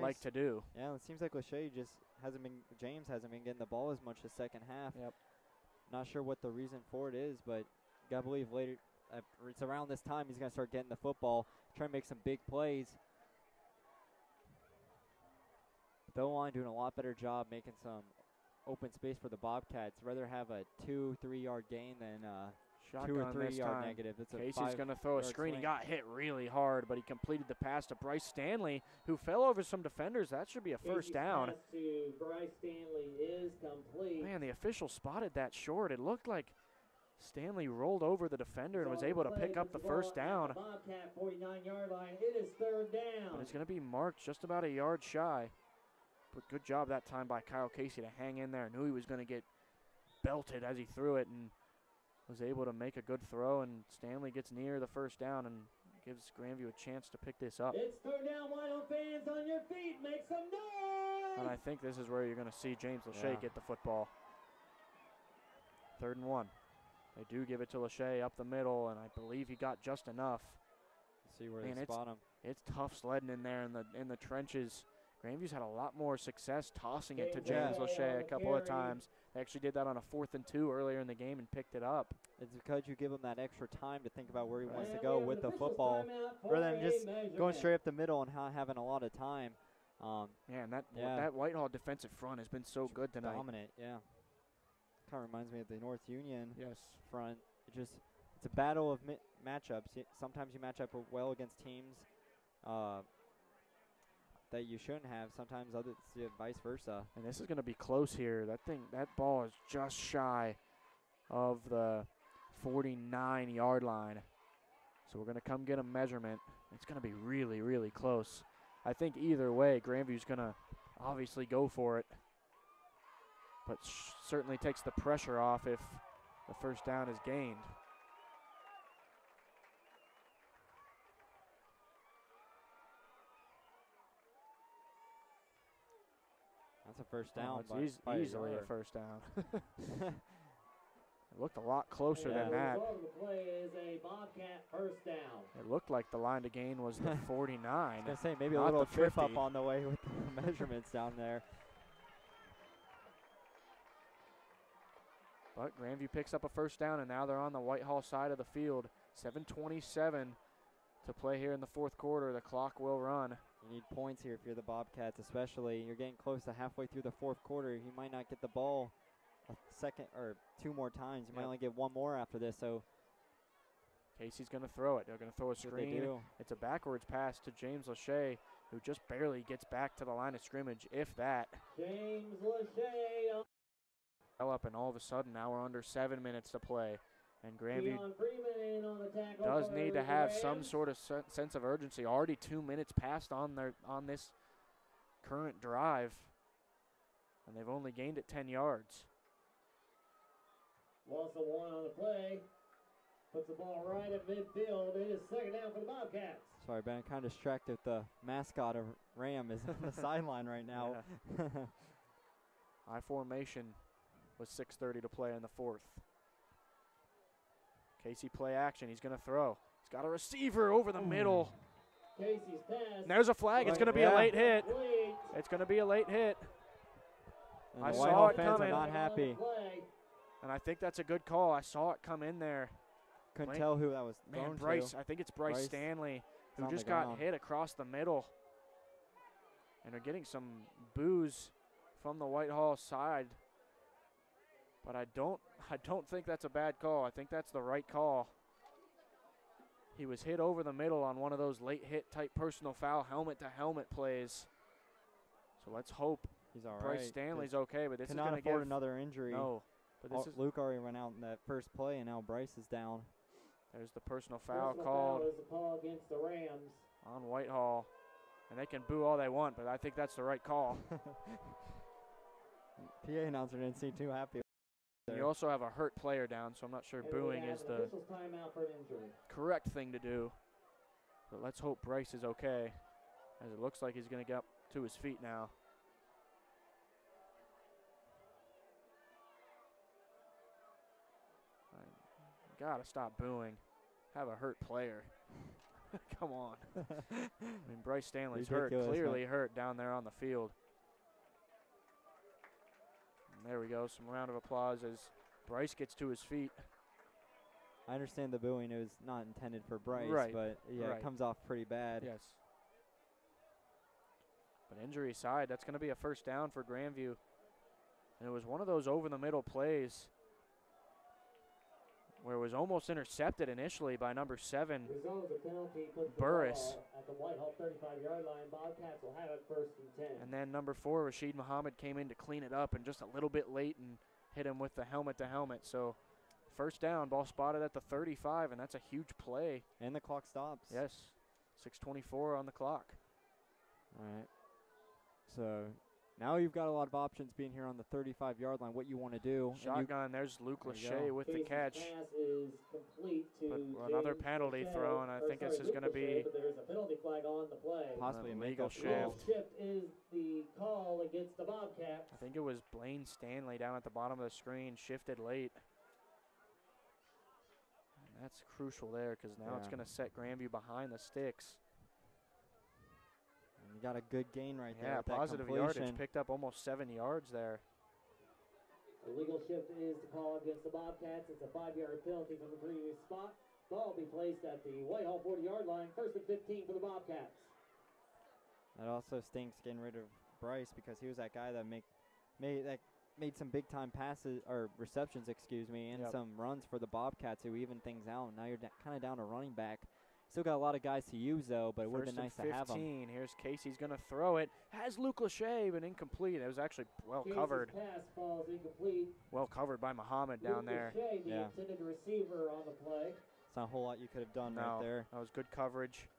Speaker 1: like to do.
Speaker 2: Yeah, it seems like Lachey James hasn't been getting the ball as much the second half.
Speaker 1: Yep.
Speaker 2: Not sure what the reason for it is, but gotta believe later, it's around this time he's gonna start getting the football, try to make some big plays. The O-line doing a lot better job making some open space for the Bobcats. Rather have a 2-3 yard gain than 2 or 3 yard negative. It's
Speaker 1: Casey's going to throw a screen. He got hit really hard, but he completed the pass to Bryce Stanley, who fell over some defenders. That should be a first down.
Speaker 3: Pass to Bryce Stanley is complete.
Speaker 1: Man, the official spotted that short. It looked like Stanley rolled over the defender and was able to pick up the first down.
Speaker 3: Bobcat 49-yard line. It is third down.
Speaker 1: But it's going to be marked just about a yard shy. But good job that time by Kyle Casey to hang in there. Knew he was going to get belted as he threw it and was able to make a good throw. And Stanley gets near the first down and gives Grandview a chance to pick this up.
Speaker 3: It's third down. Whitehall fans on your feet. Make some noise.
Speaker 1: And I think this is where you're going to see James Lachey get the football. 3rd and 1. They do give it to Lachey up the middle, and I believe he got just enough.
Speaker 2: See where
Speaker 1: Man,
Speaker 2: they spot him.
Speaker 1: It's tough sledding in there in the trenches. Grandview's had a lot more success tossing it to James Lachey a couple of times. They actually did that on a 4th and 2 earlier in the game and picked it up.
Speaker 2: It's because you give him that extra time to think about where he wants to go with the football, rather than just going straight up the middle and having a lot of time.
Speaker 1: Man, that Whitehall defensive front has been so good tonight.
Speaker 2: Dominant, yeah. Kind of reminds me of the North Union front. It's a battle of matchups. Sometimes you match up well against teams that you shouldn't have. Sometimes others, vice versa.
Speaker 1: And this is going to be close here. That ball is just shy of the 49-yard line. So we're going to come get a measurement. It's going to be really, really close. I think either way, Grandview's going to obviously go for it. But certainly takes the pressure off if the first down is gained.
Speaker 2: That's a first down.
Speaker 1: It's easily a first down. It looked a lot closer than that.
Speaker 3: The play is a Bobcat first down.
Speaker 1: It looked like the line to gain was the 49.
Speaker 2: I was going to say, maybe a
Speaker 1: not
Speaker 2: little
Speaker 1: the
Speaker 2: trip
Speaker 1: 50.
Speaker 2: up on the way with the measurements down there.
Speaker 1: But Grandview picks up a first down, and now they're on the Whitehall side of the field. 7:27 to play here in the 4th quarter. The clock will run.
Speaker 2: You need points here if you're the Bobcats, especially. You're getting close to halfway through the 4th quarter. You might not get the ball a second or 2 more times. You might only get 1 more after this. So
Speaker 1: Casey's going to throw it. They're going to throw a screen. It's a backwards pass to James Lachey, who just barely gets back to the line of scrimmage, if that.
Speaker 3: James Lachey.
Speaker 1: Up, and all of a sudden now we're under 7 minutes to play. And Grandview does need to have some sort of sense of urgency. Already 2 minutes passed on this current drive, and they've only gained it 10 yards.
Speaker 3: Loss of 1 on the play. Puts the ball right at midfield. It is second down for the Bobcats.
Speaker 2: Sorry, Ben, kind of distracted with the mascot of Ram is on the sideline right now.
Speaker 1: High formation with 6:30 to play in the 4th. Casey play action. He's going to throw. He's got a receiver over the middle.
Speaker 3: Casey's pass.
Speaker 1: And there's a flag. It's going to be a late hit. It's going to be a late hit.
Speaker 2: And
Speaker 1: I
Speaker 2: the
Speaker 1: saw
Speaker 2: Whitehall
Speaker 1: it
Speaker 2: fans
Speaker 1: coming.
Speaker 2: are not happy.
Speaker 1: And I think that's a good call. I saw it come in there.
Speaker 2: Couldn't tell who that was
Speaker 1: Man,
Speaker 2: thrown
Speaker 1: Bryce.
Speaker 2: to.
Speaker 1: I think it's Bryce Stanley, who
Speaker 2: on
Speaker 1: just
Speaker 2: the
Speaker 1: got
Speaker 2: ground.
Speaker 1: hit across the middle. And they're getting some boos from the Whitehall side. But I don't think that's a bad call. I think that's the right call. He was hit over the middle on one of those late hit type personal foul helmet to helmet plays. So let's hope
Speaker 2: He's all
Speaker 1: Bryce
Speaker 2: right.
Speaker 1: Stanley's okay, but this is
Speaker 2: Cannot
Speaker 1: going to
Speaker 2: afford
Speaker 1: give
Speaker 2: another injury.
Speaker 1: No, but this is
Speaker 2: Luke already went out in that first play, and now Bryce is down.
Speaker 1: there's the personal foul
Speaker 3: Personal
Speaker 1: called
Speaker 3: foul is the call against the Rams.
Speaker 1: on Whitehall. And they can boo all they want, but I think that's the right call.
Speaker 2: PA announcer didn't seem too happy.
Speaker 1: You also have a hurt player down, so I'm not sure
Speaker 3: And
Speaker 1: booing
Speaker 3: we have
Speaker 1: is
Speaker 3: an
Speaker 1: the
Speaker 3: official's timeout for an injury.
Speaker 1: correct thing to do. But let's hope Bryce is okay, as it looks like he's going to get up to his feet now. Got to stop booing. Have a hurt player. Come on. I mean, Bryce Stanley's
Speaker 2: Ridiculous,
Speaker 1: hurt, clearly hurt down there on the field. And there we go, some round of applause as Bryce gets to his feet.
Speaker 2: I understand the booing. It was not intended for Bryce,
Speaker 1: Right,
Speaker 2: but yeah,
Speaker 1: right.
Speaker 2: it comes off pretty bad.
Speaker 1: Yes. But injury aside, that's going to be a first down for Grandview. And it was one of those over-the-middle plays where it was almost intercepted initially by number 7,
Speaker 3: Result of the penalty puts the
Speaker 1: Burris.
Speaker 3: ball at the Whitehall 35-yard line. Bobcats will have it first and 10.
Speaker 1: And then number 4, Rashid Muhammad, came in to clean it up and just a little bit late and hit him with the helmet-to-helmet. So first down, ball spotted at the 35, and that's a huge play.
Speaker 2: And the clock stops.
Speaker 1: Yes, 6:24 on the clock.
Speaker 2: All right. So now you've got a lot of options being here on the 35-yard line, what you want to do. And
Speaker 1: Shotgun, there's Luke
Speaker 2: There you
Speaker 1: Lachey
Speaker 2: go.
Speaker 1: with the
Speaker 3: Casey's
Speaker 1: catch.
Speaker 3: pass is complete to
Speaker 1: But another
Speaker 3: James
Speaker 1: penalty
Speaker 3: Lachey,
Speaker 1: throw, and I
Speaker 3: or
Speaker 1: think this
Speaker 3: sorry,
Speaker 1: is going to
Speaker 3: Luke Lachey,
Speaker 1: be
Speaker 3: but there's a penalty flag on the play.
Speaker 2: Possibly a
Speaker 1: legal
Speaker 2: makeup
Speaker 1: shift.
Speaker 3: Shift is the call against the Bobcats.
Speaker 1: I think it was Blaine Stanley down at the bottom of the screen, shifted late. That's crucial there because now it's
Speaker 2: Yeah.
Speaker 1: going to set Grandview behind the sticks.
Speaker 2: And you got a good gain right there.
Speaker 1: Yeah,
Speaker 2: With that
Speaker 1: positive
Speaker 2: completion.
Speaker 1: yardage. Picked up almost 7 yards there.
Speaker 3: The legal shift is to call against the Bobcats. It's a 5-yard penalty from the previous spot. Ball will be placed at the Whitehall 40-yard line. 1st and 15 for the Bobcats.
Speaker 2: That also stinks getting rid of Bryce because he was that guy that made some big time passes or receptions, excuse me, and
Speaker 1: Yep.
Speaker 2: some runs for the Bobcats who even things out. Now you're kind of down a running back. Still got a lot of guys to use though, but it would have been nice to have them.
Speaker 1: 15. Here's Casey's going to throw it. Has Luke Lachey, but incomplete. It was actually well
Speaker 3: Casey's
Speaker 1: covered.
Speaker 3: pass falls incomplete.
Speaker 1: Well covered by Muhammad down
Speaker 3: Luke
Speaker 1: there.
Speaker 3: Lachey, the
Speaker 2: Yeah.
Speaker 3: intended receiver on the play.
Speaker 2: It's not a whole lot you could have done
Speaker 1: No,
Speaker 2: right there.
Speaker 1: that was good coverage.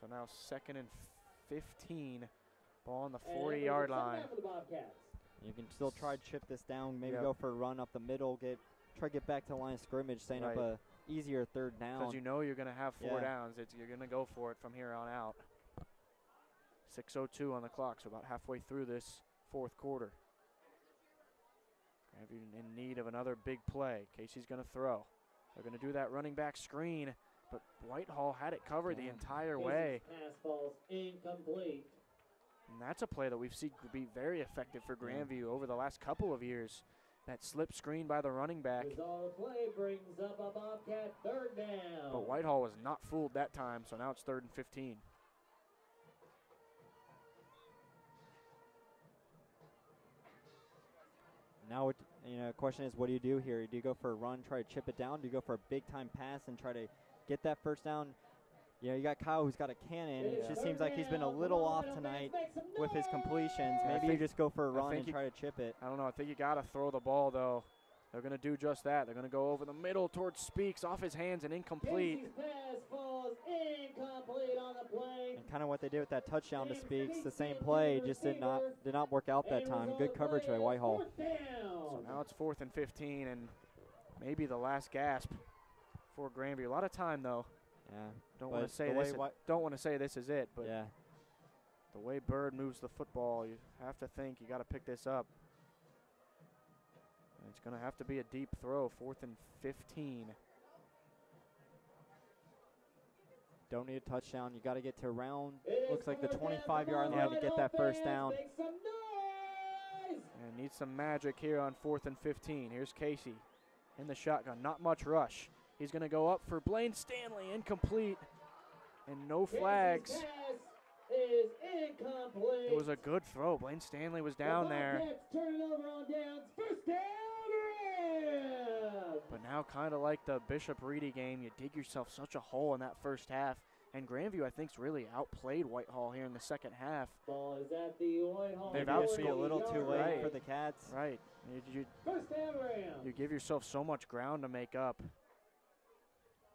Speaker 1: So now 2nd and 15. Ball on the
Speaker 3: And
Speaker 1: 40-yard
Speaker 3: second
Speaker 1: line.
Speaker 3: half for the Bobcats.
Speaker 2: You can still try to chip this down, maybe
Speaker 1: Yep.
Speaker 2: go for a run up the middle, try to get back to the line of scrimmage, setting up
Speaker 1: Right.
Speaker 2: a easier third down.
Speaker 1: Because you know you're going to have 4
Speaker 2: Yeah.
Speaker 1: downs. You're going to go for it from here on out. 6:02 on the clock, so about halfway through this 4th quarter. Grandview in need of another big play. Casey's going to throw. They're going to do that running back screen, but Whitehall had it covered the
Speaker 2: Yeah.
Speaker 1: entire
Speaker 3: Casey's
Speaker 1: way.
Speaker 3: pass falls incomplete.
Speaker 1: And that's a play that we've seen be very effective for Grandview over the last couple of years. That slip screen by the running back.
Speaker 3: Result of play brings up a Bobcat 3rd down.
Speaker 1: But Whitehall was not fooled that time, so now it's 3rd and 15.
Speaker 2: Now, question is, what do you do here? Do you go for a run, try to chip it down? Do you go for a big-time pass and try to get that first down? You got Kyle who's got a cannon. It just seems like he's been a little off tonight with his completions.
Speaker 1: Yeah, I
Speaker 2: Maybe you
Speaker 1: think-
Speaker 2: just go for a
Speaker 1: I
Speaker 2: run
Speaker 1: think
Speaker 2: and
Speaker 1: he-
Speaker 2: try to chip it.
Speaker 1: I don't know. I think you got to throw the ball, though. They're going to do just that. They're going to go over the middle towards Speaks, off his hands and incomplete.
Speaker 3: Casey's pass falls incomplete on the play.
Speaker 2: And kind of what they did with that touchdown to Speaks, the same play, just did not work out that time. Good coverage by Whitehall.
Speaker 3: 4th down.
Speaker 1: So now it's 4th and 15, and maybe the last gasp for Grandview. A lot of time, though.
Speaker 2: Yeah.
Speaker 1: Don't
Speaker 2: But
Speaker 1: want to say
Speaker 2: the
Speaker 1: this.
Speaker 2: way
Speaker 1: Don't want to say this is it, but
Speaker 2: yeah.
Speaker 1: the way Bird moves the football, you have to think you got to pick this up. And it's going to have to be a deep throw. 4th and 15.
Speaker 2: Don't need a touchdown. You got to get to around,
Speaker 3: It's
Speaker 2: looks like the
Speaker 3: 4th down.
Speaker 2: 25-yard
Speaker 3: Come
Speaker 2: line
Speaker 3: on,
Speaker 2: to get that first
Speaker 3: offense.
Speaker 2: down.
Speaker 3: Make some noise.
Speaker 1: And needs some magic here on 4th and 15. Here's Casey in the shotgun. Not much rush. He's going to go up for Blaine Stanley. Incomplete. And no flags.
Speaker 3: Casey's pass is incomplete.
Speaker 1: It was a good throw. Blaine Stanley was down there.
Speaker 3: Bobcats turn it over on downs. 1st down. Rams.
Speaker 1: But now, kind of like the Bishop Reedy game, you dig yourself such a hole in that first half. And Grandview, I think, really outplayed Whitehall here in the second half.
Speaker 3: Ball is at the Whitehall.
Speaker 1: They've
Speaker 2: Maybe just be a
Speaker 3: 40-yard
Speaker 2: little too late
Speaker 1: Right.
Speaker 2: for the Cats.
Speaker 1: Right. You
Speaker 3: 1st down Rams.
Speaker 1: you give yourself so much ground to make up.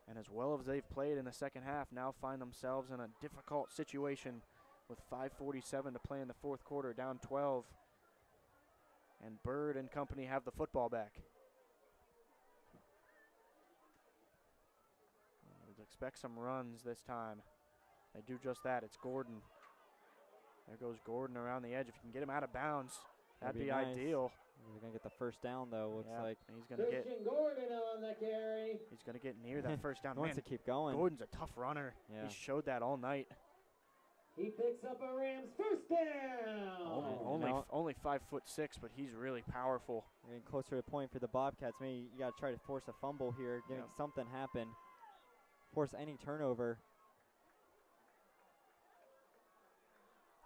Speaker 1: And as well as they've played in the second half, now find themselves in a difficult situation with 5:47 to play in the 4th quarter, down 12. And Bird and company have the football back. We'd expect some runs this time. They do just that. It's Gordon. There goes Gordon around the edge. If you can get him out of bounds, that'd be
Speaker 2: nice.
Speaker 1: ideal.
Speaker 2: We're going to get the first down, though, looks
Speaker 1: Yeah,
Speaker 2: like.
Speaker 1: and he's gonna get
Speaker 3: Christian Gordon on the carry.
Speaker 1: near that first down.
Speaker 2: He wants
Speaker 1: Man,
Speaker 2: to keep going.
Speaker 1: Gordon's a tough runner.
Speaker 2: Yeah.
Speaker 1: He showed that all night.
Speaker 3: He picks up a Rams 1st down.
Speaker 1: Only 5'6", but he's really powerful.
Speaker 2: We're getting closer to the point for the Bobcats. Maybe you got to try to force a fumble here, getting
Speaker 1: Yep.
Speaker 2: something happen. Force any turnover.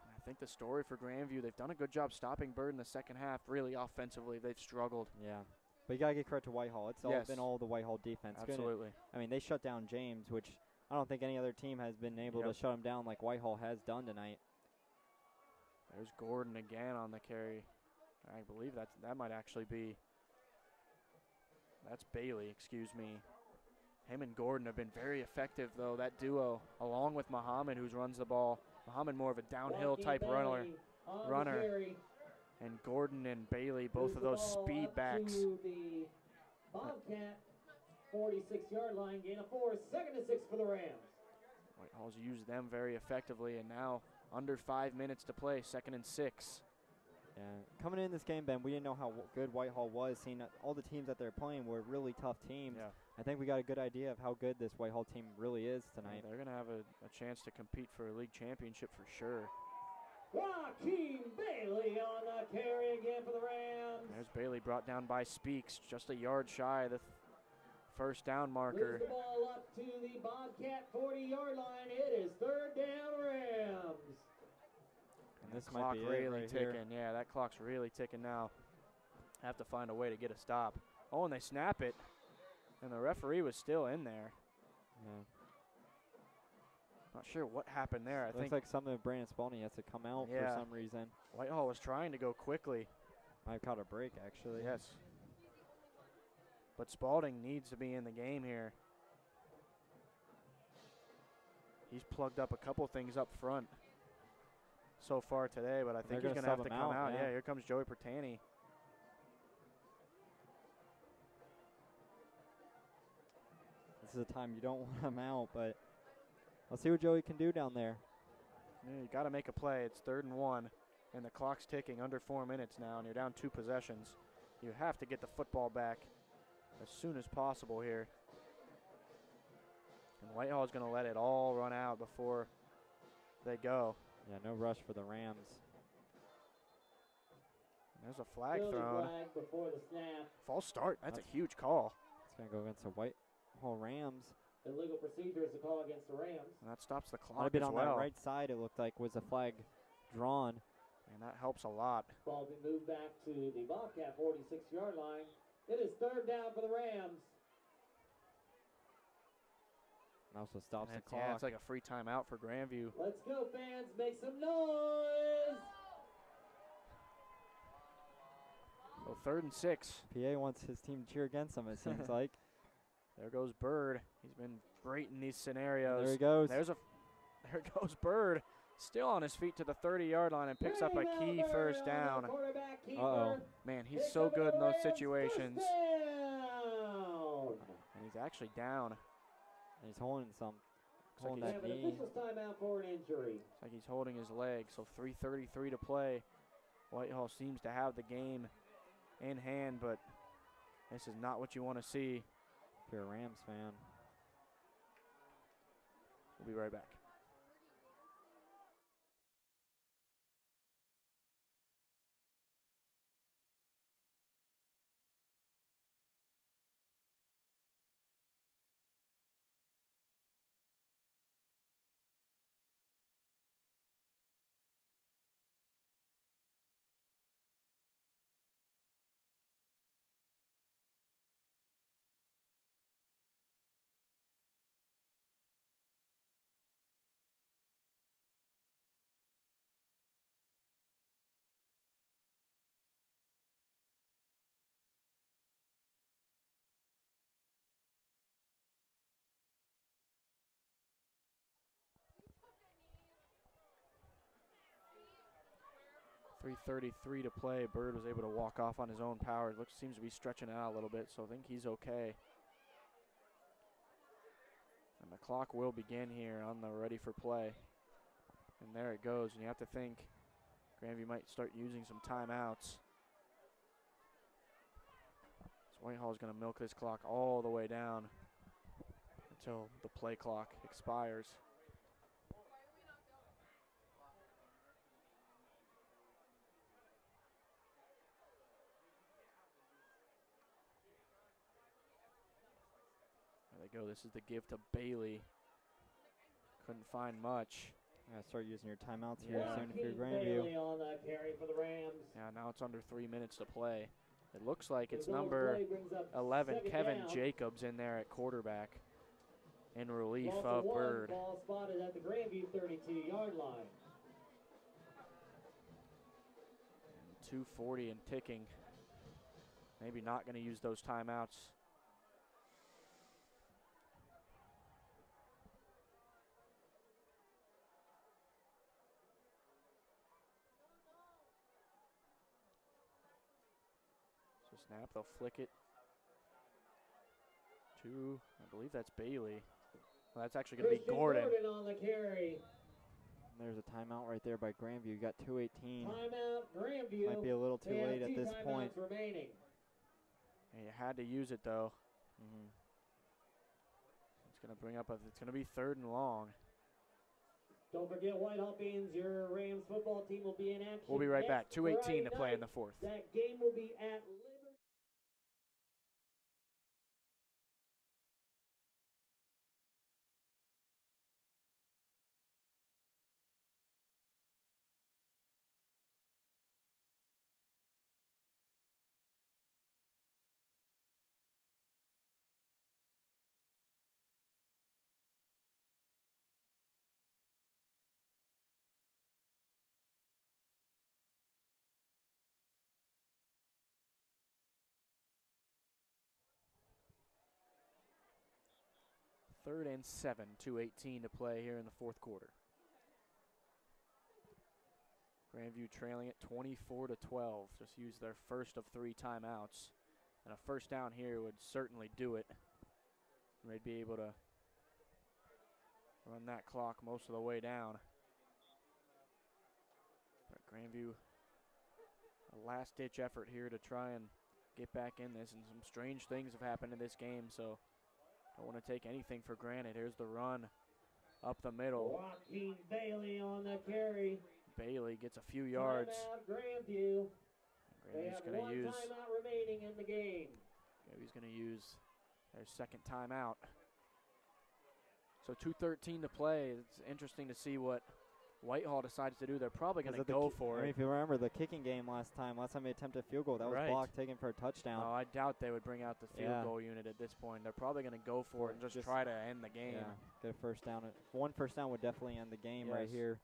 Speaker 1: I think the story for Grandview, they've done a good job stopping Bird in the second half. Really offensively, they've struggled.
Speaker 2: Yeah. But you got to get credit to Whitehall. It's all
Speaker 1: Yes.
Speaker 2: been all the Whitehall defense. Good.
Speaker 1: Absolutely.
Speaker 2: I mean, they shut down James, which I don't think any other team has been able to
Speaker 1: Yep.
Speaker 2: shut him down like Whitehall has done tonight.
Speaker 1: There's Gordon again on the carry. I believe that might actually be. That's Bailey, excuse me. Him and Gordon have been very effective, though, that duo, along with Muhammad, who runs the ball. Muhammad more of a downhill
Speaker 3: Joaquin
Speaker 1: type
Speaker 3: Bailey on the
Speaker 1: runner.
Speaker 3: carry.
Speaker 1: And Gordon and Bailey, both
Speaker 3: Moves
Speaker 1: of
Speaker 3: the
Speaker 1: those
Speaker 3: ball
Speaker 1: speed
Speaker 3: up
Speaker 1: backs.
Speaker 3: to the Bobcat 46-yard line, gain of 4, 2nd and 6 for the Rams.
Speaker 1: Whitehall's used them very effectively, and now under 5 minutes to play, 2nd and 6.
Speaker 2: Yeah, coming in this game, Ben, we didn't know how good Whitehall was. Seeing all the teams that they're playing were really tough teams.
Speaker 1: Yeah.
Speaker 2: I think we got a good idea of how good this Whitehall team really is tonight.
Speaker 1: They're going to have a chance to compete for a league championship for sure.
Speaker 3: Joaquin Bailey on the carry again for the Rams.
Speaker 1: There's Bailey brought down by Speaks, just a yard shy of the first down marker.
Speaker 3: Moves the ball up to the Bobcat 40-yard line. It is 3rd down Rams.
Speaker 2: And this
Speaker 1: Clock
Speaker 2: might be
Speaker 1: really
Speaker 2: it right
Speaker 1: ticking.
Speaker 2: here.
Speaker 1: Yeah, that clock's really ticking now. Have to find a way to get a stop. Oh, and they snap it, and the referee was still in there.
Speaker 2: Yeah.
Speaker 1: Not sure what happened there. I
Speaker 2: Looks
Speaker 1: think
Speaker 2: like something of Brandon Spalding has to come out for some reason.
Speaker 1: Whitehall was trying to go quickly.
Speaker 2: Might have caught a break, actually.
Speaker 1: Yes. But Spalding needs to be in the game here. He's plugged up a couple things up front so far today, but I think he's going to have to come out. Yeah, here comes Joey Pertani.
Speaker 2: This is a time you don't want him out, but let's see what Joey can do down there.
Speaker 1: Yeah, you got to make a play. It's 3rd and 1, and the clock's ticking under 4 minutes now, and you're down 2 possessions. You have to get the football back as soon as possible here. And Whitehall's going to let it all run out before they go.
Speaker 2: Yeah, no rush for the Rams.
Speaker 1: There's a flag thrown.
Speaker 3: Flag before the snap.
Speaker 1: False start. That's a huge call.
Speaker 2: It's going to go against the Whitehall Rams.
Speaker 3: Illegal procedure is a call against the Rams.
Speaker 1: And that stops the clock
Speaker 2: Might have been
Speaker 1: as
Speaker 2: on
Speaker 1: well.
Speaker 2: that right side, it looked like, was a flag drawn.
Speaker 1: And that helps a lot.
Speaker 3: Ball be moved back to the Bobcat 46-yard line. It is 3rd down for the Rams.
Speaker 2: And also stops the clock.
Speaker 1: Yeah, it's like a free timeout for Grandview.
Speaker 3: Let's go, fans. Make some noise.
Speaker 1: So 3rd and 6.
Speaker 2: PA wants his team to cheer against him, it seems like.
Speaker 1: There goes Bird. He's been great in these scenarios.
Speaker 2: There he goes.
Speaker 1: There goes Bird. Still on his feet to the 30-yard line and picks up a key first down.
Speaker 2: Uh-oh.
Speaker 1: Man, he's so good in those situations. And he's actually down.
Speaker 2: And he's holding
Speaker 3: They
Speaker 2: that
Speaker 3: have an
Speaker 2: knee.
Speaker 3: official's timeout for an injury.
Speaker 1: It's like he's holding his leg. So 3:33 to play. Whitehall seems to have the game in hand, but this is not what you want to see.
Speaker 2: If you're a Rams fan.
Speaker 1: We'll be right back. .333 to play. Bird was able to walk off on his own power. Seems to be stretching it out a little bit, so I think he's okay. And the clock will begin here on the ready for play. And there it goes. And you have to think Grandview might start using some timeouts. So Whitehall's going to milk this clock all the way down until the play clock expires. There they go. This is the give to Bailey. Couldn't find much.
Speaker 2: Start using your timeouts here
Speaker 1: Yeah.
Speaker 2: soon if you're
Speaker 3: Bailey
Speaker 2: Grandview.
Speaker 3: on the carry for the Rams.
Speaker 1: Yeah, now it's under 3 minutes to play. It looks like it's
Speaker 3: The goal
Speaker 1: number
Speaker 3: play brings up
Speaker 1: 11,
Speaker 3: 2nd
Speaker 1: Kevin
Speaker 3: down.
Speaker 1: Jacobs in there at quarterback in relief
Speaker 3: Loss
Speaker 1: of
Speaker 3: one,
Speaker 1: Bird.
Speaker 3: Ball spotted at the Grandview 32-yard line.
Speaker 1: 2:40 and ticking. Maybe not going to use those timeouts. So snap, they'll flick it to, I believe that's Bailey. Well, that's actually going to be
Speaker 3: Christian
Speaker 1: Gordon.
Speaker 3: on the carry.
Speaker 2: There's a timeout right there by Grandview. You got 2:18.
Speaker 3: Timeout, Grandview.
Speaker 2: Might be a little too
Speaker 3: They have
Speaker 2: late at
Speaker 3: 2
Speaker 2: this point.
Speaker 3: timeouts remaining.
Speaker 1: And you had to use it, though.
Speaker 2: Mm-hmm.
Speaker 1: It's going to bring up it's going to be 3rd and long.
Speaker 3: Don't forget, Whitehall Beans, your Rams football team will be in action.
Speaker 1: We'll be right back.
Speaker 3: next
Speaker 1: 2:18 to
Speaker 3: Friday
Speaker 1: play in
Speaker 3: night.
Speaker 1: the 4th.
Speaker 3: That game will be at Liberty.
Speaker 1: Third and 7, 2:18 to play here in the 4th quarter. Grandview trailing it 24-12. Just used their first of 3 timeouts. And a first down here would certainly do it. They'd be able to run that clock most of the way down. But Grandview, a last-ditch effort here to try and get back in this. And some strange things have happened in this game, so don't want to take anything for granted. Here's the run up the middle.
Speaker 3: Joaquin Bailey on the carry.
Speaker 1: Bailey gets a few yards.
Speaker 3: Timeout, Grandview. They
Speaker 1: Grandview's
Speaker 3: have
Speaker 1: going
Speaker 3: 1
Speaker 1: to use.
Speaker 3: timeout remaining in the game.
Speaker 1: Grandview's going to use their second timeout. So 2:13 to play. It's interesting to see what Whitehall decides to do. They're probably going to go for
Speaker 2: I mean,
Speaker 1: it.
Speaker 2: if you remember the kicking game last time they attempted a field goal. That was
Speaker 1: Right.
Speaker 2: blocked, taken for a touchdown.
Speaker 1: No, I doubt they would bring out the field
Speaker 2: Yeah.
Speaker 1: goal unit at this point. They're probably going to go for it and just try to end the game.
Speaker 2: Yeah, get a first down. 1 first down would definitely end the game right
Speaker 1: Yes.
Speaker 2: here.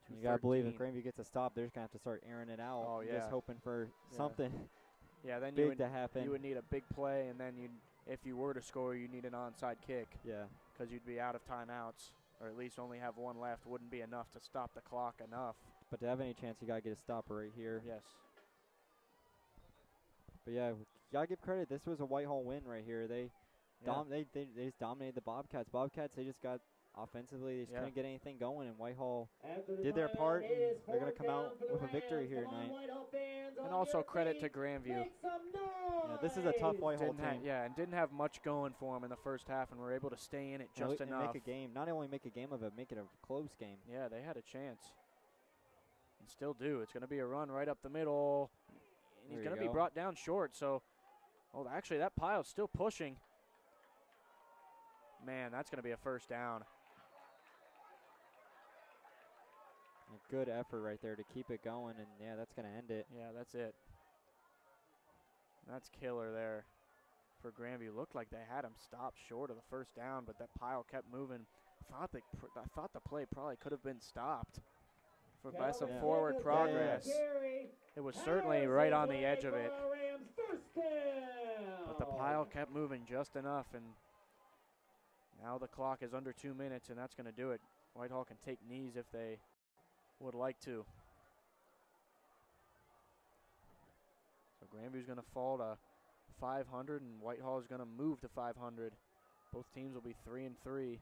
Speaker 2: You got to believe if
Speaker 1: 2:13.
Speaker 2: Grandview gets a stop, they're just going to have to start airing it out.
Speaker 1: Oh, yeah.
Speaker 2: Just hoping for
Speaker 1: Yeah.
Speaker 2: something
Speaker 1: Yeah, then
Speaker 2: big to happen.
Speaker 1: you would need a big play, and then if you were to score, you'd need an onside kick
Speaker 2: Yeah.
Speaker 1: because you'd be out of timeouts, or at least only have 1 left. Wouldn't be enough to stop the clock enough.
Speaker 2: But to have any chance, you got to get a stopper right here.
Speaker 1: Yes.
Speaker 2: But yeah, you got to give credit. This was a Whitehall win right here. They just dominated the Bobcats. Bobcats, they just got offensively, they just couldn't get anything going, and Whitehall did their part, and they're going to come out with a victory here tonight.
Speaker 1: And also credit to Grandview.
Speaker 2: Yeah, this is a tough Whitehall team.
Speaker 1: And didn't have much going for them in the first half, and were able to stay in it just
Speaker 2: and
Speaker 1: enough.
Speaker 2: make a game. Not only make a game of it, make it a close game.
Speaker 1: Yeah, they had a chance. And still do. It's going to be a run right up the middle. And he's going to be brought down short. So, actually, that pile's still pushing. Man, that's going to be a first down.
Speaker 2: A good effort right there to keep it going, and yeah, that's going to end it.
Speaker 1: Yeah, that's it. That's killer there for Grandview. Looked like they had him stopped short of the first down, but that pile kept moving. I thought the play probably could have been stopped by some forward progress. It was certainly right on the edge of it. But the pile kept moving just enough, and now the clock is under 2 minutes, and that's going to do it. Whitehall can take knees if they would like to. So Grandview's going to fall to 500, and Whitehall is going to move to 500. Both teams will be 3-3.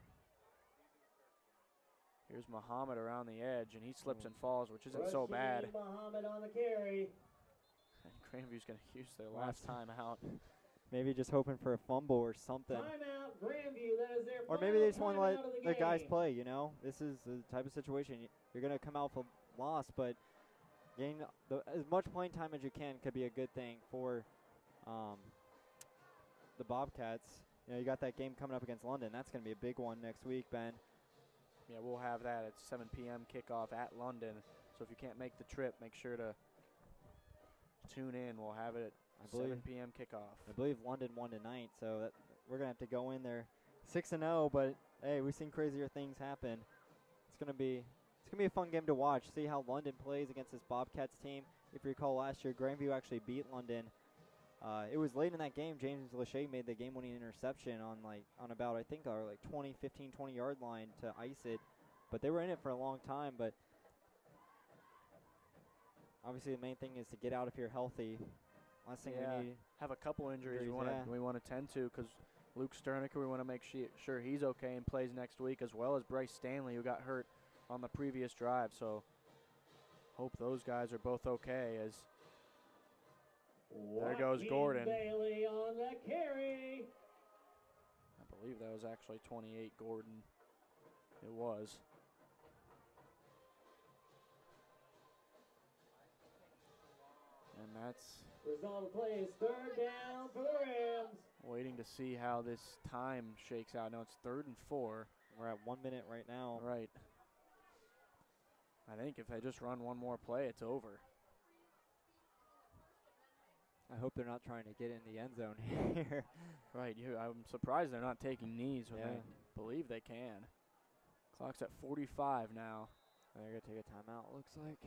Speaker 1: Here's Muhammad around the edge, and he slips and falls, which isn't so bad.
Speaker 3: Muhammad on the carry.
Speaker 1: And Grandview's going to use their last timeout.
Speaker 2: Maybe just hoping for a fumble or something.
Speaker 3: Timeout, Grandview. That is their
Speaker 2: Or maybe they just want to let
Speaker 3: the
Speaker 2: the guys play, you know? This is the type of situation. You're going to come out for loss, but getting as much playing time as you can could be a good thing for the Bobcats. You know, you got that game coming up against London. That's going to be a big one next week, Ben.
Speaker 1: Yeah, we'll have that at 7 p.m. kickoff at London. So if you can't make the trip, make sure to tune in. We'll have it at 7 p.m. kickoff.
Speaker 2: I believe London won tonight, so we're going to have to go in there 6-0, but hey, we've seen crazier things happen. It's going to be a fun game to watch. See how London plays against this Bobcats team. If you recall last year, Grandview actually beat London. It was late in that game. James Lachey made the game-winning interception on about, I think, our 20-yard line to ice it. But they were in it for a long time. But obviously the main thing is to get out if you're healthy. Last thing we need.
Speaker 1: Have a couple injuries we want to tend to, because Luke Sternicker, we want to make sure he's okay and plays next week, as well as Bryce Stanley, who got hurt on the previous drive. So hope those guys are both okay. As there goes Gordon.
Speaker 3: Bailey on the carry.
Speaker 1: I believe that was actually 28 Gordon. It was. And that's
Speaker 3: Result of play is 3rd down for the Rams.
Speaker 1: waiting to see how this time shakes out. Now it's 3rd and 4.
Speaker 2: We're at 1 minute right now.
Speaker 1: Right. I think if they just run one more play, it's over.
Speaker 2: I hope they're not trying to get in the end zone here.
Speaker 1: Right. I'm surprised they're not taking knees when
Speaker 2: Yeah.
Speaker 1: they believe they can. Clock's at 45 now.
Speaker 2: They're going to take a timeout, looks like.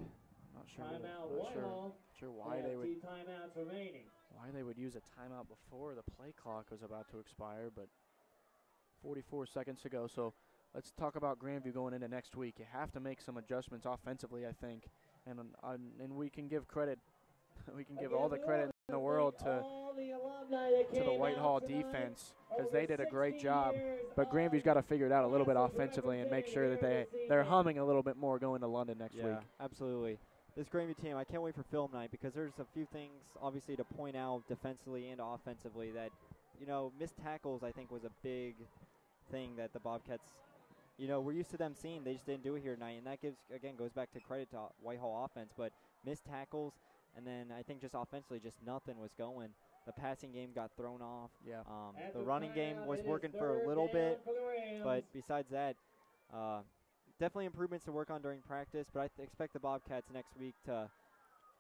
Speaker 1: Not sure.
Speaker 3: Timeout,
Speaker 1: Not
Speaker 3: Whitehall.
Speaker 1: sure why they would
Speaker 3: 2 timeouts remaining.
Speaker 1: use a timeout before the play clock was about to expire, but 44 seconds to go. So let's talk about Grandview going into next week. You have to make some adjustments offensively, I think, and we can give credit. We can give all the credit in the world to the Whitehall defense, because they did a great job. But Grandview's got to figure it out a little bit offensively and make sure that they're humming a little bit more going to London next week.
Speaker 2: Absolutely. This Grandview team, I can't wait for film night, because there's a few things, obviously, to point out defensively and offensively that, missed tackles, I think, was a big thing that the Bobcats, we're used to them seeing. They just didn't do it here tonight, and that goes back to credit to Whitehall offense. But missed tackles, and then I think just offensively, just nothing was going. The passing game got thrown off.
Speaker 1: Yeah.
Speaker 2: The running game was working for a little bit, but besides that, definitely improvements to work on during practice. But I expect the Bobcats next week to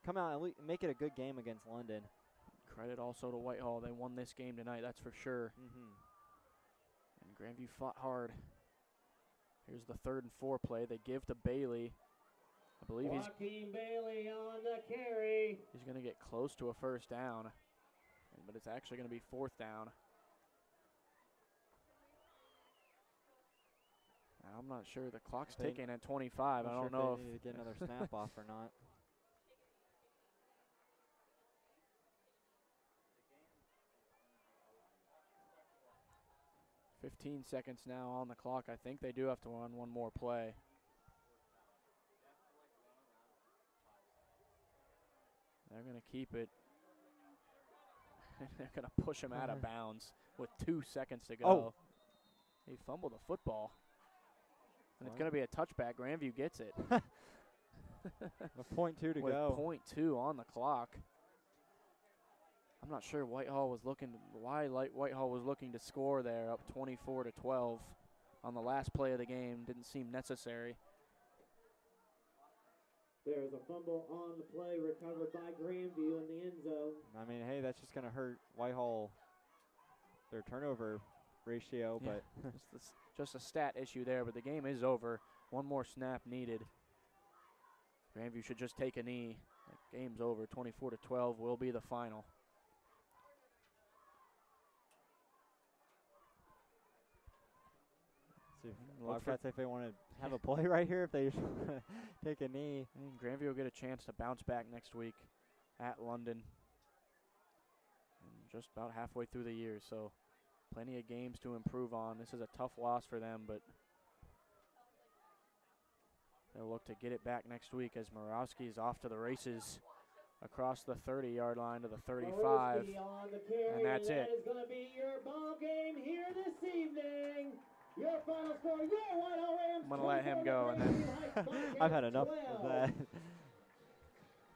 Speaker 2: come out and make it a good game against London.
Speaker 1: Credit also to Whitehall. They won this game tonight, that's for sure. And Grandview fought hard. Here's the 3rd and 4 play. They give to Bailey. I believe
Speaker 3: Bailey on the carry.
Speaker 1: he's going to get close to a 1st down, but it's actually going to be 4th down. I'm not sure. The clock's ticking at 25. I don't know
Speaker 2: if they need to get another snap off or not.
Speaker 1: 15 seconds now on the clock. I think they do have to run one more play. They're going to keep it. They're going to push him out of bounds with 2 seconds to go.
Speaker 2: Oh.
Speaker 1: He fumbled the football. And it's going to be a touchback. Grandview gets it.
Speaker 2: With .2 to
Speaker 1: with
Speaker 2: go.
Speaker 1: .2 on the clock. I'm not sure why Whitehall was looking to score there, up 24-12 on the last play of the game. Didn't seem necessary.
Speaker 3: There's a fumble on the play recovered by Grandview in the end zone.
Speaker 2: I mean, hey, that's just going to hurt Whitehall, their turnover ratio.
Speaker 1: Yeah.
Speaker 2: But
Speaker 1: It's just a stat issue there, but the game is over. One more snap needed. Grandview should just take a knee. The game's over. 24-12 will be the final.
Speaker 2: Bobcats, if they want to have a play right here, if they just take a knee.
Speaker 1: And Grandview will get a chance to bounce back next week at London. And just about halfway through the year, so plenty of games to improve on. This is a tough loss for them, but they'll look to get it back next week as Morawski is off to the races across the 30-yard line to the 35. And that's it.
Speaker 3: That is going to be your ball game here this evening. Your final score, your Whitehall Rams.
Speaker 1: I'm going to let him go. And then
Speaker 2: I've had enough of that.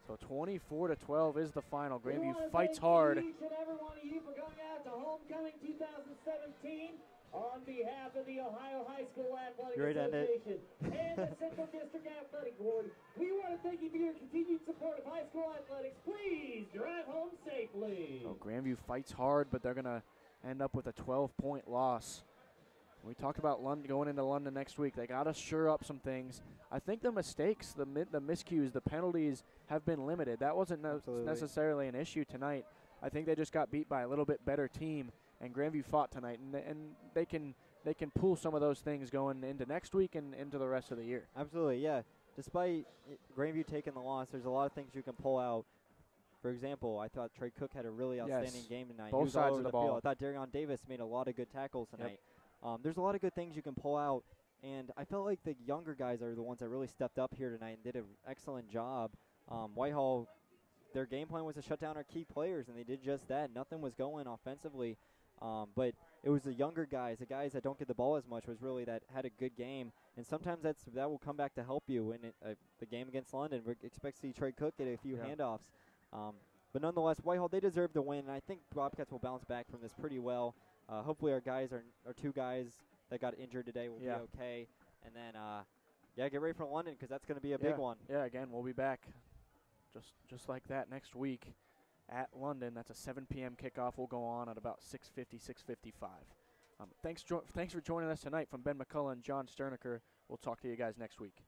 Speaker 1: So 24-12 is the final. Grandview fights hard.
Speaker 3: Each and every one of you for going out to homecoming 2017 on behalf of the Ohio High School Athletic Association and the Central District Athletic Board. We want to thank you for your continued support of high school athletics. Please drive home safely.
Speaker 1: So Grandview fights hard, but they're going to end up with a 12-point loss. We talked about London going into London next week. They got to sure up some things. I think the mistakes, the miscues, the penalties have been limited. That wasn't necessarily an issue tonight. I think they just got beat by a little bit better team, and Grandview fought tonight, and they can pull some of those things going into next week and into the rest of the year.
Speaker 2: Absolutely, yeah. Despite Grandview taking the loss, there's a lot of things you can pull out For example, I thought Trey Cook had a really outstanding game tonight.
Speaker 1: Both
Speaker 2: He was all
Speaker 1: sides
Speaker 2: over
Speaker 1: of the
Speaker 2: field.
Speaker 1: ball.
Speaker 2: I thought Darion Davis made a lot of good tackles tonight. There's a lot of good things you can pull out, and I felt like the younger guys are the ones that really stepped up here tonight and did an excellent job. Whitehall, their game plan was to shut down our key players, and they did just that. Nothing was going offensively, but it was the younger guys, the guys that don't get the ball as much, was really that had a good game. And sometimes that will come back to help you. In the game against London, we expect to see Trey Cook get a few handoffs. But nonetheless, Whitehall, they deserve the win, and I think Bobcats will bounce back from this pretty well. Hopefully our guys, our two guys that got injured today will be okay. And then, get ready for London, because that's going to be a big one.
Speaker 1: Yeah, again, we'll be back just like that next week at London. That's a 7 p.m. kickoff. We'll go on at about 6:50, 6:55. Thanks for joining us tonight from Ben McCullough and John Sterniker. We'll talk to you guys next week.